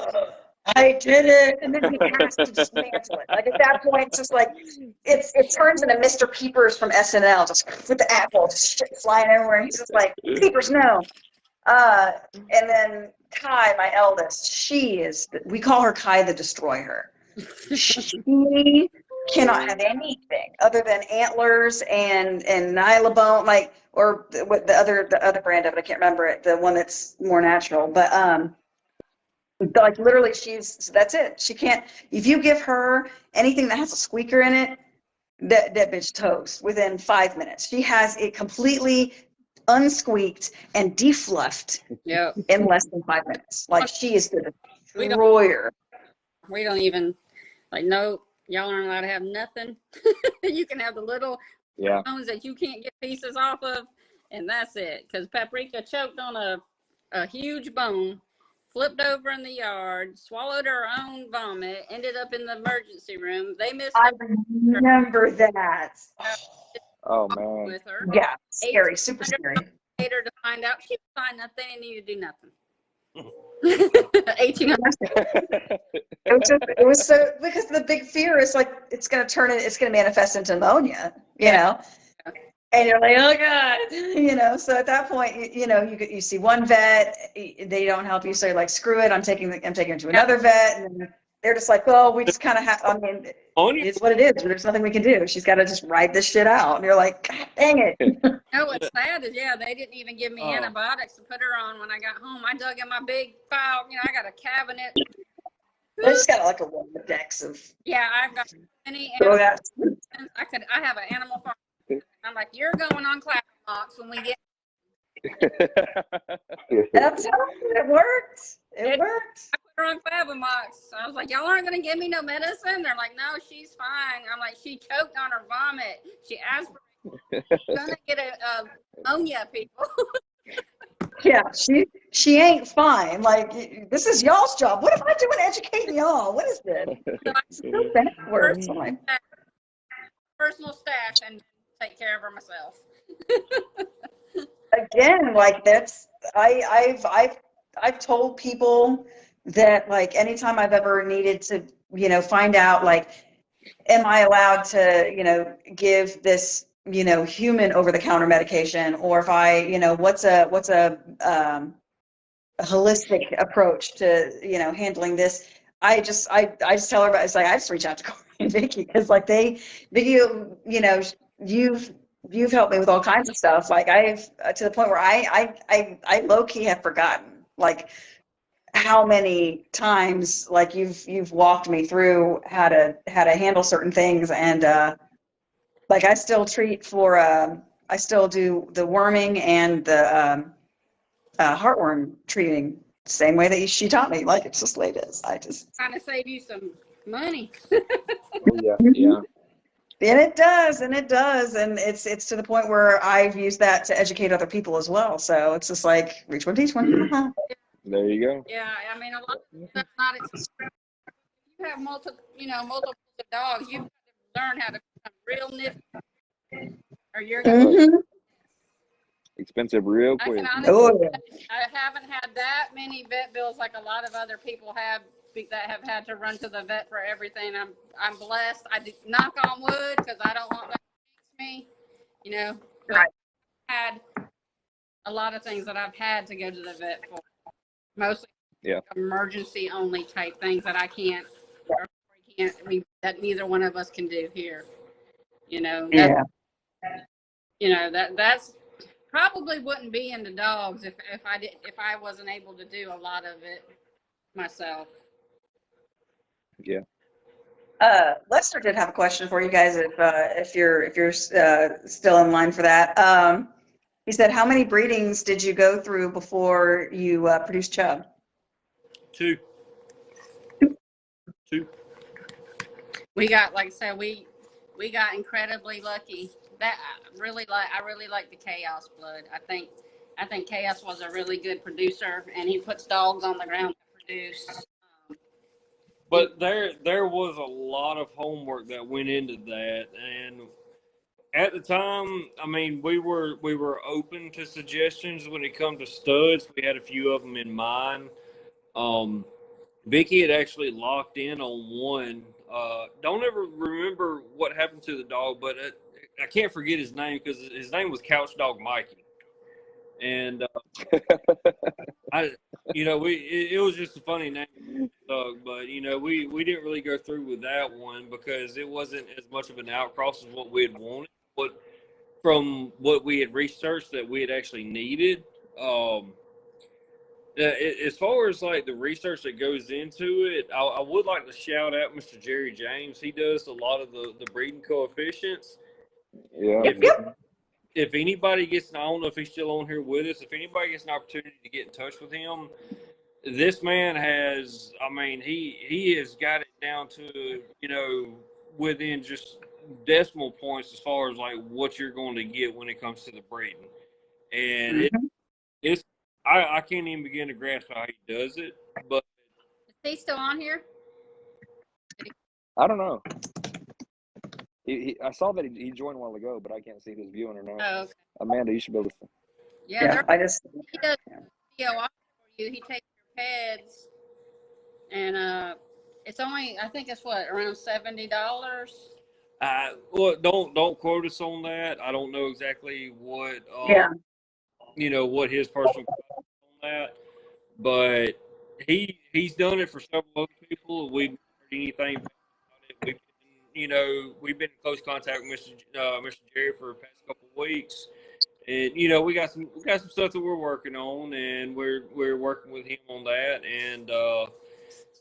I did it, and then he has to dismantle it. Like at that point, it's just like it turns into Mr. Peepers from SNL, just with the apple, just shit flying everywhere. And he's just like, Peepers, no. And then Kai, my eldest, we call her Kai the Destroyer. She cannot have anything other than antlers and Nyla bone, like, or what the other brand of it, I can't remember it, the one that's more natural. But like literally that's it. She can't, if you give her anything that has a squeaker in it, that bitch toast within 5 minutes. She has it completely unsqueaked and defluffed in less than 5 minutes. Like she is the destroyer. We don't even like, no, y'all aren't allowed to have nothing. You can have the little bones that you can't get pieces off of, and that's it. Because Paprika choked on a huge bone, flipped over in the yard, swallowed her own vomit, ended up in the emergency room. They missed. I remember that. Oh man. With her. Yeah, scary, super scary. Later to find out she was fine, nothing, and needed to do nothing. 1800. It was so, because the big fear is like it's going to manifest into pneumonia, you know, and you're like, oh God, so at that point, you see one vet, they don't help you, so you're like, screw it, I'm taking her to another vet, and then they're just like, well, we just kind of have, I mean, it's what it is. There's nothing we can do. She's got to just ride this shit out, and you're like, God dang it. What's sad is, they didn't even give me antibiotics to put her on when I got home. I dug in my big file, I got a cabinet. I just got like a Rolodex of. Yeah, I've got many. I have an animal farm. I'm like, you're going on Clapbox when we get. That's how it worked. It worked. I put her on Clabomox. I was like, y'all aren't going to give me no medicine? They're like, no, she's fine. I'm like, she choked on her vomit. She aspirated. She's going to get a pneumonia, people. Yeah, she ain't fine. Like, this is y'all's job. What am I doing educating y'all? What is this? It's so backwards. Personal stash and take care of her myself. Again, like I've told people that like anytime I've ever needed to find out like, am I allowed to give this human over the counter medication, or if I what's a holistic approach to handling this. I just tell everybody, it's like I just reach out to Corey and Vicky, because like Vicky, you've helped me with all kinds of stuff. Like I've to the point where I low key have forgotten like how many times like you've walked me through how to handle certain things, and like I still treat for I still do the worming and the heartworm treating same way that she taught me. Like it's just the way it is. I just trying to save you some money. Yeah. And it does, and it's to the point where I've used that to educate other people as well. So it's just like reach one, teach one. There you go. Yeah, I mean, a lot of stuff not expensive. You have multiple dogs. You have to learn how to become real nifty, or you're gonna expensive real quick. I haven't had that many vet bills like a lot of other people have that have had to run to the vet for everything. I'm blessed. I do, knock on wood, because I don't want that to jinx me, But I've had a lot of things that I've had to go to the vet for. Mostly emergency only type things that I can't that neither one of us can do here. That's probably wouldn't be into dogs if I wasn't able to do a lot of it myself. Yeah. Lester did have a question for you guys if you're still in line for that. He said, how many breedings did you go through before you produced Chubb? Two. We got, like I said, we got incredibly lucky. That I really like the Chaos blood. I think Chaos was a really good producer, and he puts dogs on the ground to produce. But there was a lot of homework that went into that, and at the time, I mean, we were open to suggestions when it come to studs. We had a few of them in mind. Vicky had actually locked in on one. Don't ever remember what happened to the dog, but I can't forget his name because his name was Couch Dog Mikey. And it was just a funny name, but we didn't really go through with that one because it wasn't as much of an outcross as what we had wanted. But from what we had researched that we had actually needed. As far as like the research that goes into it, I would like to shout out Mr. Jerry James. He does a lot of the breeding coefficients. Yeah. If anybody gets, I don't know if he's still on here with us. If anybody gets an opportunity to get in touch with him, this man has. I mean, he has got it down to within just decimal points as far as like what you're going to get when it comes to the breeding, and it's. I can't even begin to grasp how he does it. But is he still on here? I don't know. I saw that he joined a while ago, but I can't see if he's viewing or not. Oh, okay. Amanda, you should be able to. Yeah, I just. he does video for you. He takes your peds, and it's only, I think it's what, around $70. Well, don't quote us on that. I don't know exactly what what his personal on that, but he's done it for several other people. We've not heard anything about it. We've been in close contact with Mr. Jerry for the past couple of weeks, and we got some stuff that we're working on, and we're working with him on that, and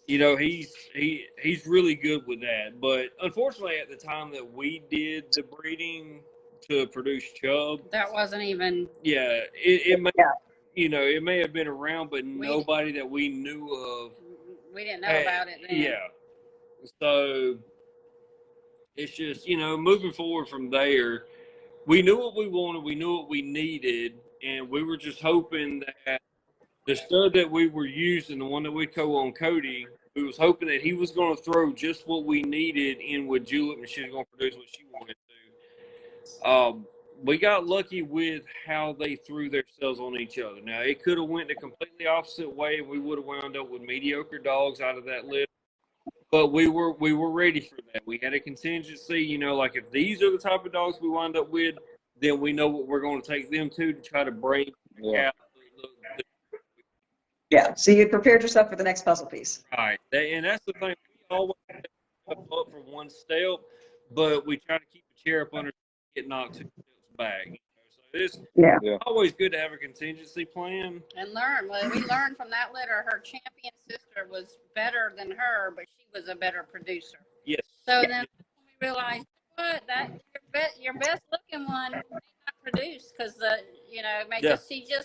he's really good with that. But unfortunately, at the time that we did the breeding to produce Chubb, That wasn't even. yeah, it may have been around, but nobody that we knew of. We didn't know about it then. Yeah, so it's just moving forward from there. We knew what we wanted, we knew what we needed, and we were just hoping that the stud that we were using, the one that we on Cody, we was hoping that he was going to throw just what we needed in with Julep, and she was going to produce what she wanted to. We got lucky with how they threw themselves on each other. Now, it could have went the completely opposite way, and we would have wound up with mediocre dogs out of that litter. But we were ready for that. We had a contingency, like if these are the type of dogs we wind up with, then we know what we're going to take them to try to bring out. Yeah, so you prepared yourself for the next puzzle piece. Right, and that's the thing. We always up for one step, but we try to keep the chair up under, get knocked 2 steps back. So it's always good to have a contingency plan and learn. Well, we learned from that litter. Her champion sister was better than her, but she was a better producer. Yes. So then we realized, what, that your best looking one may not produce because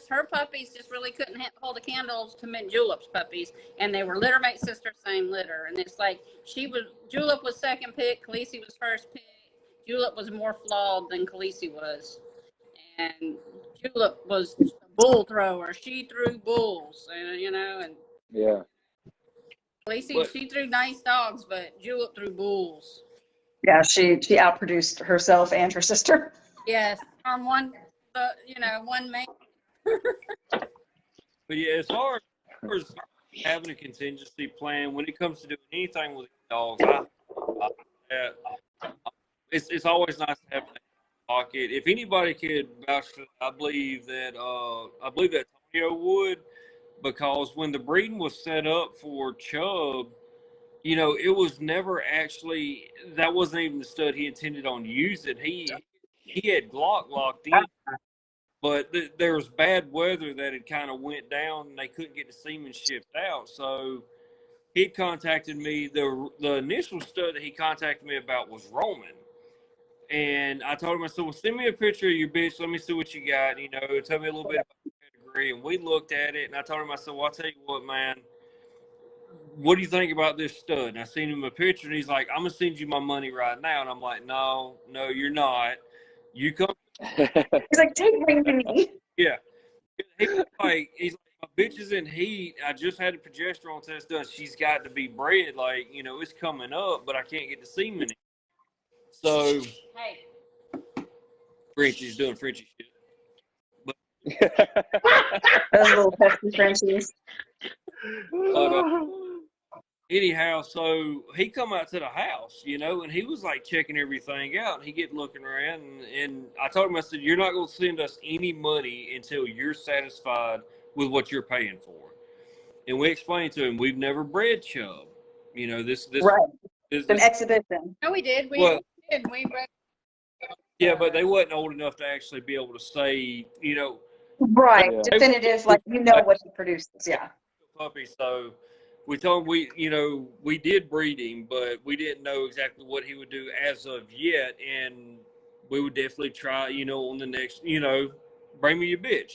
her puppies just really couldn't hold a candle to Mint Julep's puppies, and they were litter mate sister, same litter, and it's like Julep was second pick, Khaleesi was first pick. Julep was more flawed than Khaleesi was, and Julep was a bull thrower. She threw bulls, and yeah. Khaleesi, she threw nice dogs, but Julep threw bulls. Yeah, she outproduced herself and her sister. Yes, on one man. But yeah, as far as having a contingency plan when it comes to doing anything with dogs, it's always nice to have that pocket. If anybody could vouch for that, I believe that Antonio would, because when the breeding was set up for Chubb, it was never actually, that wasn't even the stud he intended on using. He had Glock locked in, but there was bad weather that had kind of went down, and they couldn't get the semen shipped out. So he contacted me. The initial stud that he contacted me about was Roman. And I told him, I said, well, send me a picture of your bitch. Let me see what you got. You know, tell me a little bit about your pedigree. And we looked at it, and I told him, I said, well, I'll tell you what, man. What do you think about this stud? And I seen him a picture, and he's like, I'm going to send you my money right now. And I'm like, no, you're not. You come. He's like, take ring to me. Yeah. He's like, my bitch is in heat. I just had a progesterone test done. She's got to be bred. Like, you know, it's coming up, but I can't get the semen in. So, hey, Frenchie's doing Frenchie shit. Those little pesky Frenchies. But anyhow, so he come out to the house, you know, and he was like checking everything out. And he get looking around, and I told him, I said, you're not going to send us any money until you're satisfied with what you're paying for. And we explained to him, we've never bred chub. You know, this Right. It's an exhibition. No, we did. We did. We bred. Yeah, but they wasn't old enough to actually be able to say, you know. Right. Yeah. Definitive, like you know what he produces. Yeah. Puppy. So we told him we did breed him, but we didn't know exactly what he would do as of yet. And we would definitely try, you know, on the next, you know, bring me your bitch.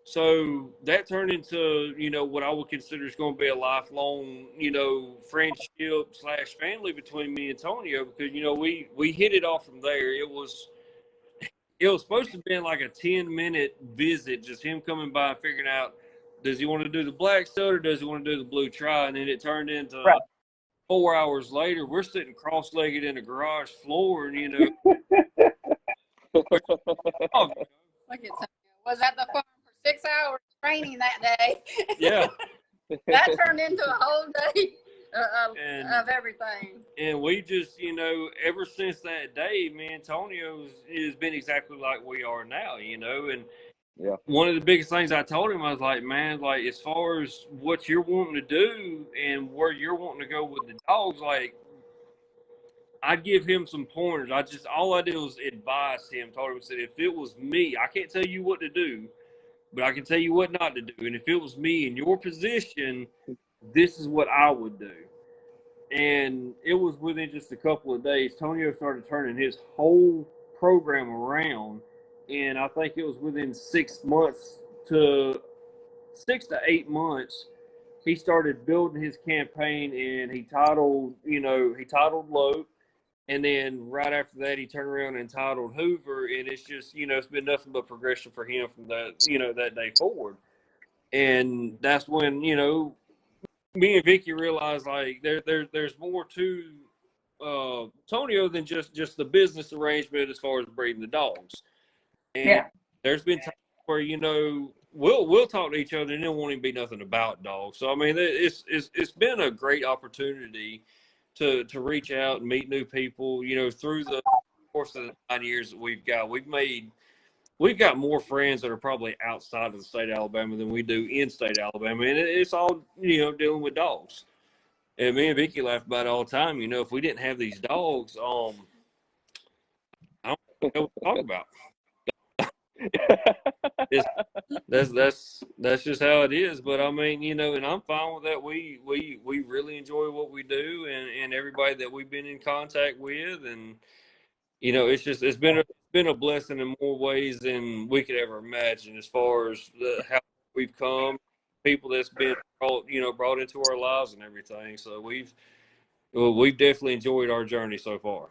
So that turned into, you know, what I would consider is going to be a lifelong, you know, friendship / family between me and Antonio, because, you know, we hit it off from there. It was supposed to be like a 10-minute visit, just him coming by and figuring out, does he want to do the black stud or does he want to do the blue tri? And then it turned into 4 hours later, we're sitting cross-legged in a garage floor, and, you know. Was at the farm for 6 hours training that day. Yeah. That turned into a whole day of everything. And we just, you know, ever since that day, me and Antonio has been exactly like we are now, you know. And one of the biggest things I told him, I was like, man, like, as far as what you're wanting to do and where you're wanting to go with the dogs, like, I'd give him some pointers. All I did was advise him, told him, said, if it was me, I can't tell you what to do, but I can tell you what not to do. And if it was me in your position, this is what I would do. And it was within just a couple of days, Tonio started turning his whole program around. And I think it was within 6 to 8 months, he started building his campaign, and he titled Lope. And then right after that, he turned around and titled Hoover. And it's just, you know, it's been nothing but progression for him from that, you know, that day forward. And that's when, you know, me and Vicky realized, like, there's more to Tonio than just the business arrangement as far as breeding the dogs. And there's been times where, you know, we'll talk to each other and it won't even be nothing about dogs. So I mean, it's been a great opportunity to reach out and meet new people. You know, through the course of the 9 years that we've got more friends that are probably outside of the state of Alabama than we do in state of Alabama, and it's all, you know, dealing with dogs. And me and Vicky laugh about it all the time. You know, if we didn't have these dogs, I don't know what to talk about. That's just how it is. But I mean, you know, and I'm fine with that. We really enjoy what we do, and everybody that we've been in contact with, and you know, it's been a blessing in more ways than we could ever imagine, as far as how we've come, people that's been brought into our lives and everything. So we've definitely enjoyed our journey so far.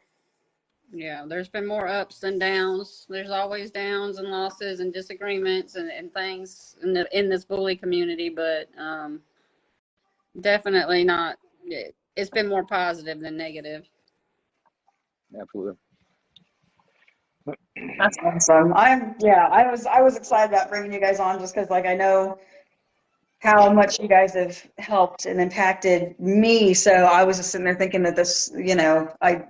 Yeah, there's been more ups than downs. There's always downs and losses and disagreements and things in this bully community, but definitely not. It's been more positive than negative. Absolutely. That's awesome. I was excited about bringing you guys on just because, like, I know how much you guys have helped and impacted me. So I was just sitting there thinking that this, you know, I'd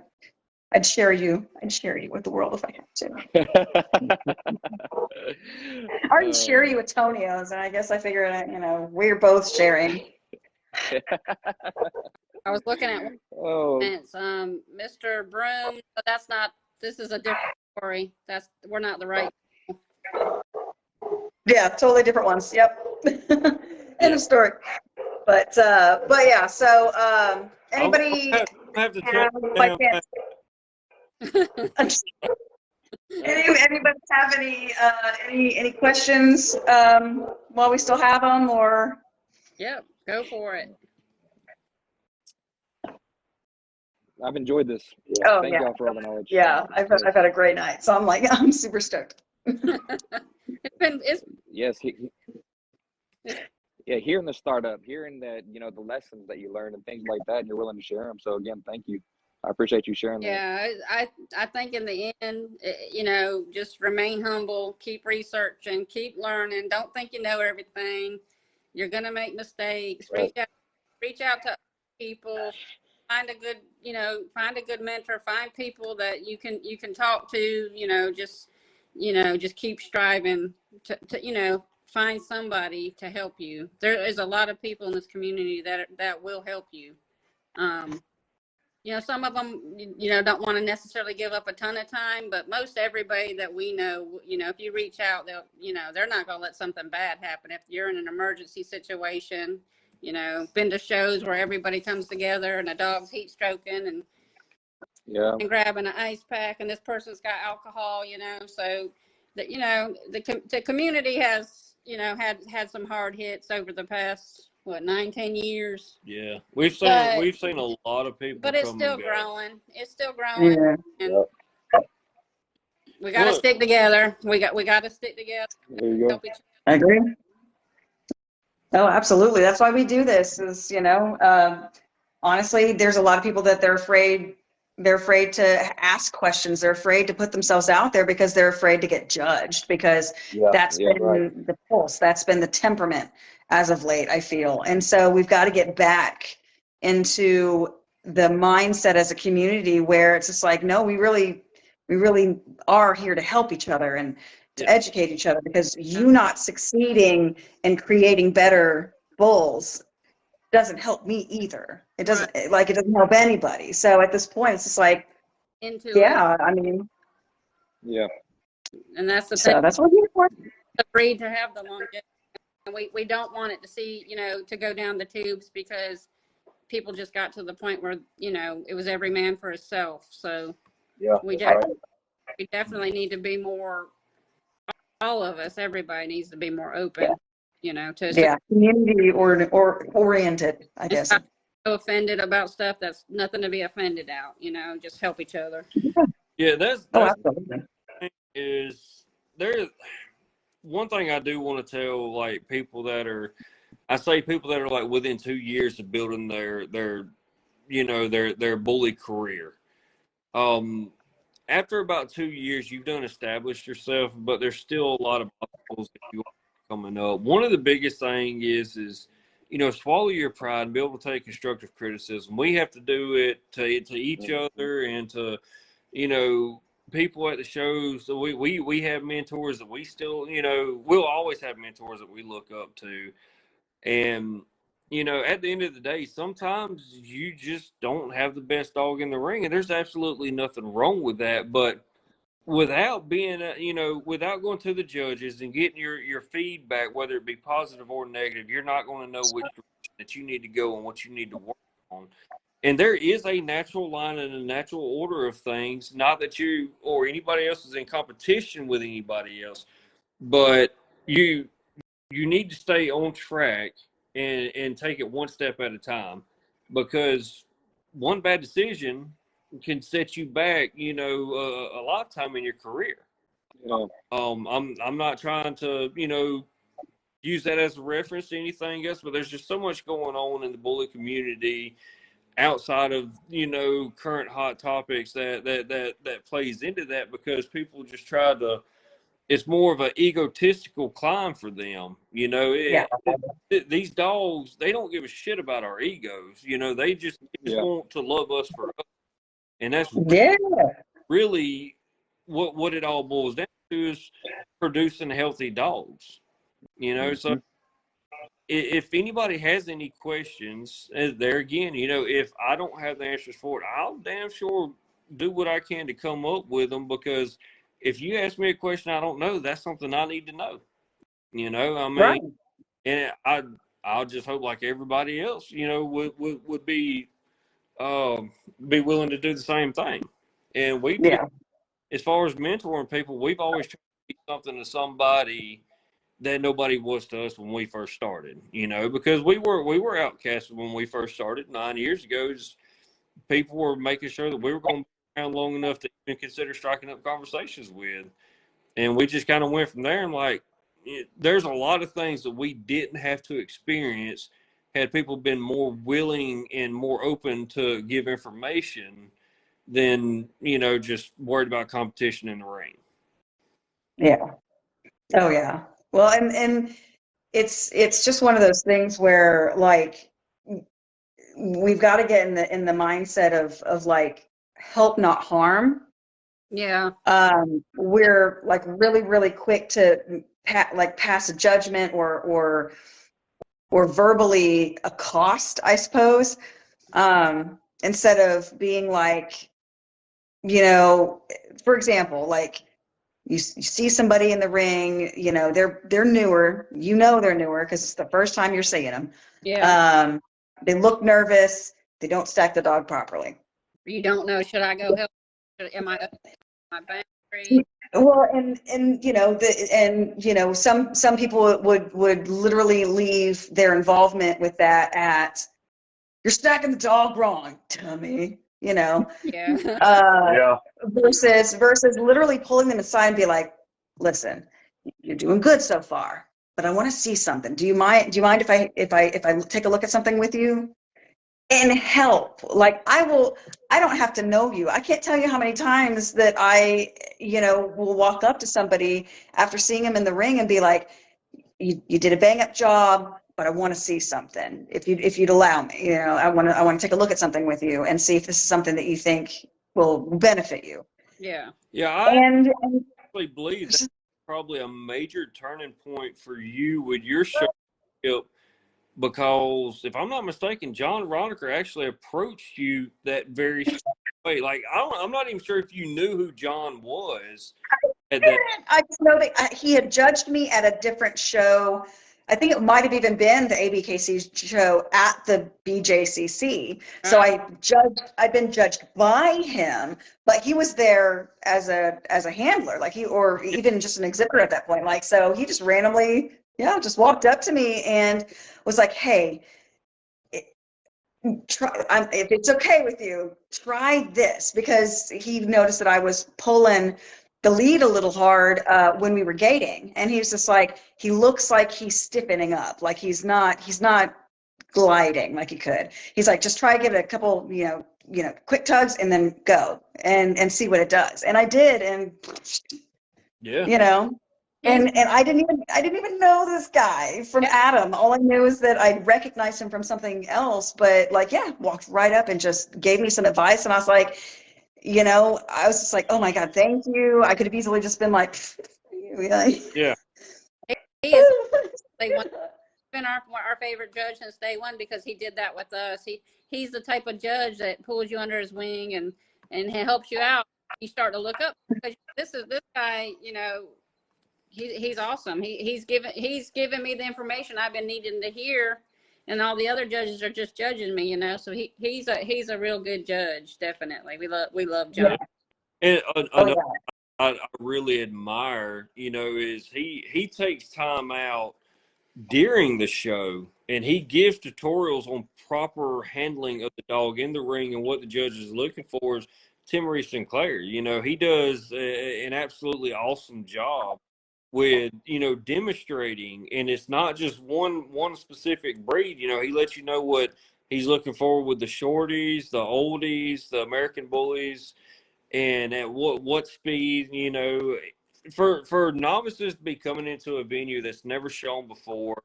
share you with the world if I had to. I already share you with Tonio's, and I guess I figured, you know, we're both sharing. I was looking at it's Mr. Broom, but this is a different story. We're not the right. Yeah, totally different ones. Yep. End Yeah. of story. But yeah. So anybody I have to track have by down. chance? Anybody have any questions while we still have them, or? Yep, go for it. I've enjoyed this. Oh Thank yeah, y'all for all the knowledge. yeah. Yes. I've had a great night, so I'm super stoked. It's Yes. Yeah, hearing the startup, hearing that, the lessons that you learned and things like that, and you're willing to share them. So again, thank you. I appreciate you sharing that. yeah, I think in the end, just remain humble, keep researching, keep learning. Don't think you know everything. You're gonna make mistakes. Right. Reach out to people. Find a good mentor. Find people that you can talk to. Just keep striving to find somebody to help you. There is a lot of people in this community that will help you. Some of them, don't want to necessarily give up a ton of time, but most everybody that we know, if you reach out, they're not going to let something bad happen. If you're in an emergency situation, been to shows where everybody comes together and a dog's heat stroking and grabbing an ice pack and this person's got alcohol, so that, the community has, had some hard hits over the past, 9-10 years. Yeah, we've seen a lot of people, but it's come still and go. growing. It's still growing, Yeah. and we got to stick together. We got to stick together. There you go. Help each other. I agree. Oh, absolutely. That's why we do this. Honestly, there's a lot of people that they're afraid to ask questions. They're afraid to put themselves out there because they're afraid to get judged, because that's been the pulse. That's been the temperament as of late, I feel. And so we've got to get back into the mindset as a community where it's just like, no, we really are here to help each other and to educate each other, because you not succeeding and creating better bulls doesn't help me either. It doesn't it doesn't help anybody. So at this point, it's just like, I mean, and that's the so thing. that's what we're here for. Agreed to have the longevity. We don't want it to to go down the tubes, because people just got to the point where it was every man for himself. So we definitely need to be more. All of us, everybody needs to be more open. Community oriented, I guess. Not so offended about stuff that's nothing to be offended out. Just help each other. Yeah, that's absolutely. Is there one thing I do want to tell, like, people that are like within 2 years of building their bully career. After about 2 years, you've done established yourself, but there's still a lot of obstacles that you are coming up. One of the biggest thing is swallow your pride and be able to take constructive criticism. We have to do it to each other and to people at the shows. So we have mentors that we still we'll always have mentors that we look up to, and at the end of the day, sometimes you just don't have the best dog in the ring, and there's absolutely nothing wrong with that. But without being, without going to the judges and getting your feedback, whether it be positive or negative, you're not going to know which direction that you need to go and what you need to work on. And there is a natural line and a natural order of things. Not that you or anybody else is in competition with anybody else, but you need to stay on track and take it one step at a time, because one bad decision can set you back, a lifetime in your career. I'm not trying to, use that as a reference to anything else, but there's just so much going on in the bully community outside of, current hot topics that plays into that, because people just try to, it's more of an egotistical climb for them. These dogs, they don't give a shit about our egos. They just want to love us for us. And that's really what it all boils down to, is producing healthy dogs. So if anybody has any questions, there again, if I don't have the answers for it, I'll damn sure do what I can to come up with them, because if you ask me a question I don't know, that's something I need to know. You know, I Right. mean, and I'll just hope like everybody else, you know, would be willing to do the same thing. And we just, Yeah. as far as mentoring people, we've always tried to be something to somebody that nobody was to us when we first started, you know, because we were outcasted when we first started 9 years ago. Just people were making sure that we were going to be around long enough to even consider striking up conversations with. And we just kind of went from there. And like, there's a lot of things that we didn't have to experience had people been more willing and more open to give information than, you know, just worried about competition in the ring. Yeah. Oh yeah. Well, and it's just one of those things where like we've got to get in the mindset of like help not harm. Yeah. We're like really quick to pass a judgment or verbally accost, I suppose, instead of being like, you know, for example, like you see somebody in the ring, you know, they're newer, you know, they're newer because it's the first time you're seeing them. Yeah. They look nervous. They don't stack the dog properly. You don't know, should I go help? Am I up my boundary? Well, and you know some people would literally leave their involvement with that at you're stacking the dog wrong, dummy. You know, Yeah. Yeah. versus literally pulling them aside and be like, listen, you're doing good so far, but I want to see something. Do you mind if I take a look at something with you? And help. Like I don't have to know you. I can't tell you how many times that I, you know, will walk up to somebody after seeing him in the ring and be like, you did a bang up job, but I want to see something. If you'd allow me, you know, I want to take a look at something with you and see if this is something that you think will benefit you. Yeah. Yeah, I And actually believe that's probably a major turning point for you with your show, because if I'm not mistaken, John Ronacher actually approached you that very same way. Like I'm not even sure if you knew who John was at that. I just know that he had judged me at a different show. I think it might have even been the ABKC show at the BJCC. So I'd been judged by him, but he was there as a handler, like or even just an exhibitor at that point. Like, so he just randomly, just walked up to me and was like, hey, if it's okay with you, try this, because he noticed that I was pulling the lead a little hard when we were gating, and he was just like, he looks like he's stiffening up, like he's not gliding like he could. He's like, just try give it a couple, quick tugs and then go and see what it does. And I did, and Yeah. you know, and I didn't even know this guy from Adam. All I knew is that I recognized him from something else, but like, walked right up and just gave me some advice. And I was like, I was just like, oh my God, thank you. I could have easily just been like, Yeah. He is been our favorite judge since day one, because he did that with us. He's the type of judge that pulls you under his wing and he helps you out. You start to look up, because this guy, he's awesome. He's given me the information I've been needing to hear, and all the other judges are just judging me, So he's a real good judge. Definitely. We love John. And another I really admire, is he takes time out during the show and he gives tutorials on proper handling of the dog in the ring and what the judge is looking for. Is Tim Maurice Sinclair. He does an absolutely awesome job with demonstrating, and it's not just one specific breed. He lets you know what he's looking for with the shorties, the oldies, the American bullies, and at what speed. For novices to be coming into a venue that's never shown before,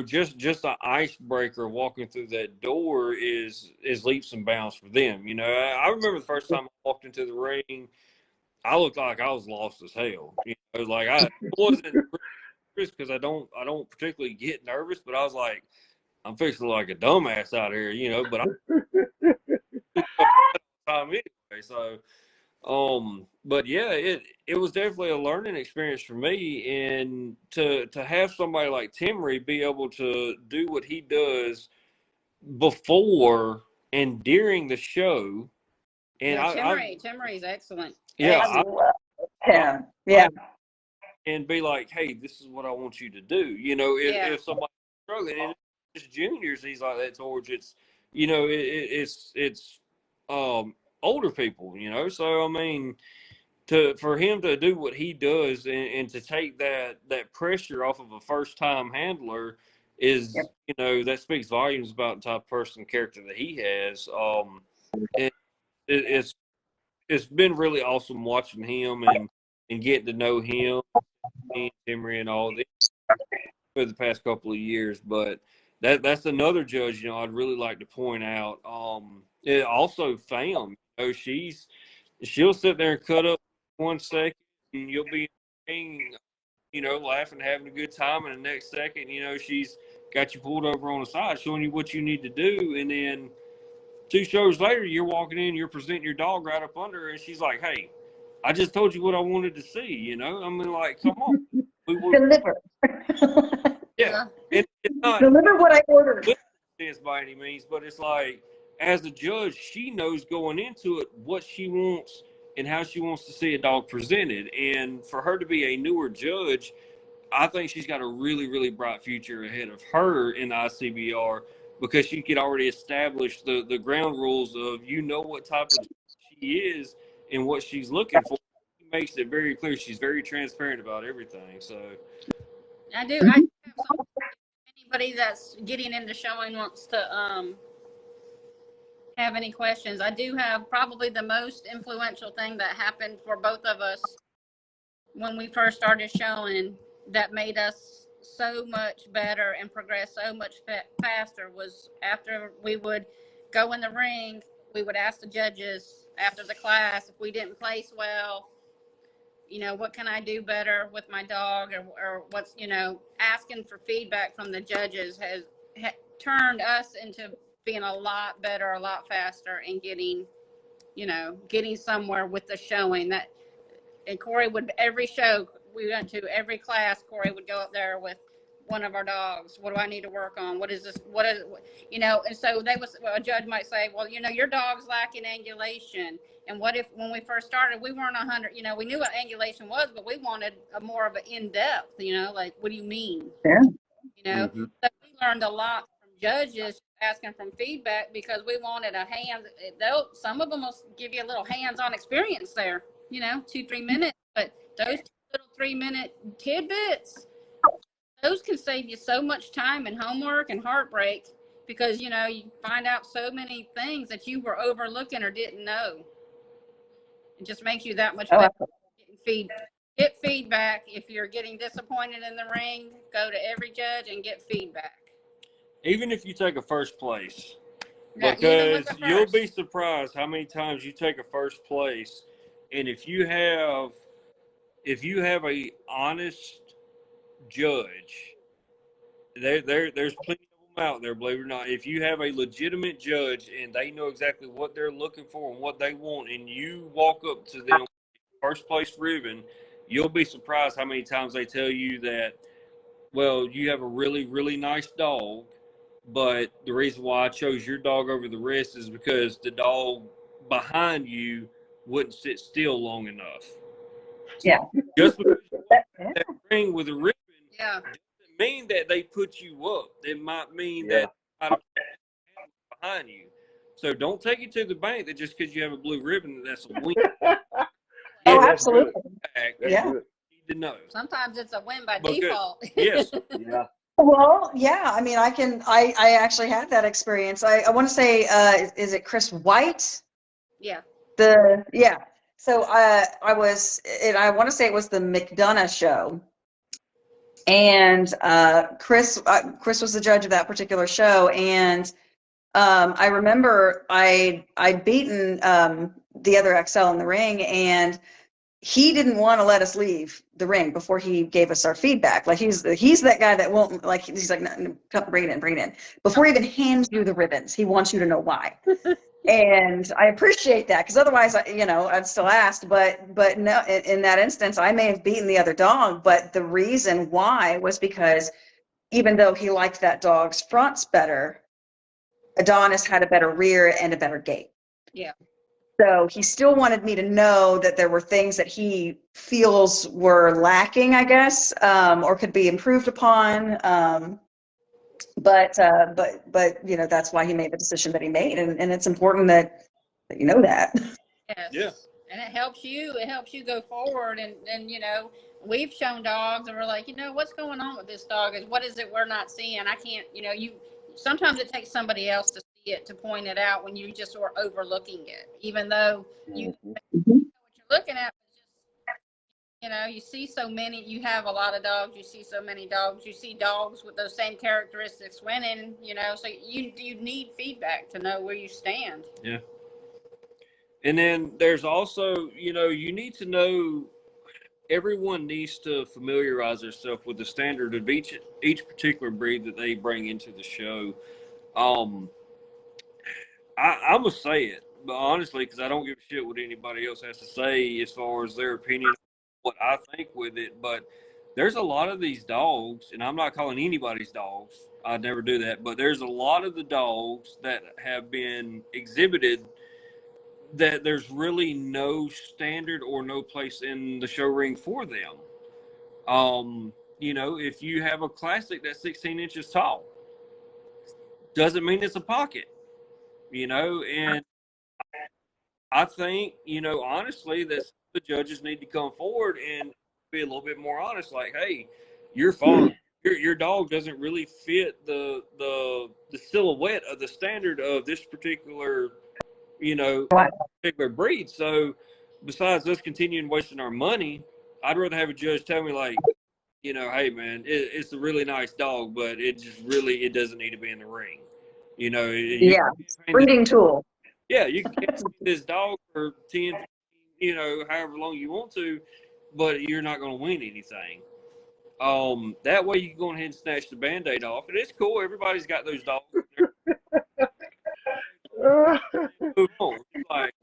just an icebreaker walking through that door is leaps and bounds for them. I remember the first time I walked into the ring, I looked like I was lost as hell. Like I wasn't nervous, because I don't particularly get nervous, but I was like, I'm fixing to look like a dumbass out here, but I time anyway. So But yeah, it was definitely a learning experience for me, and to have somebody like Timry be able to do what he does before and during the show, and Yeah, I Timmery's excellent. yeah, I Excellent. love I, him. Yeah. and be like, hey, this is what I want you to do. You know, Yeah. if somebody's struggling, and it's juniors, he's like that towards it's, it's older people. You know, so I mean, for him to do what he does and to take that pressure off of a first time handler is, that speaks volumes about the type of person character that he has. It, it's been really awesome watching him and getting to know him and Emery and all this for the past couple of years. But that's another judge, I'd really like to point out. It also Fam, she'll sit there and cut up 1 second, and you'll be laughing, having a good time, and the next second, she's got you pulled over on the side, showing you what you need to do, and then 2 shows later, you're walking in, you're presenting your dog right up under her, and she's like, "Hey, I just told you what I wanted to see." I mean, like, come on, Deliver. yeah. It's not Deliver what I ordered. this by any means, but it's like, as a judge, she knows going into it what she wants and how she wants to see a dog presented, and for her to be a newer judge, I think she's got a really, really bright future ahead of her in the ICBR, because she could already establish the ground rules of, what type of she is and what she's looking for. She makes it very clear. She's very transparent about everything. So I do have some, anybody that's getting into showing wants to have any questions. I do have probably the most influential thing that happened for both of us when we first started showing that made us so much better and progress so much faster was after we would go in the ring, we would ask the judges after the class if we didn't place well, what can I do better with my dog, or what's, asking for feedback from the judges has turned us into being a lot better, a lot faster, and getting somewhere with the showing that. And Corey would, every show we went to, every class, Corey would go up there with one of our dogs. What do I need to work on? What is this? What is, and so a judge might say, well, your dog's lacking angulation. And what if, when we first started, we weren't 100, we knew what angulation was, but we wanted a more of an in-depth, like, what do you mean? Yeah. So we learned a lot from judges asking from feedback, because we wanted a hand. Some of them will give you a little hands-on experience there, 2-3 minutes, but those little 3-minute tidbits, those can save you so much time and homework and heartbreak, because you find out so many things that you were overlooking or didn't know. It just makes you that much better. Get feedback. If you're getting disappointed in the ring, go to every judge and get feedback. even if you take a first place, Yeah, because you'll be surprised how many times you take a first place, and if you have a honest judge, there's plenty of them out there, believe it or not. If you have a legitimate judge and they know exactly what they're looking for and what they want, and you walk up to them first place ribbon, you'll be surprised how many times they tell you that, well, you have a really, really nice dog, but the reason why I chose your dog over the rest is because the dog behind you wouldn't sit still long enough. Yeah. Just because you walk that ring with a ribbon, yeah, doesn't mean that they put you up. It might mean that behind you. So don't take it to the bank that just because you have a blue ribbon, that's a win. Oh, absolutely. Yeah. You need to know. Sometimes it's a win by default. Yes. Yeah. Well, yeah. I mean, I actually had that experience. I want to say, is it Chris White? Yeah. So I want to say it was the McDonough show. And Chris was the judge of that particular show. And I remember I'd beaten the other XL in the ring, and he didn't want to let us leave the ring before he gave us our feedback. Like he's that guy that won't, he's like, no, come, bring it in. Before he even hands you the ribbons, he wants you to know why. And I appreciate that, because otherwise, I'd still asked. But no, in that instance, I may have beaten the other dog. But the reason why was because even though he liked that dog's fronts better, Adonis had a better rear and a better gait. Yeah. So he still wanted me to know that there were things that he feels were lacking, I guess, or could be improved upon. But that's why he made the decision that he made, and it's important that you know that. Yes. Yeah. And it helps you. It helps you go forward. And we've shown dogs, and we're like, what's going on with this dog? What is it we're not seeing? I can't. Sometimes it takes somebody else to see it, to point it out when you just are overlooking it, even though you know what you're looking at. You see so many. You have a lot of dogs. You see so many dogs. You see dogs with those same characteristics winning. So you need feedback to know where you stand. Yeah. And then there's also, you need to know, everyone needs to familiarize themselves with the standard of each particular breed that they bring into the show. I'm gonna say it, but honestly, because I don't give a shit what anybody else has to say as far as their opinion, what I think with it. But there's a lot of these dogs, and I'm not calling anybody's dogs. I'd never do that. But there's a lot of the dogs that have been exhibited that there's really no standard or no place in the show ring for them. If you have a classic that's 16 inches tall, doesn't mean it's a pocket, and I think, honestly, that the judges need to come forward and be a little bit more honest. Like, hey, your dog doesn't really fit the silhouette of the standard of this particular, particular breed. So, besides us continuing wasting our money, I'd rather have a judge tell me, like, hey man, it's a really nice dog, but it doesn't need to be in the ring. Yeah, breeding tool. Yeah, you can keep this dog for 10, however long you want to, but you're not going to win anything. That way you can go ahead and snatch the Band-Aid off. And it's cool. Everybody's got those dogs. Move on. Like,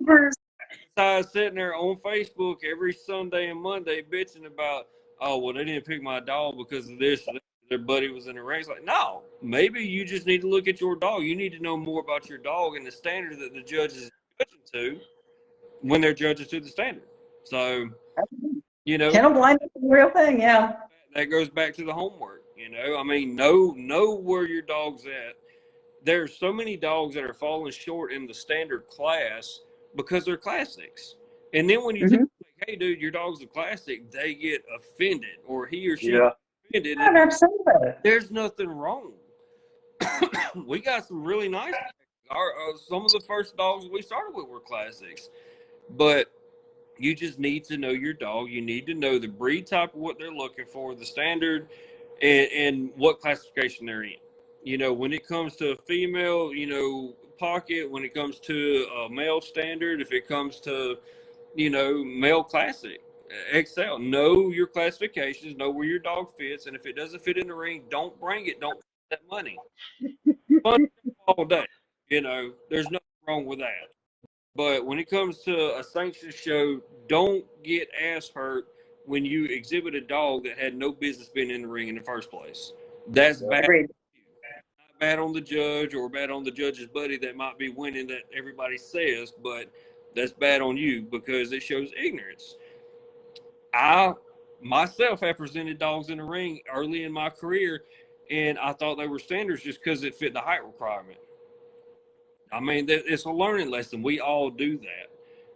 I was sitting there on Facebook every Sunday and Monday bitching about, oh, well, they didn't pick my dog because of this. Their buddy was in the race. Like, no, maybe you just need to look at your dog. You need to know more about your dog and the standard that the judge is judging to when they're judging to the standard. So, Kennel blindness is a real thing, yeah. That goes back to the homework. I mean, know where your dog's at. There's so many dogs that are falling short in the standard class because they're classics. And then when you tell them, like, hey, dude, your dog's a classic, they get offended, or he or she gets offended. Absolutely. There's nothing wrong. We got some really nice some of the first dogs we started with were classics. But you just need to know your dog. You need to know the breed type of what they're looking for, the standard, and what classification they're in. When it comes to a female, pocket, when it comes to a male standard, if it comes to, male classic, XL, know your classifications, know where your dog fits. And if it doesn't fit in the ring, don't bring it. Don't spend that money. Fun all day. There's nothing wrong with that. But when it comes to a sanctioned show, don't get ass hurt when you exhibit a dog that had no business being in the ring in the first place. That's bad. Not bad on the judge or bad on the judge's buddy that might be winning that everybody says, but that's bad on you because it shows ignorance. I myself have presented dogs in the ring early in my career, and I thought they were standards just because it fit the height requirement. I mean, it's a learning lesson. We all do that.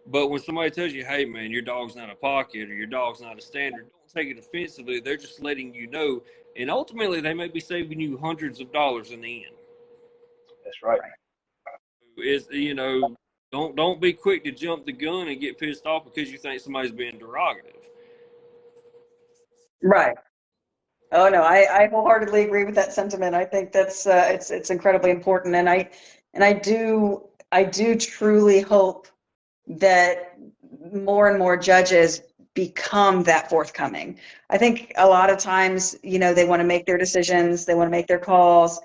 But when somebody tells you, hey, man, your dog's not a pocket or your dog's not a standard, don't take it offensively. They're just letting you know. And ultimately, they may be saving you hundreds of dollars in the end. That's right. Don't be quick to jump the gun and get pissed off because you think somebody's being derogative. Right. Oh, no, I wholeheartedly agree with that sentiment. I think that's it's incredibly important. And I do truly hope that more and more judges become that forthcoming. I think a lot of times, they want to make their decisions, they want to make their calls,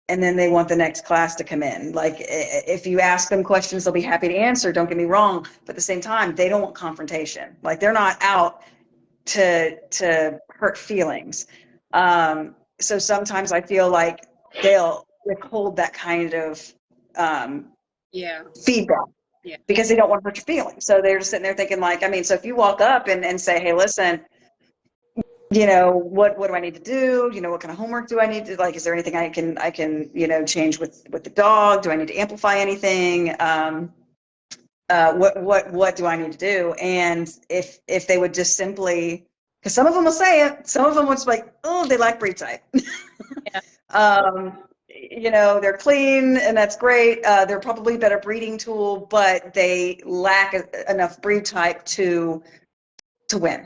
and then they want the next class to come in. Like if you ask them questions, they'll be happy to answer. Don't get me wrong, but at the same time, they don't want confrontation. Like they're not out to hurt feelings. So sometimes I feel like they'll withhold that kind of Yeah. feedback Yeah. because they don't want to hurt your feelings. So they're just sitting there thinking like, I mean, so if you walk up and say, hey, listen, what do I need to do? What kind of homework do I need to, like, is there anything I can, change with the dog? Do I need to amplify anything? What do I need to do? And if they would just simply, because some of them will say it, some of them will just be like, oh, they lack breed type. Yeah. They're clean and that's great. They're probably a better breeding tool, but they lack enough breed type to win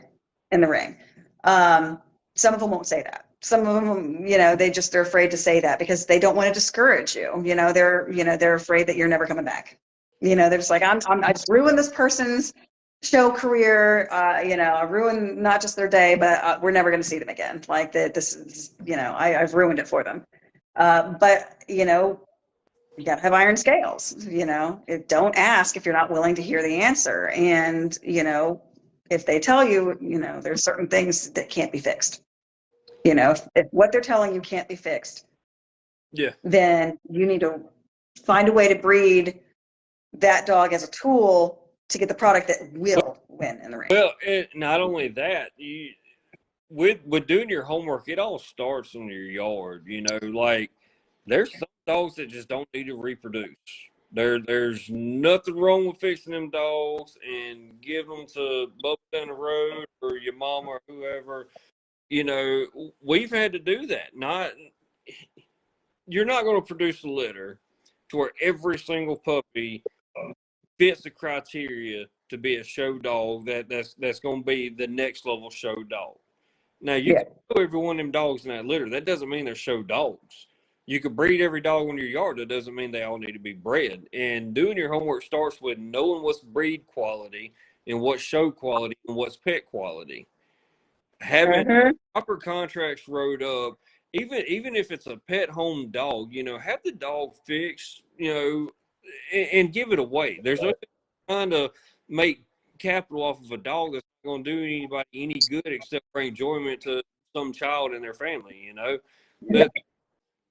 in the ring. Some of them won't say that. Some of them, they're afraid to say that because they don't want to discourage you. They're afraid that you're never coming back. They're just like, I just ruined this person's show career. I ruined not just their day, but we're never going to see them again. Like this is, I've ruined it for them. But you got to have iron scales. Don't ask if you're not willing to hear the answer. And if they tell you, there's certain things that can't be fixed. If what they're telling you can't be fixed, Yeah. then you need to find a way to breed that dog as a tool to get the product that will win in the ring. Well, not only that, with doing your homework, it all starts in your yard. Like there's some dogs that just don't need to reproduce. There's nothing wrong with fixing them dogs and give them to Bubba down the road or your mama or whoever. We've had to do that. You're not going to produce a litter to where every single puppy fits the criteria to be a show dog that's going to be the next level show dog. Now, you can show every one of them dogs in that litter. That doesn't mean they're show dogs. You could breed every dog in your yard. That doesn't mean they all need to be bred. And doing your homework starts with knowing what's breed quality and what's show quality and what's pet quality. Having proper contracts wrote up, even if it's a pet home dog, have the dog fixed, and give it away. There's no trying to make capital off of a dog that's not going to do anybody any good except bring enjoyment to some child and their family. But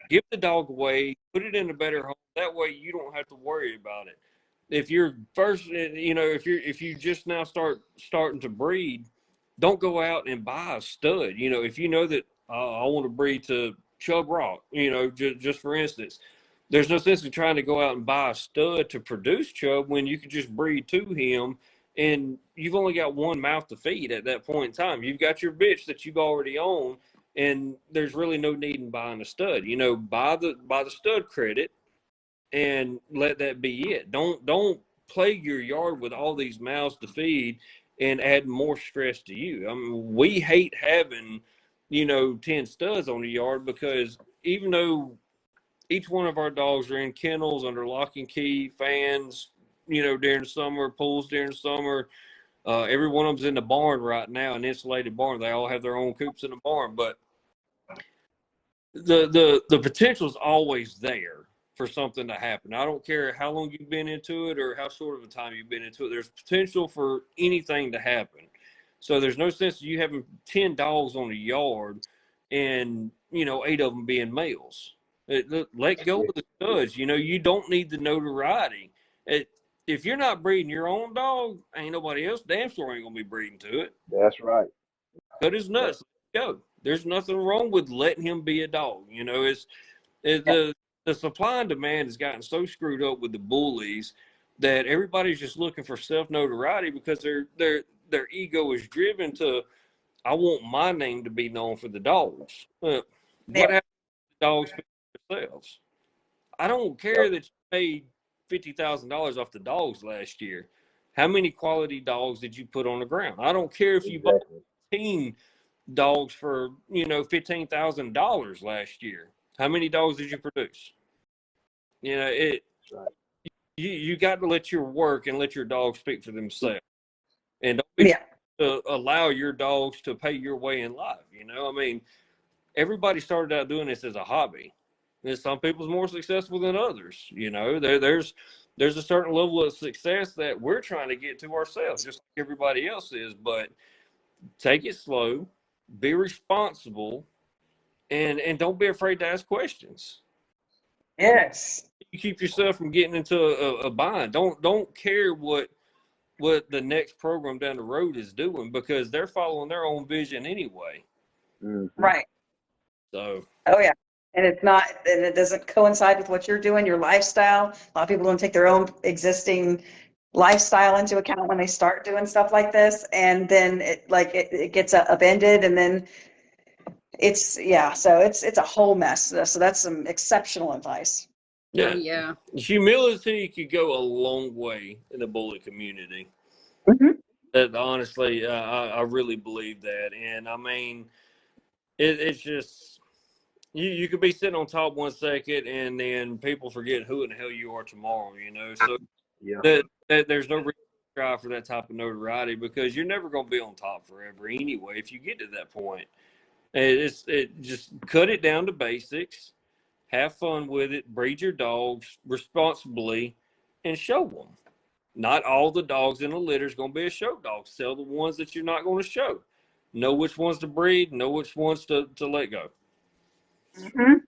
give the dog away, put it in a better home. That way you don't have to worry about it. If you're first, if you just now starting to breed, don't go out and buy a stud. If you know that I want to breed to Chub Rock, just for instance, there's no sense in trying to go out and buy a stud to produce Chub when you can just breed to him and you've only got one mouth to feed at that point in time. You've got your bitch that you've already owned, and there's really no need in buying a stud. Buy the stud credit and let that be it. Don't plague your yard with all these mouths to feed and add more stress to you. I mean, we hate having, 10 studs on the yard because even though each one of our dogs are in kennels under lock and key, fans, during the summer, pools during the summer, every one of them's in the barn right now, an insulated barn. They all have their own coops in the barn, but the potential is always there for something to happen. I don't care how long you've been into it or how short of a time you've been into it. There's potential for anything to happen. So there's no sense of you having 10 dogs on the yard and, 8 of them being males. Let go of the studs. You don't need the notoriety. If you're not breeding your own dog, ain't nobody else damn sure ain't going to be breeding to it. That's right. Cut his nuts. Let go. There's nothing wrong with letting him be a dog. The supply and demand has gotten so screwed up with the bullies that everybody's just looking for self notoriety because their ego is driven to, I want my name to be known for the dogs. What happens to the dogs for themselves? I don't care that you paid $50,000 off the dogs last year. How many quality dogs did you put on the ground? I don't care if you bought 15 dogs for $15,000 last year. How many dogs did you produce? You got to let your work and let your dogs speak for themselves, and don't be to allow your dogs to pay your way in life. I mean, everybody started out doing this as a hobby. And some people's more successful than others. You know, there's a certain level of success that we're trying to get to ourselves, just like everybody else is. But take it slow, be responsible, and don't be afraid to ask questions. Yes. You keep yourself from getting into a bind. Don't care what the next program down the road is doing, because they're following their own vision anyway. Right. So, Oh yeah. And it doesn't coincide with what you're doing, your lifestyle. A lot of people don't take their own existing lifestyle into account when they start doing stuff like this. And then it gets upended, and then so it's a whole mess. So that's some exceptional advice. yeah, Oh, yeah. humility could go a long way in the bully community. Mhm. That honestly, I really believe that. And I mean, it's just, you could be sitting on top 1 second, and then people forget who in the hell you are tomorrow, you know? So Yeah. that there's no reason to try for that type of notoriety, because you're never going to be on top forever anyway if you get to that point. It just cut it down to basics, have fun with it, breed your dogs responsibly, and show them. Not all the dogs in a litter is going to be a show dog. Sell the ones that you're not going to show. Know which ones to breed, know which ones to let go. Mhm.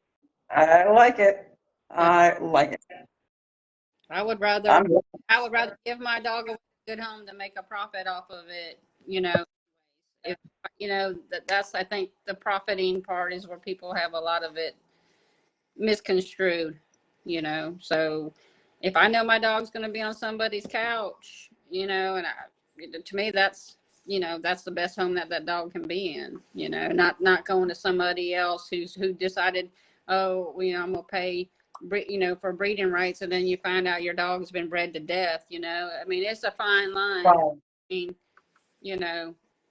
I like it. I like it. I would rather I'm give my dog a good home than make a profit off of it. You know, if that's, I think the profiting part is where people have a lot of it misconstrued. You know, so if I know my dog's going to be on somebody's couch, to me that's that's the best home that dog can be in. You know, not going to somebody else who decided, oh, I'm gonna pay for breeding rights, and then you find out your dog's been bred to death. You know, I mean, it's a fine line between,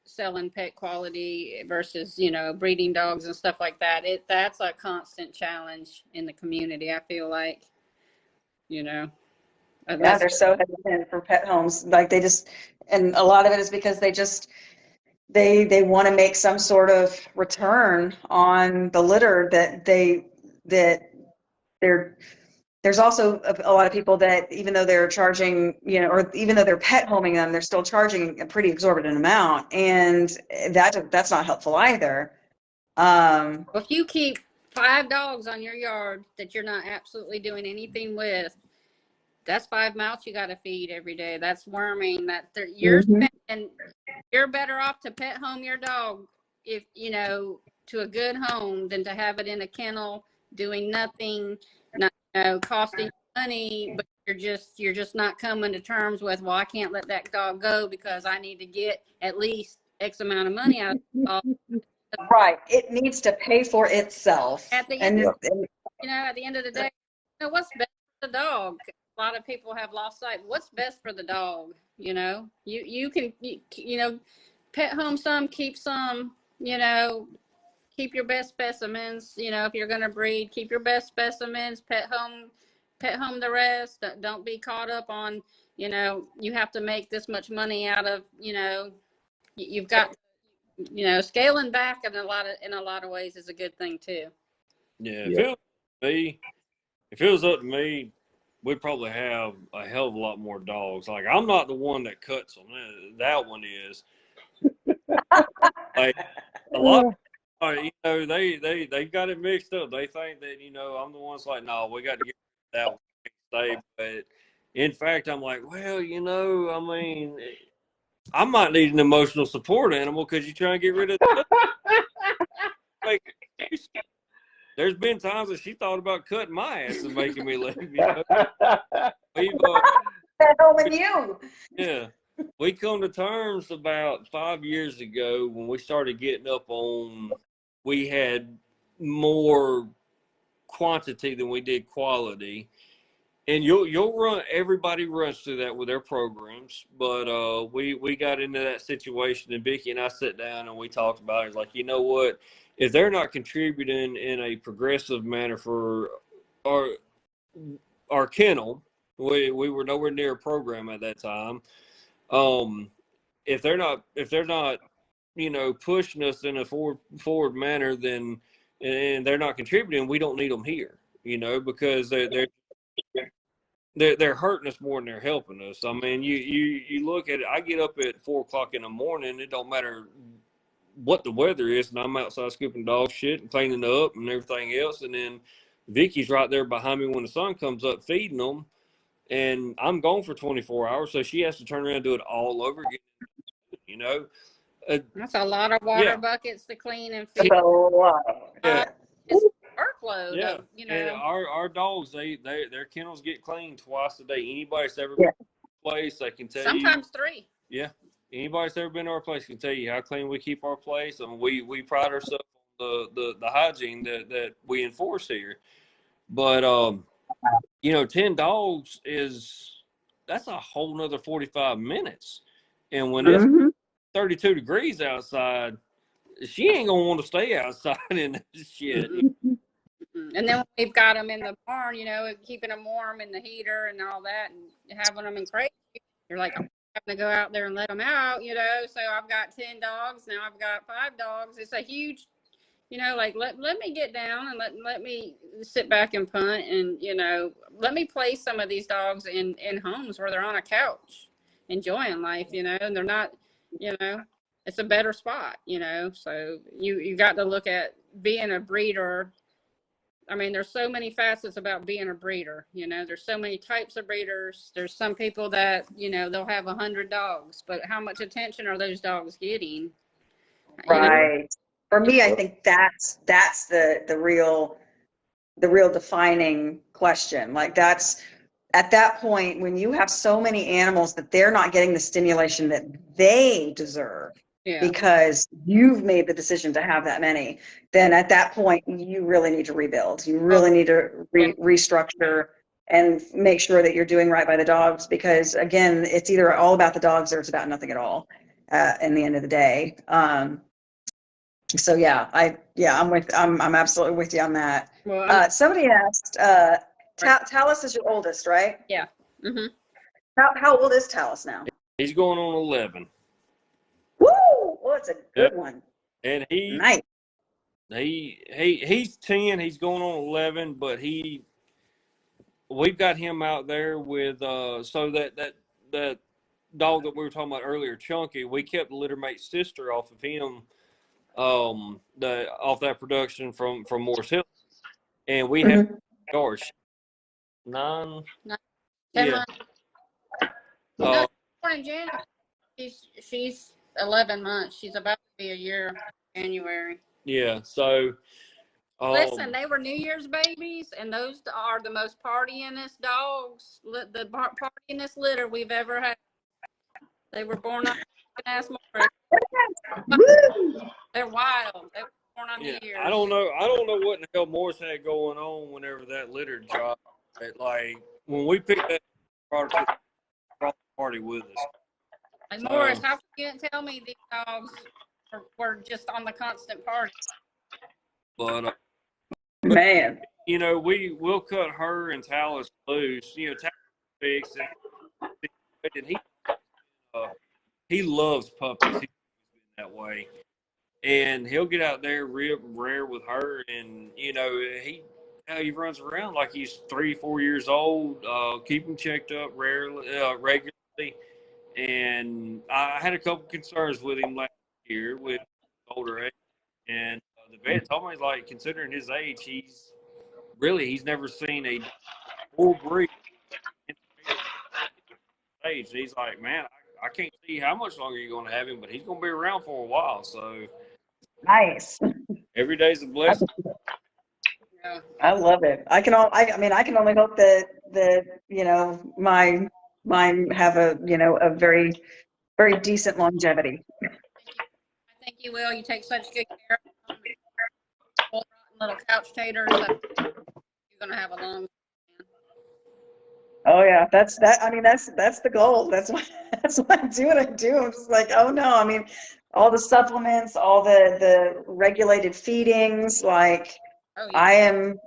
selling pet quality versus, breeding dogs and stuff like that. That's a constant challenge in the community, I feel like, Yeah, that's they're so hesitant for pet homes. And a lot of it is because they want to make some sort of return on the litter that there's also a lot of people that, even though they're charging, or even though they're pet homing them, they're still charging a pretty exorbitant amount, and that's not helpful either. if you keep 5 dogs on your yard that you're not absolutely doing anything with, that's 5 mouths you got to feed every day. That's worming. You're better off to pet home your dog, if to a good home, than to have it in a kennel doing nothing, not costing money, but you're just not coming to terms with, well, I can't let that dog go because I need to get at least X amount of money out of the dog. Right. It needs to pay for itself. At the And at the end of the day, what's best for the dog? A lot of people have lost sight. What's best for the dog? You can pet home some, keep some. Keep your best specimens. If you're going to breed, keep your best specimens. Pet home the rest. Don't be caught up on you have to make this much money out of you've got scaling back in a lot of ways is a good thing too. Yeah, if it was up to me, we'd probably have a hell of a lot more dogs. Like, I'm not the one that cuts them. That one is. Like, a lot of people, they got it mixed up. They think that, I'm the one's like, no, we got to get that one stay. But in fact, I'm like, well, I mean, I might need an emotional support animal because you're trying to get rid of like, there's been times that she thought about cutting my ass and making me leave. Yeah. We come to terms about 5 years ago when we started getting up on, we had more quantity than we did quality. And you'll run, everybody runs through that with their programs. But we got into that situation, and Vicky and I sat down and we talked about it. It's like, you know what? If they're not contributing in a progressive manner for our kennel, we were nowhere near a program at that time. If they're not pushing us in a forward manner, then, and they're not contributing, we don't need them here. you know, because they're hurting us more than they're helping us. I mean, you look at it. I get up at 4 o'clock in the morning. It don't matter what the weather is, and I'm outside scooping dog shit and cleaning up and everything else. And then Vicky's right there behind me when the sun comes up feeding them, and I'm gone for 24 hours, so she has to turn around and do it all over again. You know, That's a lot of water yeah, buckets to clean and That's feed. a lot. yeah, It's workload. yeah. You And know. our dogs, their kennels get cleaned twice a day. Anybody that's ever Yeah. been to our place, they can tell you. Sometimes 3. Yeah. Anybody that's ever been to our place can tell you how clean we keep our place. I mean, we pride ourselves on the hygiene that we enforce here. But you know, 10 dogs that's a whole nother 45 minutes. And when it's Mhm. 32 degrees outside, she ain't gonna want to stay outside in this shit. And then we've got them in the barn, you know, keeping them warm in the heater and all that, and having them in crates. You're like, I'm having to go out there and let them out, you know. So I've got 10 dogs now. I've got 5 dogs. It's a huge, you know, like let me get down and let me sit back and punt, and you know, let me place some of these dogs in homes where they're on a couch enjoying life, you know, and they're not, you know, it's a better spot, you know. So you got to look at being a breeder. I mean, there's so many facets about being a breeder, you know, there's so many types of breeders. There's some people that, you know, they'll have 100 dogs, but how much attention are those dogs getting? You know? Right. For me, I think that's the real defining question. Like that's at that point when you have so many animals that they're not getting the stimulation that they deserve Yeah. because you've made the decision to have that many, then at that point you really need to rebuild. You really need to restructure and make sure that you're doing right by the dogs, because again, it's either all about the dogs or it's about nothing at all in the end of the day. So yeah, I'm absolutely with you on that. Well, Somebody asked, Talus is your oldest, right? yeah. Mm-hmm. How old is Talus now? He's going on 11. Woo! Well, it's a good one. And Nice. he's 10. He's going on 11, but we've got him out there with so that dog that we were talking about earlier, Chunky. We kept the littermate sister off of him, off that production from Morris Hill, and we had gosh, 9, 10 yeah. months. No, born in January. She's 11 months. She's about to be a year in January. Yeah. So listen, they were New Year's babies, and those are the most partyingest dogs, the partyingest litter we've ever had. They were born on ass Morris. They're wild. They were born on New Year's. I don't know what in the hell Morris had going on whenever that litter dropped. Like when we picked that product up, brought the party with us. And Morris, how come you didn't tell me these dogs were just on the constant party? But man, you know, we'll cut her and Talus loose. You know, Talus fixed and he loves puppies. He's been that way, and he'll get out there real rare with her, and you know he runs around like he's 3-4 years old. Keep him checked up regularly. And I had a couple concerns with him last year with older age, and the vet told me, like, considering his age, he's never seen a full breed age. And he's like, man, I can't see how much longer you're going to have him, but he's going to be around for a while. So nice. every day's a blessing. I love it. I can only hope that you know mine have a very very decent longevity. I think you will. You take such good care of them. Little couch taters. You're gonna have a long. Oh yeah, that's the goal. That's why I do what I do. I'm just like, oh no, I mean, all the supplements, all the regulated feedings, like I'm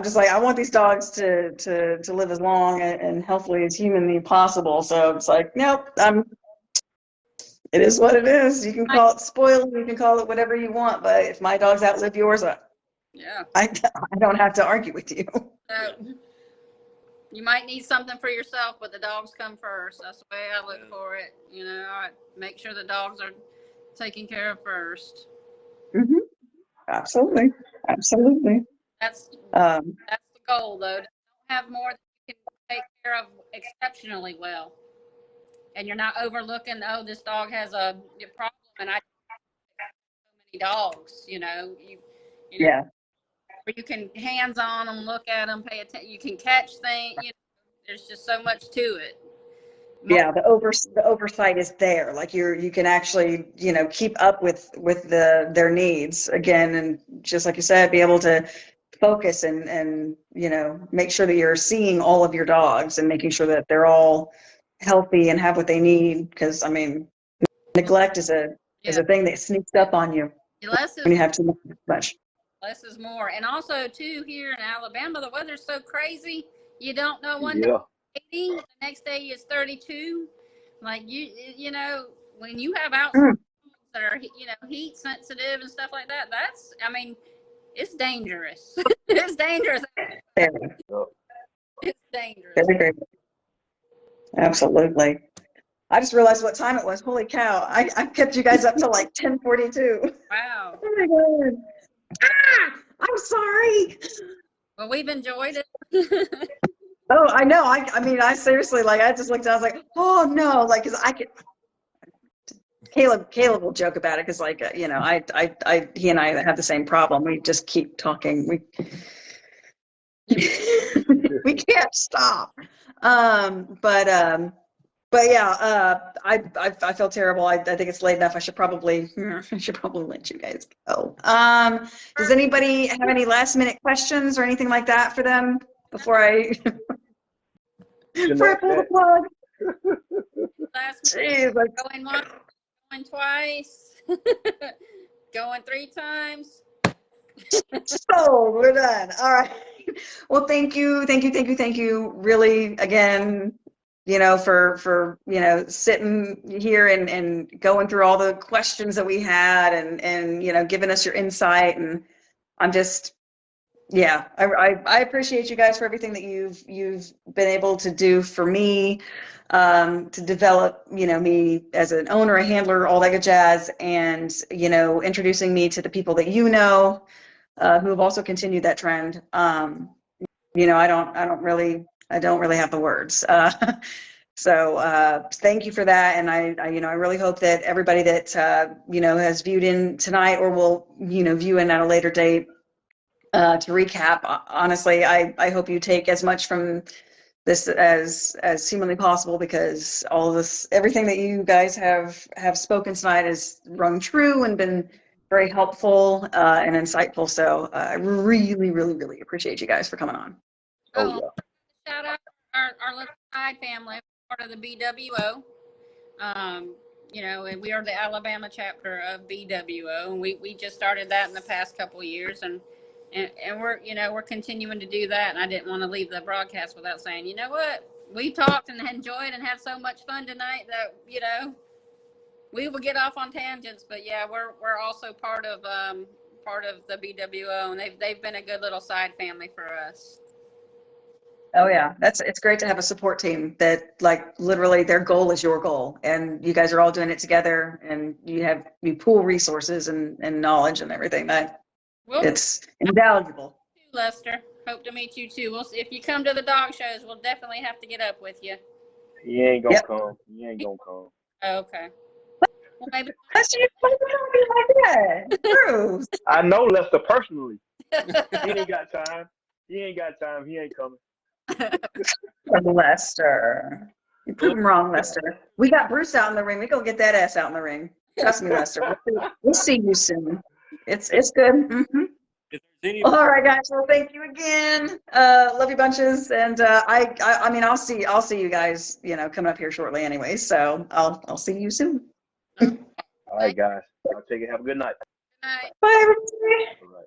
just like, I want these dogs to live as long and hopefully as humanly possible. So it's like, nope, it is what it is. You can call it spoiled, you can call it whatever you want, but if my dogs outlive yours, Yeah. I don't have to argue with you. So you might need something for yourself, but the dogs come first. That's the way I look for it. You know, I make sure the dogs are taken care of first. Hmm. Absolutely. Absolutely. That's Um, that's the goal, though. Don't have more that you can take care of exceptionally well, and you're not overlooking. Oh, this dog has a problem, and I have so many dogs. You know, yeah. where you can hands on them, look at them, pay attention. You can catch things. You know, there's just so much to it. Yeah, the oversight is there. Like you can actually, keep up with their needs again, and just like you said, be able to focus and make sure that you're seeing all of your dogs and making sure that they're all healthy and have what they need. Because I mean, neglect is a Yeah, thing that sneaks up on you less is when you have too much. less is more. And also, too, here in Alabama, the weather's so crazy. You don't know one day Yeah. 80, the next day is 32. Like you know, when you have outside Mm, that are heat sensitive and stuff like that, I mean, it's dangerous. It's dangerous. very, It's dangerous. very, very, absolutely. I just realized what time it was. Holy cow! I kept you guys up till like 10:42. Wow. Oh my god! Ah, I'm sorry. Well, we've enjoyed it. Oh, I know. I mean, I seriously, like, I just looked and I was like, oh no, like, cause I could. Caleb will joke about it because, like, he and I have the same problem. We just keep talking. We can't stop. But yeah, I feel terrible. I think it's late enough. I should probably let you guys go. Does anybody have any last minute questions or anything like that for them before I Jeanette, pull the plug? Last Jeez, like, going once, going twice, going 3 times. so we're done. All right. Well, thank you. Really, again, for sitting here and going through all the questions that we had and giving us your insight. And I'm just, yeah, I appreciate you guys for everything that you've been able to do for me, to develop, me as an owner, a handler, all that good jazz, and introducing me to the people that who have also continued that trend. I don't really have the words. So thank you for that. And I really hope that everybody that, has viewed in tonight or will, view in at a later date, to recap, honestly, I hope you take as much from this as humanly possible, because all of this, everything that you guys have spoken tonight has rung true and been very helpful, and insightful. So I really, really, really appreciate you guys for coming on. oh Oh, yeah. shout out our little side family, part of the BWO. And we are the Alabama chapter of BWO, and we just started that in the past couple of years, and we're continuing to do that. And I didn't want to leave the broadcast without saying, you know what, we talked and enjoyed and had so much fun tonight that we will get off on tangents, but yeah, we're also part of the BWO, and they've been a good little side family for us. Oh yeah, it's great to have a support team that, like, literally their goal is your goal, and you guys are all doing it together, and you pool resources and knowledge and everything. It's invaluable. Lester, hope to meet you too. We'll see if you come to the dog shows. We'll definitely have to get up with you. He ain't gonna Yep. come. He ain't gonna come. Okay. Well, maybe. That's just like that. Bruce. I know Lester personally. He ain't got time. He ain't got time. He ain't coming. Lester. You prove him wrong, Lester. We got Bruce out in the ring. We gonna get that ass out in the ring. Trust me, Lester. We'll see you soon. It's good. Mm-hmm. If there's any, All right, guys. Well, thank you again. Love you bunches. And I mean, I'll see you guys, coming up here shortly anyway. So I'll see you soon. All right, guys. I'll take it. Have a good night. Good night. Bye, everybody. All right.